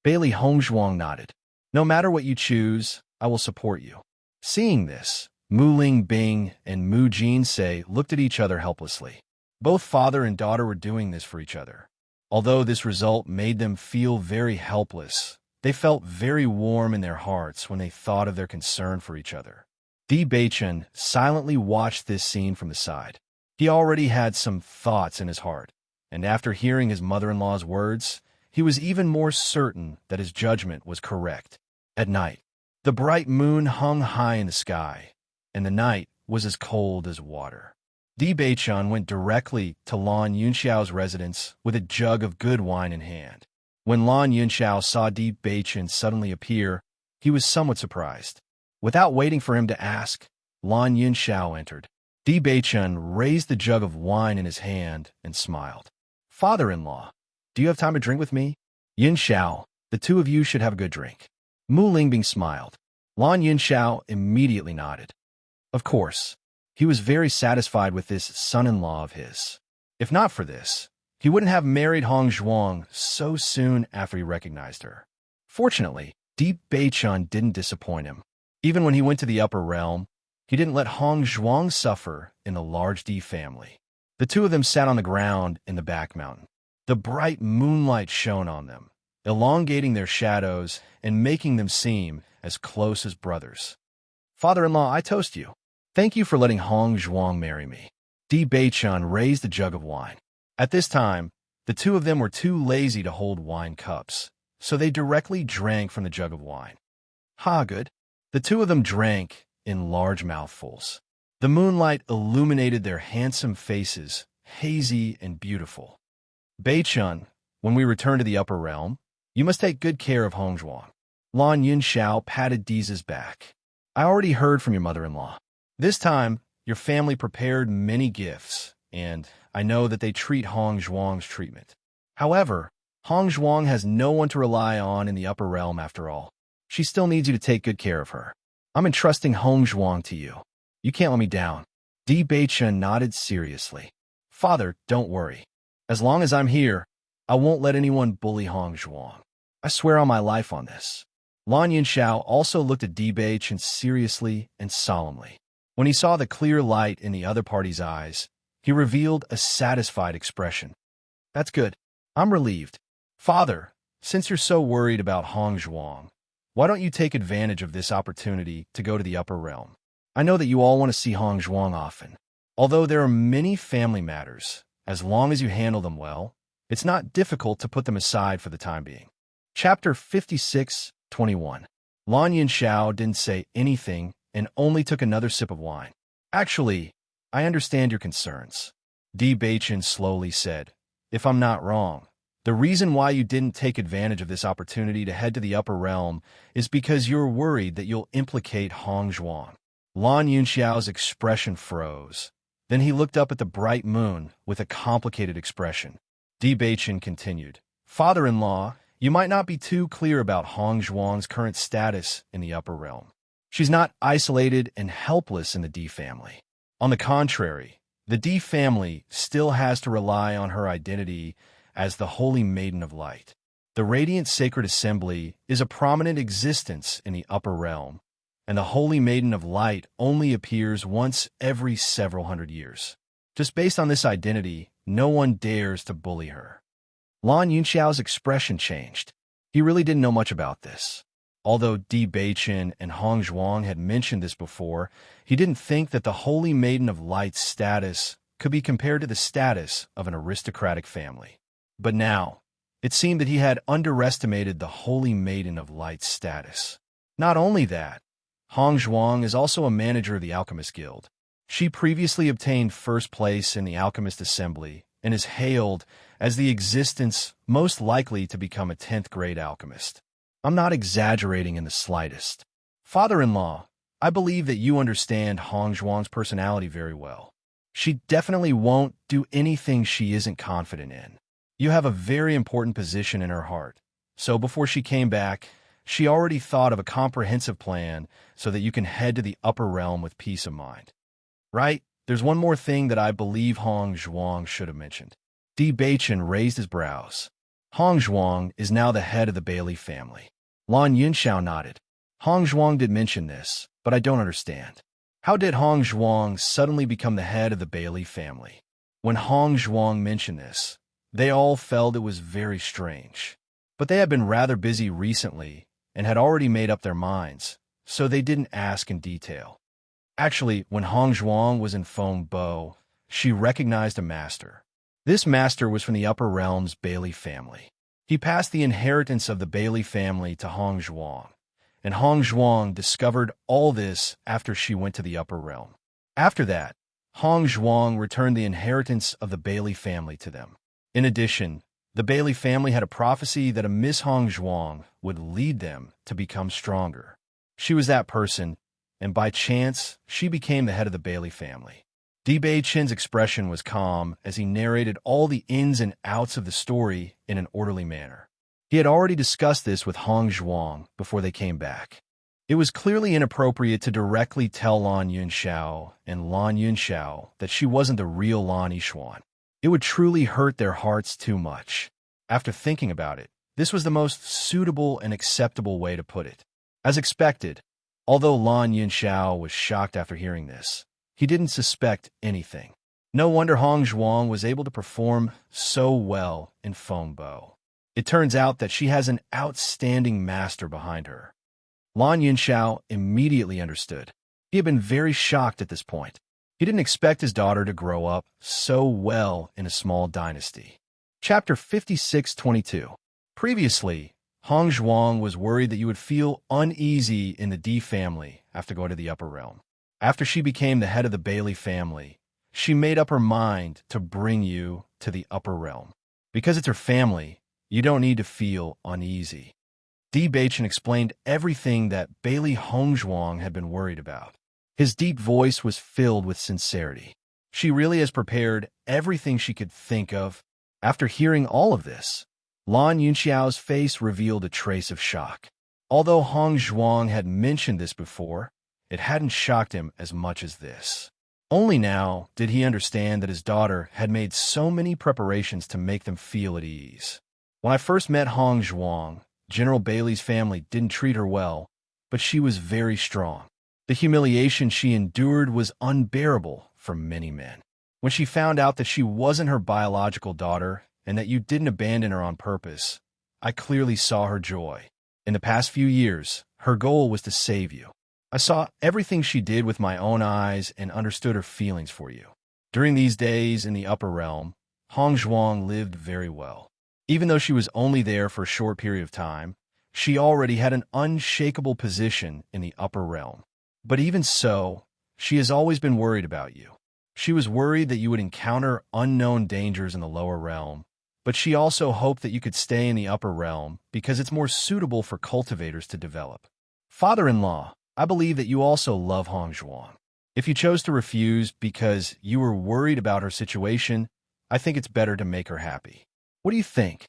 Bailey Hongzhuang nodded. No matter what you choose, I will support you. Seeing this, Mu Lingbing and Mu Jinsei looked at each other helplessly. Both father and daughter were doing this for each other. Although this result made them feel very helpless, they felt very warm in their hearts when they thought of their concern for each other. Di Beichun silently watched this scene from the side. He already had some thoughts in his heart, and after hearing his mother-in-law's words, he was even more certain that his judgment was correct. At night, the bright moon hung high in the sky, and the night was as cold as water. Di Beichun went directly to Lan Yunxiao's residence with a jug of good wine in hand. When Lan Yunxiao saw Di Beichun suddenly appear, he was somewhat surprised. Without waiting for him to ask, Lan Yunxiao entered. Di Beichun raised the jug of wine in his hand and smiled. Father-in-law, do you have time to drink with me? Yunxiao, the two of you should have a good drink. Mu Lingbing smiled. Lan Yunxiao immediately nodded. Of course, he was very satisfied with this son-in-law of his. If not for this, he wouldn't have married Hongzhuang so soon after he recognized her. Fortunately, Di Beichun didn't disappoint him. Even when he went to the upper realm, he didn't let Hongzhuang suffer in the large D family. The two of them sat on the ground in the back mountain. The bright moonlight shone on them, elongating their shadows and making them seem as close as brothers. Father-in-law, I toast you. Thank you for letting Hongzhuang marry me. Di Beichun raised a jug of wine. At this time, the two of them were too lazy to hold wine cups, so they directly drank from the jug of wine. Ha, good. The two of them drank in large mouthfuls. The moonlight illuminated their handsome faces, hazy and beautiful. Beichun, when we return to the upper realm, you must take good care of Hongzhuang. Lan Yunxiao patted Di's back. I already heard from your mother-in-law. This time, your family prepared many gifts, and I know that they treat Hongzhuang's treatment. However, Hongzhuang has no one to rely on in the upper realm after all. She still needs you to take good care of her. I'm entrusting Hong Zhuang to you. You can't let me down. Di Beichun nodded seriously. Father, don't worry. As long as I'm here, I won't let anyone bully Hong Zhuang. I swear on my life on this. Lan Yunxiao also looked at Di Beichun seriously and solemnly. When he saw the clear light in the other party's eyes, he revealed a satisfied expression. That's good. I'm relieved. Father, since you're so worried about Hong Zhuang, why don't you take advantage of this opportunity to go to the upper realm? I know that you all want to see Hong Zhuang often. Although there are many family matters, as long as you handle them well, it's not difficult to put them aside for the time being. Chapter 56:21. Lan Yunxiao didn't say anything and only took another sip of wine. Actually, I understand your concerns. Di Beichun slowly said, if I'm not wrong, the reason why you didn't take advantage of this opportunity to head to the upper realm is because you're worried that you'll implicate Hong Zhuang. Lan Yunxiao's expression froze. Then he looked up at the bright moon with a complicated expression. Di Beichun continued, Father-in-law, you might not be too clear about Hong Zhuang's current status in the upper realm. She's not isolated and helpless in the Di family. On the contrary, the Di family still has to rely on her identity as the Holy Maiden of Light. The Radiant Sacred Assembly is a prominent existence in the upper realm, and the Holy Maiden of Light only appears once every several hundred years. Just based on this identity, no one dares to bully her. Lan Yunxiao's expression changed. He really didn't know much about this. Although Di Beichun and Hong Zhuang had mentioned this before, he didn't think that the Holy Maiden of Light's status could be compared to the status of an aristocratic family. But now, it seemed that he had underestimated the Holy Maiden of Light's status. Not only that, Hong Zhuang is also a manager of the Alchemist Guild. She previously obtained first place in the Alchemist Assembly and is hailed as the existence most likely to become a 10th grade alchemist. I'm not exaggerating in the slightest. Father-in-law, I believe that you understand Hong Zhuang's personality very well. She definitely won't do anything she isn't confident in. You have a very important position in her heart, so before she came back, she already thought of a comprehensive plan so that you can head to the upper realm with peace of mind. Right? There's one more thing that I believe Hong Zhuang should have mentioned. Di Beichun raised his brows. Hong Zhuang is now the head of the Bailey family. Lan Yunxiao nodded. Hong Zhuang did mention this, but I don't understand. How did Hong Zhuang suddenly become the head of the Bailey family? When Hong Zhuang mentioned this, they all felt it was very strange. But they had been rather busy recently and had already made up their minds, so they didn't ask in detail. Actually, when Hong Zhuang was in Fengbo, she recognized a master. This master was from the upper realm's Bailey family. He passed the inheritance of the Bailey family to Hong Zhuang, and Hong Zhuang discovered all this after she went to the upper realm. After that, Hong Zhuang returned the inheritance of the Bailey family to them. In addition, the Bailey family had a prophecy that a Miss Hong Zhuang would lead them to become stronger. She was that person, and by chance, she became the head of the Bailey family. Di Beichun's expression was calm as he narrated all the ins and outs of the story in an orderly manner. He had already discussed this with Hong Zhuang before they came back. It was clearly inappropriate to directly tell Lan Yunxiao and Lan Yunxiao that she wasn't the real Lan Yishuan. It would truly hurt their hearts too much. After thinking about it, this was the most suitable and acceptable way to put it. As expected, although Lan Yunxiao was shocked after hearing this, he didn't suspect anything. No wonder Hong Zhuang was able to perform so well in Fengbo. It turns out that she has an outstanding master behind her. Lan Yunxiao immediately understood. He had been very shocked at this point. He didn't expect his daughter to grow up so well in a small dynasty. Chapter 56:22. Previously, Hong Zhuang was worried that you would feel uneasy in the Di family after going to the upper realm. After she became the head of the Bailey family, she made up her mind to bring you to the upper realm. Because it's her family, you don't need to feel uneasy. Di Beichun explained everything that Bailey Hong Zhuang had been worried about. His deep voice was filled with sincerity. She really has prepared everything she could think of. After hearing all of this, Lan Yunxiao's face revealed a trace of shock. Although Hong Zhuang had mentioned this before, it hadn't shocked him as much as this. Only now did he understand that his daughter had made so many preparations to make them feel at ease. When I first met Hong Zhuang, General Bailey's family didn't treat her well, but she was very strong. The humiliation she endured was unbearable for many men. When she found out that she wasn't her biological daughter and that you didn't abandon her on purpose, I clearly saw her joy. In the past few years, her goal was to save you. I saw everything she did with my own eyes and understood her feelings for you. During these days in the upper realm, Hong Zhuang lived very well. Even though she was only there for a short period of time, she already had an unshakable position in the upper realm. But even so, she has always been worried about you. She was worried that you would encounter unknown dangers in the lower realm, but she also hoped that you could stay in the upper realm because it's more suitable for cultivators to develop. Father-in-law, I believe that you also love Hong Zhuang. If you chose to refuse because you were worried about her situation, I think it's better to make her happy. What do you think?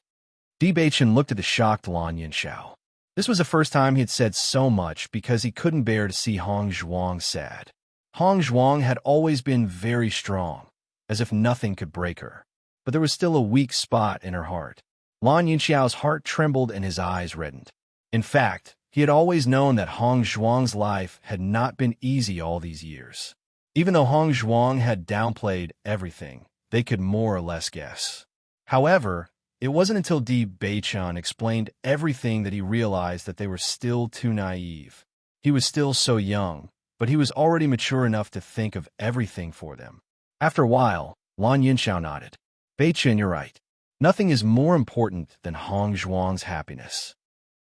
Di Baichen looked at the shocked Lan Yinxiao. This was the first time he had said so much because he couldn't bear to see Hong Zhuang sad. Hong Zhuang had always been very strong, as if nothing could break her. But there was still a weak spot in her heart. Lan Yinxiao's heart trembled and his eyes reddened. In fact, he had always known that Hong Zhuang's life had not been easy all these years. Even though Hong Zhuang had downplayed everything, they could more or less guess. However, it wasn't until Di Baichen explained everything that he realized that they were still too naive. He was still so young, but he was already mature enough to think of everything for them. After a while, Lan Yinxiao nodded. Baichen, you're right. Nothing is more important than Hong Zhuang's happiness.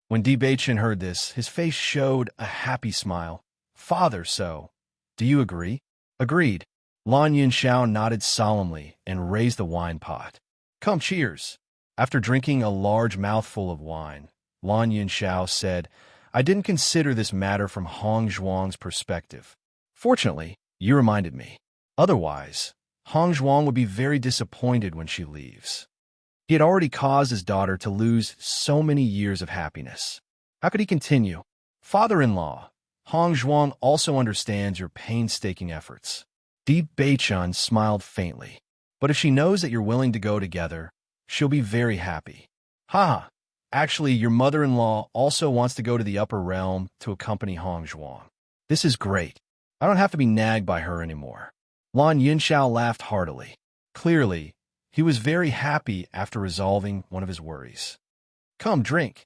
When Di Baichen heard this, his face showed a happy smile. Father, so, do you agree? Agreed. Lan Yinxiao nodded solemnly and raised the wine pot. Come, cheers. After drinking a large mouthful of wine, Lan Yinxiao said, I didn't consider this matter from Hong Zhuang's perspective. Fortunately, you reminded me. Otherwise, Hong Zhuang would be very disappointed when she leaves. He had already caused his daughter to lose so many years of happiness. How could he continue? Father-in-law, Hong Zhuang also understands your painstaking efforts. Di Baichen smiled faintly. But if she knows that you're willing to go together, she'll be very happy. Haha, actually, your mother-in-law also wants to go to the upper realm to accompany Hong Zhuang. This is great. I don't have to be nagged by her anymore. Lan Yinxiao laughed heartily. Clearly, he was very happy after resolving one of his worries. Come, drink.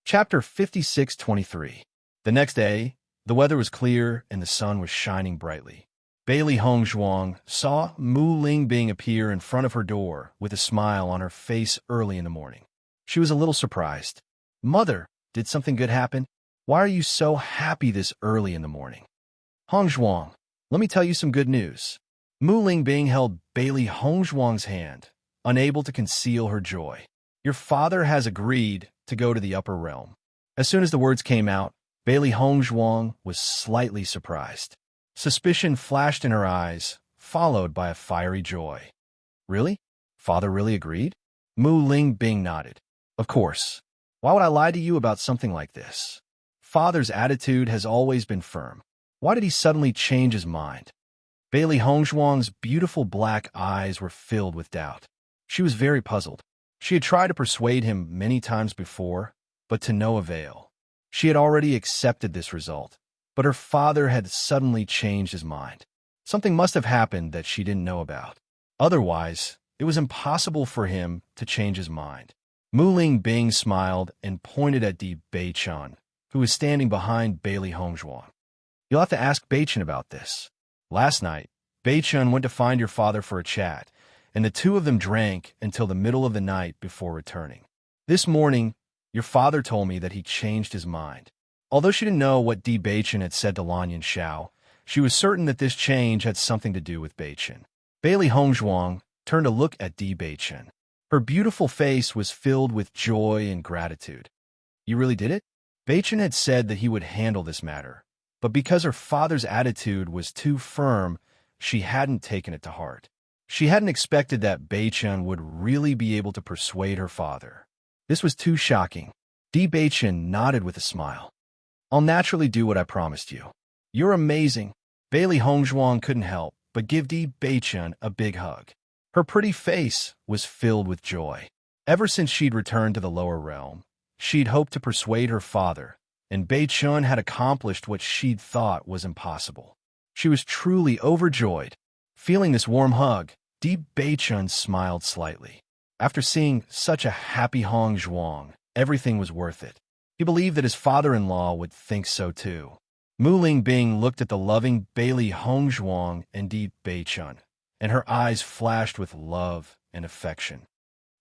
Chapter 56:23. The next day, the weather was clear and the sun was shining brightly. Bailey Hong Zhuang saw Mu Lingbing appear in front of her door with a smile on her face early in the morning. She was a little surprised. Mother, did something good happen? Why are you so happy this early in the morning? Hong Zhuang, let me tell you some good news. Mu Lingbing held Bailey Hong Zhuang's hand, unable to conceal her joy. Your father has agreed to go to the upper realm. As soon as the words came out, Bailey Hong Zhuang was slightly surprised. Suspicion flashed in her eyes, followed by a fiery joy. Really? Father really agreed? Mu Lingbing nodded. Of course. Why would I lie to you about something like this? Father's attitude has always been firm. Why did he suddenly change his mind? Bailey Hong Zhuang's beautiful black eyes were filled with doubt. She was very puzzled. She had tried to persuade him many times before, but to no avail. She had already accepted this result, but her father had suddenly changed his mind. Something must have happened that she didn't know about. Otherwise, it was impossible for him to change his mind. Mu Lingbing smiled and pointed at Di Baichen, who was standing behind Bailey Hong Zhuang. You'll have to ask Baichen about this. Last night, Baichen went to find your father for a chat, and the two of them drank until the middle of the night before returning. This morning, your father told me that he changed his mind. Although she didn't know what Di Baichen had said to Lan Yinxiao, she was certain that this change had something to do with Baichen. Bailey Hong Zhuang turned to look at Di Baichen. Her beautiful face was filled with joy and gratitude. You really did it? Baichen had said that he would handle this matter, but because her father's attitude was too firm, she hadn't taken it to heart. She hadn't expected that Baichen would really be able to persuade her father. This was too shocking. Di Baichen nodded with a smile. I'll naturally do what I promised you. You're amazing. Bailey Hongzhuang couldn't help but give Di Beichun a big hug. Her pretty face was filled with joy. Ever since she'd returned to the lower realm, she'd hoped to persuade her father, and Beichun had accomplished what she'd thought was impossible. She was truly overjoyed. Feeling this warm hug, Di Beichun smiled slightly. After seeing such a happy Hongzhuang, everything was worth it. He believed that his father-in-law would think so too. Mu Lingbing looked at the loving Bailey Hongzhuang and Di Beichun, and her eyes flashed with love and affection.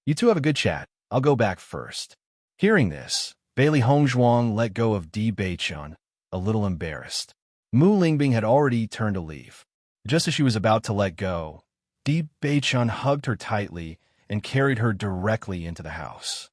You two have a good chat. I'll go back first. Hearing this, Bailey Hongzhuang let go of Di Beichun, a little embarrassed. Mu Lingbing had already turned to leave. Just as she was about to let go, Di Beichun hugged her tightly and carried her directly into the house.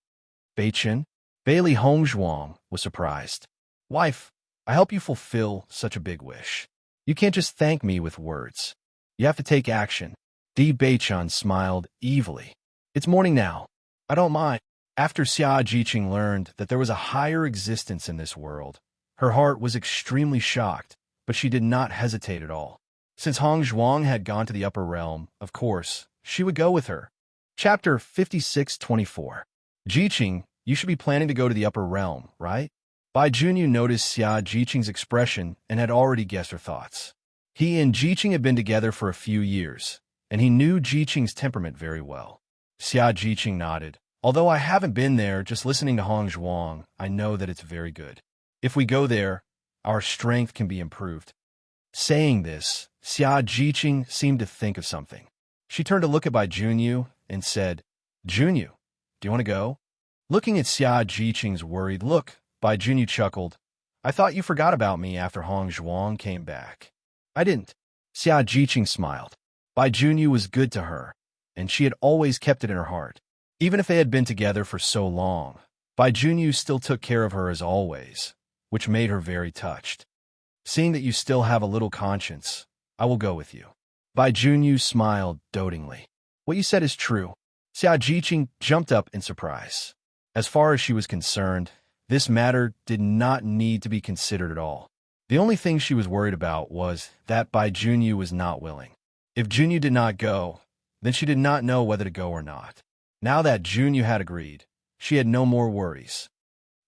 Beichun, Bailey Hongzhuang was surprised. Wife, I help you fulfill such a big wish. You can't just thank me with words. You have to take action. Di Beichun smiled evilly. It's morning now. I don't mind. After Xia Jiqing learned that there was a higher existence in this world, her heart was extremely shocked, but she did not hesitate at all. Since Hongzhuang had gone to the upper realm, of course, she would go with her. Chapter 56-24. Jiqing, you should be planning to go to the upper realm, right? Bai Junyu noticed Xia Jiqing's expression and had already guessed her thoughts. He and Jiqing had been together for a few years, and he knew Jiqing's temperament very well. Xia Jiqing nodded. Although I haven't been there, just listening to Hongzhuang, I know that it's very good. If we go there, our strength can be improved. Saying this, Xia Jiqing seemed to think of something. She turned to look at Bai Junyu and said, Junyu, do you want to go? Looking at Xia Jiqing's worried look, Bai Junyu chuckled. I thought you forgot about me after Hongzhuang came back. I didn't. Xia Jiqing smiled. Bai Junyu was good to her, and she had always kept it in her heart. Even if they had been together for so long, Bai Junyu still took care of her as always, which made her very touched. Seeing that you still have a little conscience, I will go with you. Bai Junyu smiled dotingly. What you said is true. Xia Jiqing jumped up in surprise. As far as she was concerned, this matter did not need to be considered at all. The only thing she was worried about was that Bai Junyu was not willing. If Junyu did not go, then she did not know whether to go or not. Now that Junyu had agreed, she had no more worries.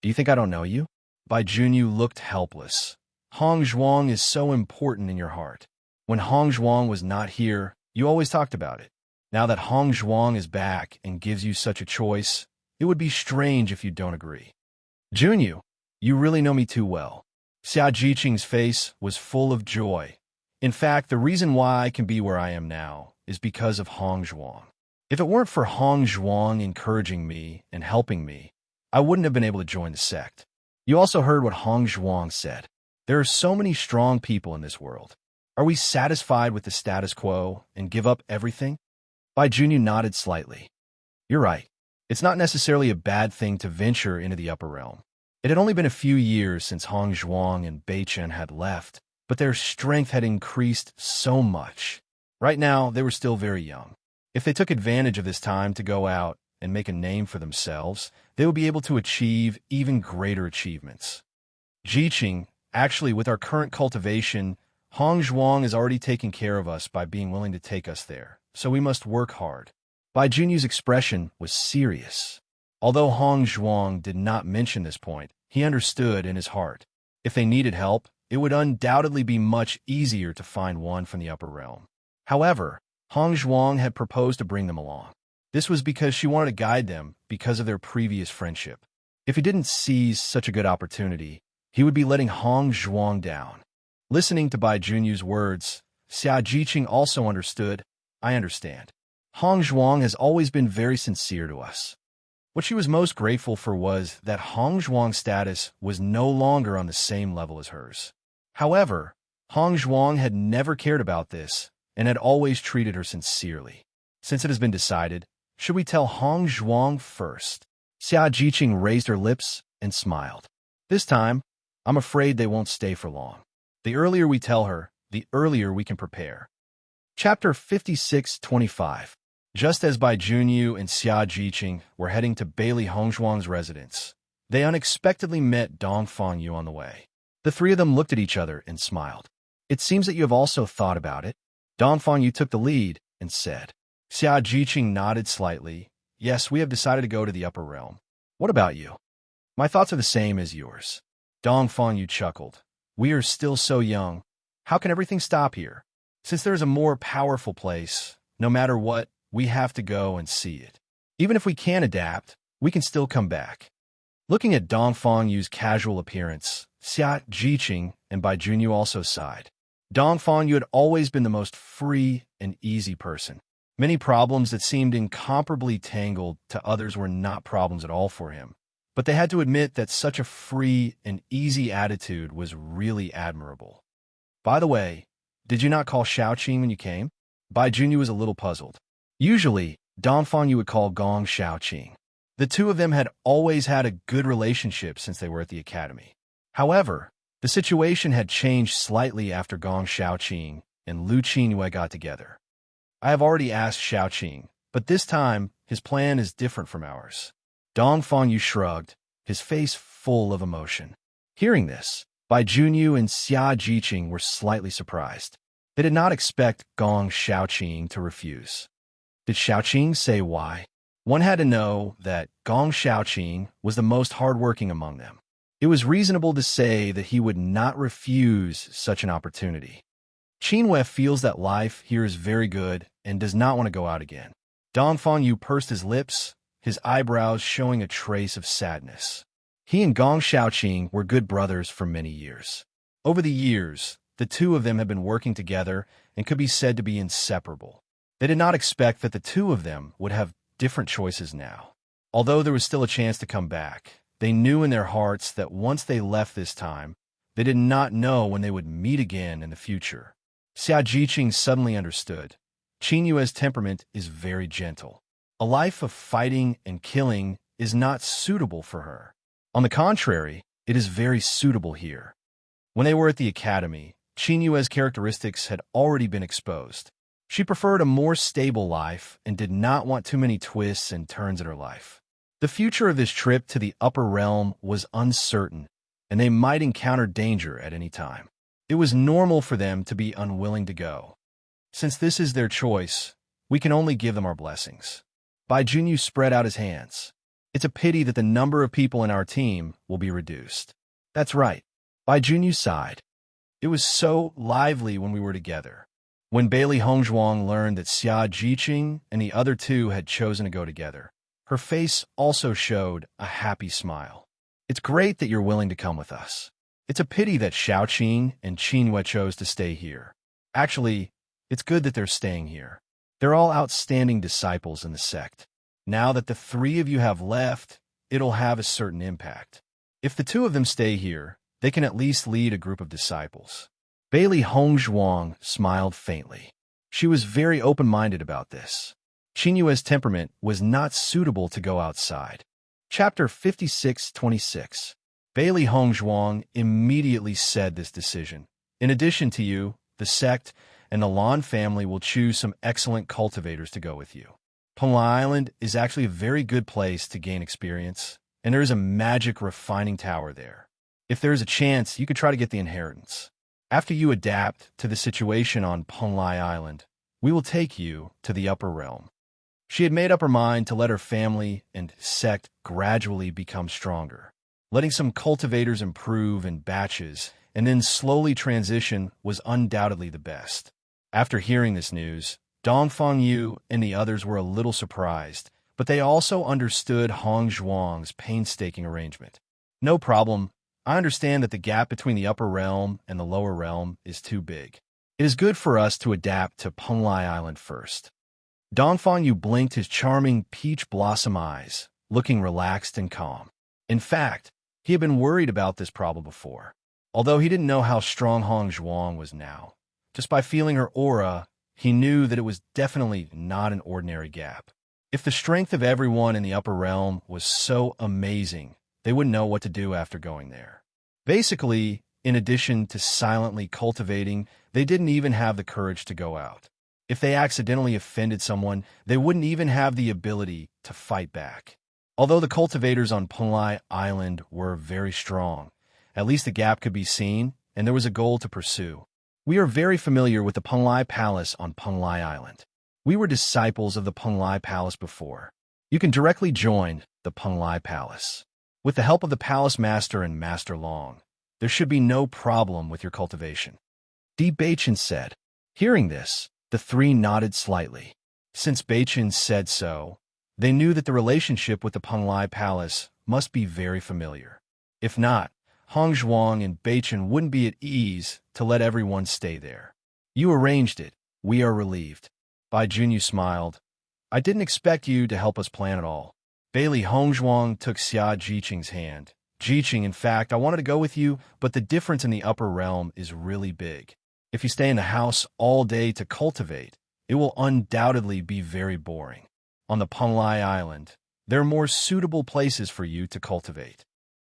Do you think I don't know you? Bai Junyu looked helpless. Hongzhuang is so important in your heart. When Hongzhuang was not here, you always talked about it. Now that Hongzhuang is back and gives you such a choice, it would be strange if you don't agree. Junyu, you really know me too well. Xia Jiqing's face was full of joy. In fact, the reason why I can be where I am now is because of Hongzhuang. If it weren't for Hongzhuang encouraging me and helping me, I wouldn't have been able to join the sect. You also heard what Hongzhuang said. There are so many strong people in this world. Are we satisfied with the status quo and give up everything? Bai Junyu nodded slightly. You're right. It's not necessarily a bad thing to venture into the upper realm. It had only been a few years since Hongzhuang and Beichun had left, but their strength had increased so much. Right now, they were still very young. If they took advantage of this time to go out and make a name for themselves, they would be able to achieve even greater achievements. Jiqing, actually, with our current cultivation, Hongzhuang is already taking care of us by being willing to take us there, so we must work hard. Bai Junyu's expression was serious. Although Hongzhuang did not mention this point, he understood in his heart. If they needed help, it would undoubtedly be much easier to find one from the upper realm. However, Hongzhuang had proposed to bring them along. This was because she wanted to guide them because of their previous friendship. If he didn't seize such a good opportunity, he would be letting Hongzhuang down. Listening to Bai Junyu's words, Xia Jiqing also understood. I understand. Hongzhuang has always been very sincere to us. What she was most grateful for was that Hongzhuang's status was no longer on the same level as hers. However, Hongzhuang had never cared about this and had always treated her sincerely. Since it has been decided, should we tell Hongzhuang first? Xia Jiqing raised her lips and smiled. This time, I'm afraid they won't stay for long. The earlier we tell her, the earlier we can prepare. Chapter 56-25. Just as Bai Junyu and Xia Jiqing were heading to Bailey Hongzhuang's residence, they unexpectedly met Dong Fangyu on the way. The three of them looked at each other and smiled. It seems that you have also thought about it. Dongfang Yu took the lead and said. Xia Jiqing nodded slightly. Yes, we have decided to go to the upper realm. What about you? My thoughts are the same as yours. Dongfang Yu chuckled. We are still so young. How can everything stop here? Since there is a more powerful place, no matter what, we have to go and see it. Even if we can't adapt, we can still come back. Looking at Dongfang Yu's casual appearance, Xia Jiqing and Bai Junyu also sighed. Dongfang Yu had always been the most free and easy person. Many problems that seemed incomparably tangled to others were not problems at all for him. But they had to admit that such a free and easy attitude was really admirable. By the way, did you not call Xiaoqing when you came? Bai Junyu was a little puzzled. Usually, Dongfang Yu would call Gong Xiaoqing. The two of them had always had a good relationship since they were at the academy. However, the situation had changed slightly after Gong Xiaoqing and Lu Qingyue got together. I have already asked Xiaoqing, but this time his plan is different from ours. Dongfang Yu shrugged, his face full of emotion. Hearing this, Bai Junyu and Xia Jiqing were slightly surprised. They did not expect Gong Xiaoqing to refuse. Did Xiaoqing say why? One had to know that Gong Xiaoqing was the most hardworking among them. It was reasonable to say that he would not refuse such an opportunity. Qingyue feels that life here is very good and does not want to go out again. Dongfang Yu pursed his lips, his eyebrows showing a trace of sadness. He and Gong Xiaoqing were good brothers for many years. Over the years, the two of them had been working together and could be said to be inseparable. They did not expect that the two of them would have different choices now. Although there was still a chance to come back, they knew in their hearts that once they left this time, they did not know when they would meet again in the future. Xia Jiqing suddenly understood. Qingyue's temperament is very gentle. A life of fighting and killing is not suitable for her. On the contrary, it is very suitable here. When they were at the academy, Qingyue's characteristics had already been exposed. She preferred a more stable life and did not want too many twists and turns in her life. The future of this trip to the upper realm was uncertain, and they might encounter danger at any time. It was normal for them to be unwilling to go. Since this is their choice, we can only give them our blessings. Bai Junyu spread out his hands. It's a pity that the number of people in our team will be reduced. That's right. Bai Junyu sighed. It was so lively when we were together. When Bailey Hongzhuang learned that Xia Jiqing and the other two had chosen to go together, her face also showed a happy smile. It's great that you're willing to come with us. It's a pity that Xiaoqing and Qingyue chose to stay here. Actually, it's good that they're staying here. They're all outstanding disciples in the sect. Now that the three of you have left, it'll have a certain impact. If the two of them stay here, they can at least lead a group of disciples. Bailey Hongzhuang smiled faintly. She was very open-minded about this. Qingyue's temperament was not suitable to go outside. Chapter 56-26. Bailey Hongzhuang immediately said this decision. In addition to you, the sect and the Lan family will choose some excellent cultivators to go with you. Penglai Island is actually a very good place to gain experience, and there is a magic refining tower there. If there is a chance, you could try to get the inheritance. After you adapt to the situation on Penglai Island, we will take you to the upper realm. She had made up her mind to let her family and sect gradually become stronger. Letting some cultivators improve in batches and then slowly transition was undoubtedly the best. After hearing this news, Dongfang Yu and the others were a little surprised, but they also understood Hongzhuang's painstaking arrangement. No problem. I understand that the gap between the upper realm and the lower realm is too big. It is good for us to adapt to Penglai Island first. Dongfang Yu blinked his charming peach blossom eyes, looking relaxed and calm. In fact, he had been worried about this problem before. Although he didn't know how strong Hongzhuang was now, just by feeling her aura, he knew that it was definitely not an ordinary gap. If the strength of everyone in the upper realm was so amazing, they wouldn't know what to do after going there. Basically, in addition to silently cultivating, they didn't even have the courage to go out. If they accidentally offended someone, they wouldn't even have the ability to fight back. Although the cultivators on Penglai Island were very strong, At least the gap could be seen, and there was a goal to pursue. We are very familiar with the Penglai Palace on Penglai Island. We were disciples of the Penglai Palace before. You can directly join the Penglai Palace. With the help of the Palace Master and Master Long, there should be no problem with your cultivation. Bachin said. Hearing this, the three nodded slightly. Since Bachin said so, they knew that the relationship with the Penglai Palace must be very familiar. If not, Hong Zhuang and Bachin wouldn't be at ease to let everyone stay there. You arranged it. We are relieved. Bai Junyu smiled. I didn't expect you to help us plan it all. Bailey Hong Zhuang took Xia Jiqing's hand. Jiqing, in fact, I wanted to go with you, but the difference in the upper realm is really big. If you stay in the house all day to cultivate, it will undoubtedly be very boring. On the Penglai Island, there are more suitable places for you to cultivate.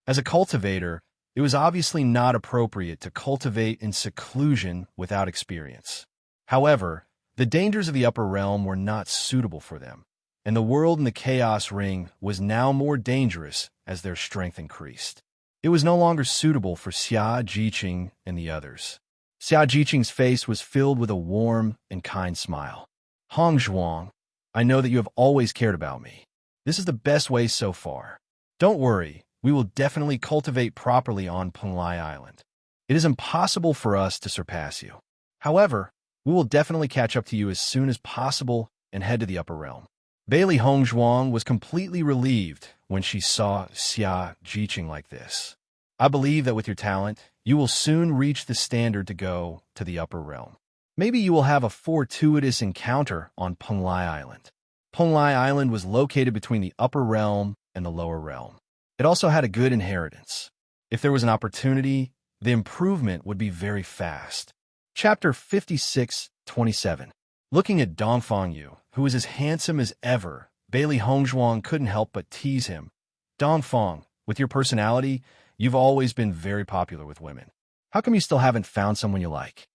As a cultivator, it was obviously not appropriate to cultivate in seclusion without experience. However, the dangers of the upper realm were not suitable for them, and the world in the Chaos Ring was now more dangerous as their strength increased. It was no longer suitable for Xia Jiqing and the others. Xia Jiqing's face was filled with a warm and kind smile. Hong Zhuang, I know that you have always cared about me. This is the best way so far. Don't worry, we will definitely cultivate properly on Penglai Island. It is impossible for us to surpass you. However, we will definitely catch up to you as soon as possible and head to the upper realm. Bailey Hong Zhuang was completely relieved when she saw Xia Jiqing like this. I believe that with your talent, you will soon reach the standard to go to the upper realm. Maybe you will have a fortuitous encounter on Penglai Island. Penglai Island was located between the upper realm and the lower realm. It also had a good inheritance. If there was an opportunity, the improvement would be very fast. Chapter 56:27. Looking at Dongfang Yu, who was as handsome as ever, Bailey Hong Zhuang couldn't help but tease him. Dongfang, with your personality, you've always been very popular with women. How come you still haven't found someone you like?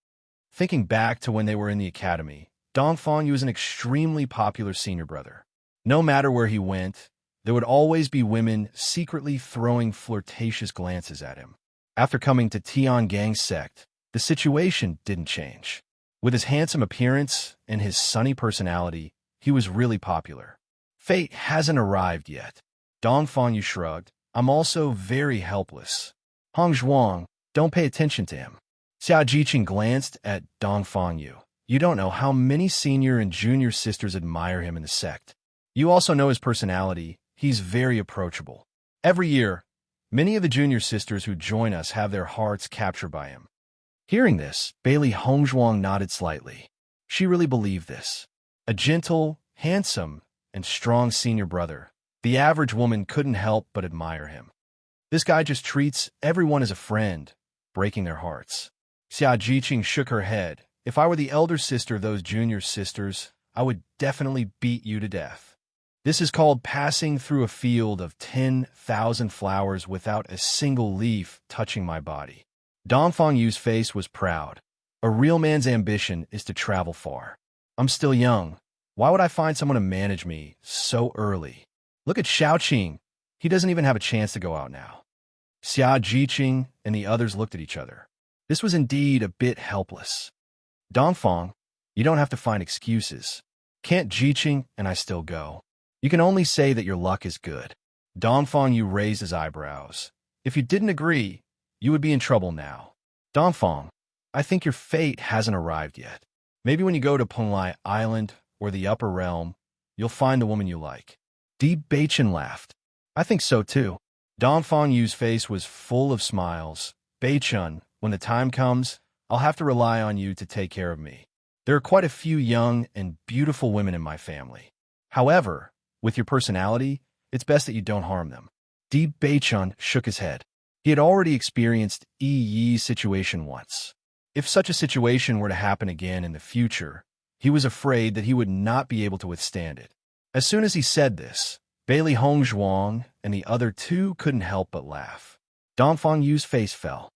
Thinking back to when they were in the academy, Dongfang Yu was an extremely popular senior brother. No matter where he went, there would always be women secretly throwing flirtatious glances at him. After coming to Tiangang's sect, the situation didn't change. With his handsome appearance and his sunny personality, he was really popular. Fate hasn't arrived yet. Dongfang Yu shrugged. I'm also very helpless. Hong Zhuang, don't pay attention to him. Xia Jiqing glanced at Dongfang Yu. You don't know how many senior and junior sisters admire him in the sect. You also know his personality. He's very approachable. Every year, many of the junior sisters who join us have their hearts captured by him. Hearing this, Bailey Hong Zhuang nodded slightly. She really believed this. A gentle, handsome, and strong senior brother, the average woman couldn't help but admire him. This guy just treats everyone as a friend, breaking their hearts. Xia Jiqing shook her head. If I were the elder sister of those junior sisters, I would definitely beat you to death. This is called passing through a field of 10,000 flowers without a single leaf touching my body. Dongfang Yu's face was proud. A real man's ambition is to travel far. I'm still young. Why would I find someone to manage me so early? Look at Shaoqing. He doesn't even have a chance to go out now. Xia Jiqing and the others looked at each other. This was indeed a bit helpless. Dongfang, you don't have to find excuses. Can't Jiqing and I still go? You can only say that your luck is good. Dongfang Yu raised his eyebrows. If you didn't agree, you would be in trouble now. Dongfang, I think your fate hasn't arrived yet. Maybe when you go to Penglai Island or the upper realm, you'll find the woman you like. Bachin laughed. I think so too. Dongfang Yu's face was full of smiles. Bachin, when the time comes, I'll have to rely on you to take care of me. There are quite a few young and beautiful women in my family. However, with your personality, it's best that you don't harm them. Bachin shook his head. He had already experienced Yi's situation once. If such a situation were to happen again in the future, he was afraid that he would not be able to withstand it. As soon as he said this, Bailey Hong Zhuang and the other two couldn't help but laugh. Dongfang Yu's face fell.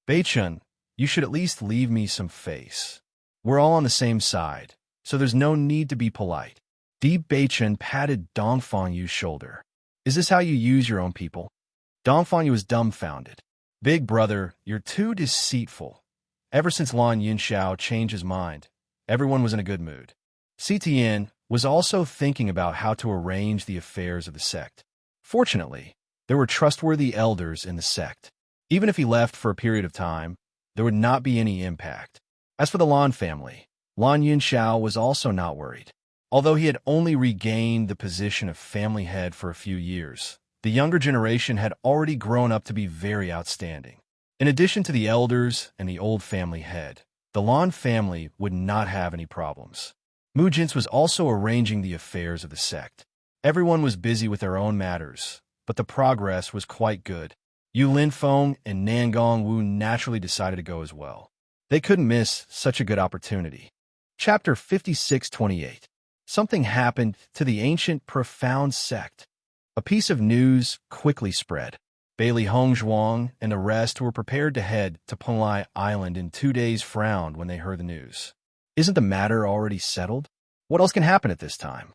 Bachin, you should at least leave me some face. We're all on the same side, so there's no need to be polite. Bachin patted Dongfang Yu's shoulder. Is this how you use your own people? Dongfang Yu was dumbfounded. Big brother, you're too deceitful. Ever since Lan Yunxiao changed his mind, everyone was in a good mood. CTN was also thinking about how to arrange the affairs of the sect. Fortunately, there were trustworthy elders in the sect. Even if he left for a period of time, there would not be any impact. As for the Lan family, Lan Yunxiao was also not worried. Although he had only regained the position of family head for a few years, the younger generation had already grown up to be very outstanding. In addition to the elders and the old family head, the Lan family would not have any problems. Mu Jintz was also arranging the affairs of the sect. Everyone was busy with their own matters, but the progress was quite good. Yu Linfeng and Nangong Wu naturally decided to go as well. They couldn't miss such a good opportunity. Chapter 56-28. Something happened to the ancient profound sect. A piece of news quickly spread. Bailey Hongzhuang and the rest who were prepared to head to Penglai Island in 2 days frowned when they heard the news. Isn't the matter already settled? What else can happen at this time?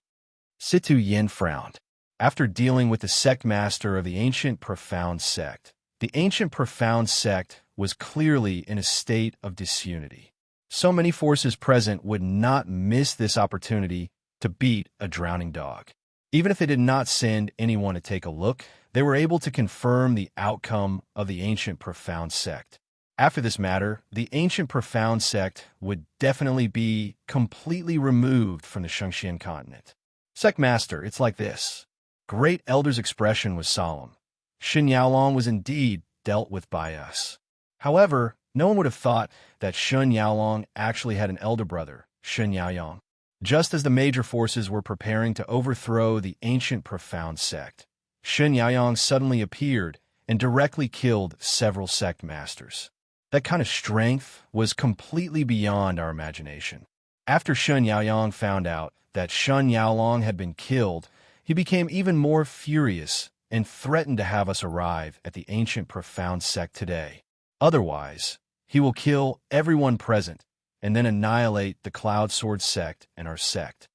Situ Yin frowned. After dealing with the sect master of the ancient profound sect, the ancient profound sect was clearly in a state of disunity. So many forces present would not miss this opportunity to beat a drowning dog. Even if they did not send anyone to take a look, they were able to confirm the outcome of the ancient profound sect. After this matter, the ancient profound sect would definitely be completely removed from the Shengxian continent. Sect master, it's like this. Great Elder's expression was solemn. Shen Yaolong was indeed dealt with by us. However, no one would have thought that Shen Yaolong actually had an elder brother, Shen Yaoyang. Just as the major forces were preparing to overthrow the ancient profound sect, Shen Yaoyang suddenly appeared and directly killed several sect masters. That kind of strength was completely beyond our imagination. After Shen Yaoyang found out that Shen Yaolong had been killed, he became even more furious and threatened to have us arrive at the ancient profound sect today. Otherwise, he will kill everyone present and then annihilate the Cloud Sword sect and our sect.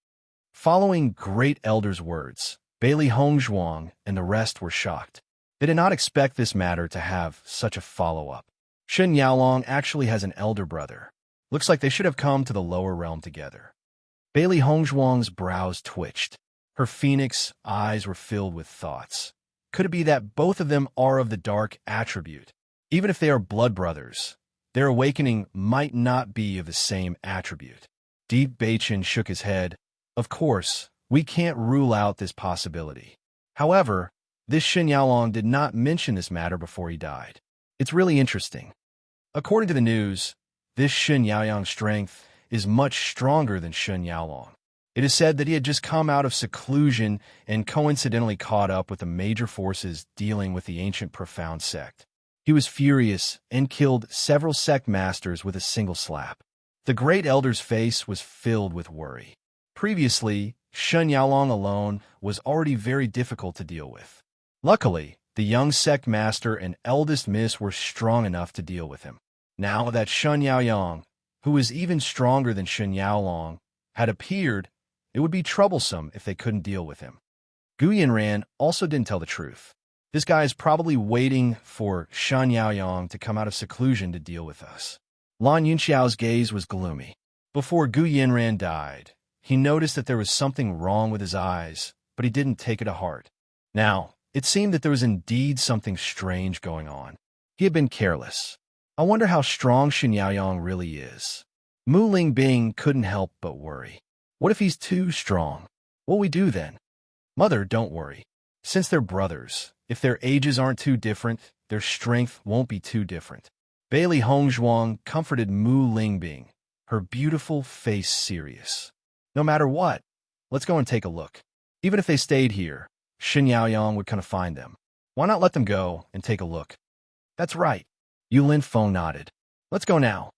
Following Great Elder's words, Bailey Hongzhuang and the rest were shocked. They did not expect this matter to have such a follow-up. Shen Yaolong actually has an elder brother. Looks like they should have come to the lower realm together. Bailey Hongzhuang's brows twitched. Her phoenix eyes were filled with thoughts. Could it be that both of them are of the dark attribute? Even if they are blood brothers, their awakening might not be of the same attribute. Deep Beichin shook his head. Of course, we can't rule out this possibility. However, this Shen Yaolong did not mention this matter before he died. It's really interesting. According to the news, this Shen Yaoyang's strength is much stronger than Shen Yaolong. It is said that he had just come out of seclusion and coincidentally caught up with the major forces dealing with the ancient profound sect. He was furious and killed several sect masters with a single slap. The Great Elder's face was filled with worry. Previously, Shen Yaolong alone was already very difficult to deal with. Luckily, the young sect master and eldest miss were strong enough to deal with him. Now that Shen Yaoyang, who was even stronger than Shen Yaolong, had appeared, it would be troublesome if they couldn't deal with him. Gu Yinran also didn't tell the truth. This guy is probably waiting for Shen Yaoyang to come out of seclusion to deal with us. Lan Yunxiao's gaze was gloomy. Before Gu Yinran died, he noticed that there was something wrong with his eyes, but he didn't take it to heart. Now, it seemed that there was indeed something strange going on. He had been careless. I wonder how strong Shen Yaoyang really is. Mu Lingbing couldn't help but worry. What if he's too strong? What'll we do then? Mother, don't worry. Since they're brothers, if their ages aren't too different, their strength won't be too different. Bailey Hongzhuang comforted Mu Lingbing, her beautiful face serious. No matter what, let's go and take a look. Even if they stayed here, Shen Yaoyang would come to find them. Why not let them go and take a look? That's right. Yu Linfeng nodded. Let's go now.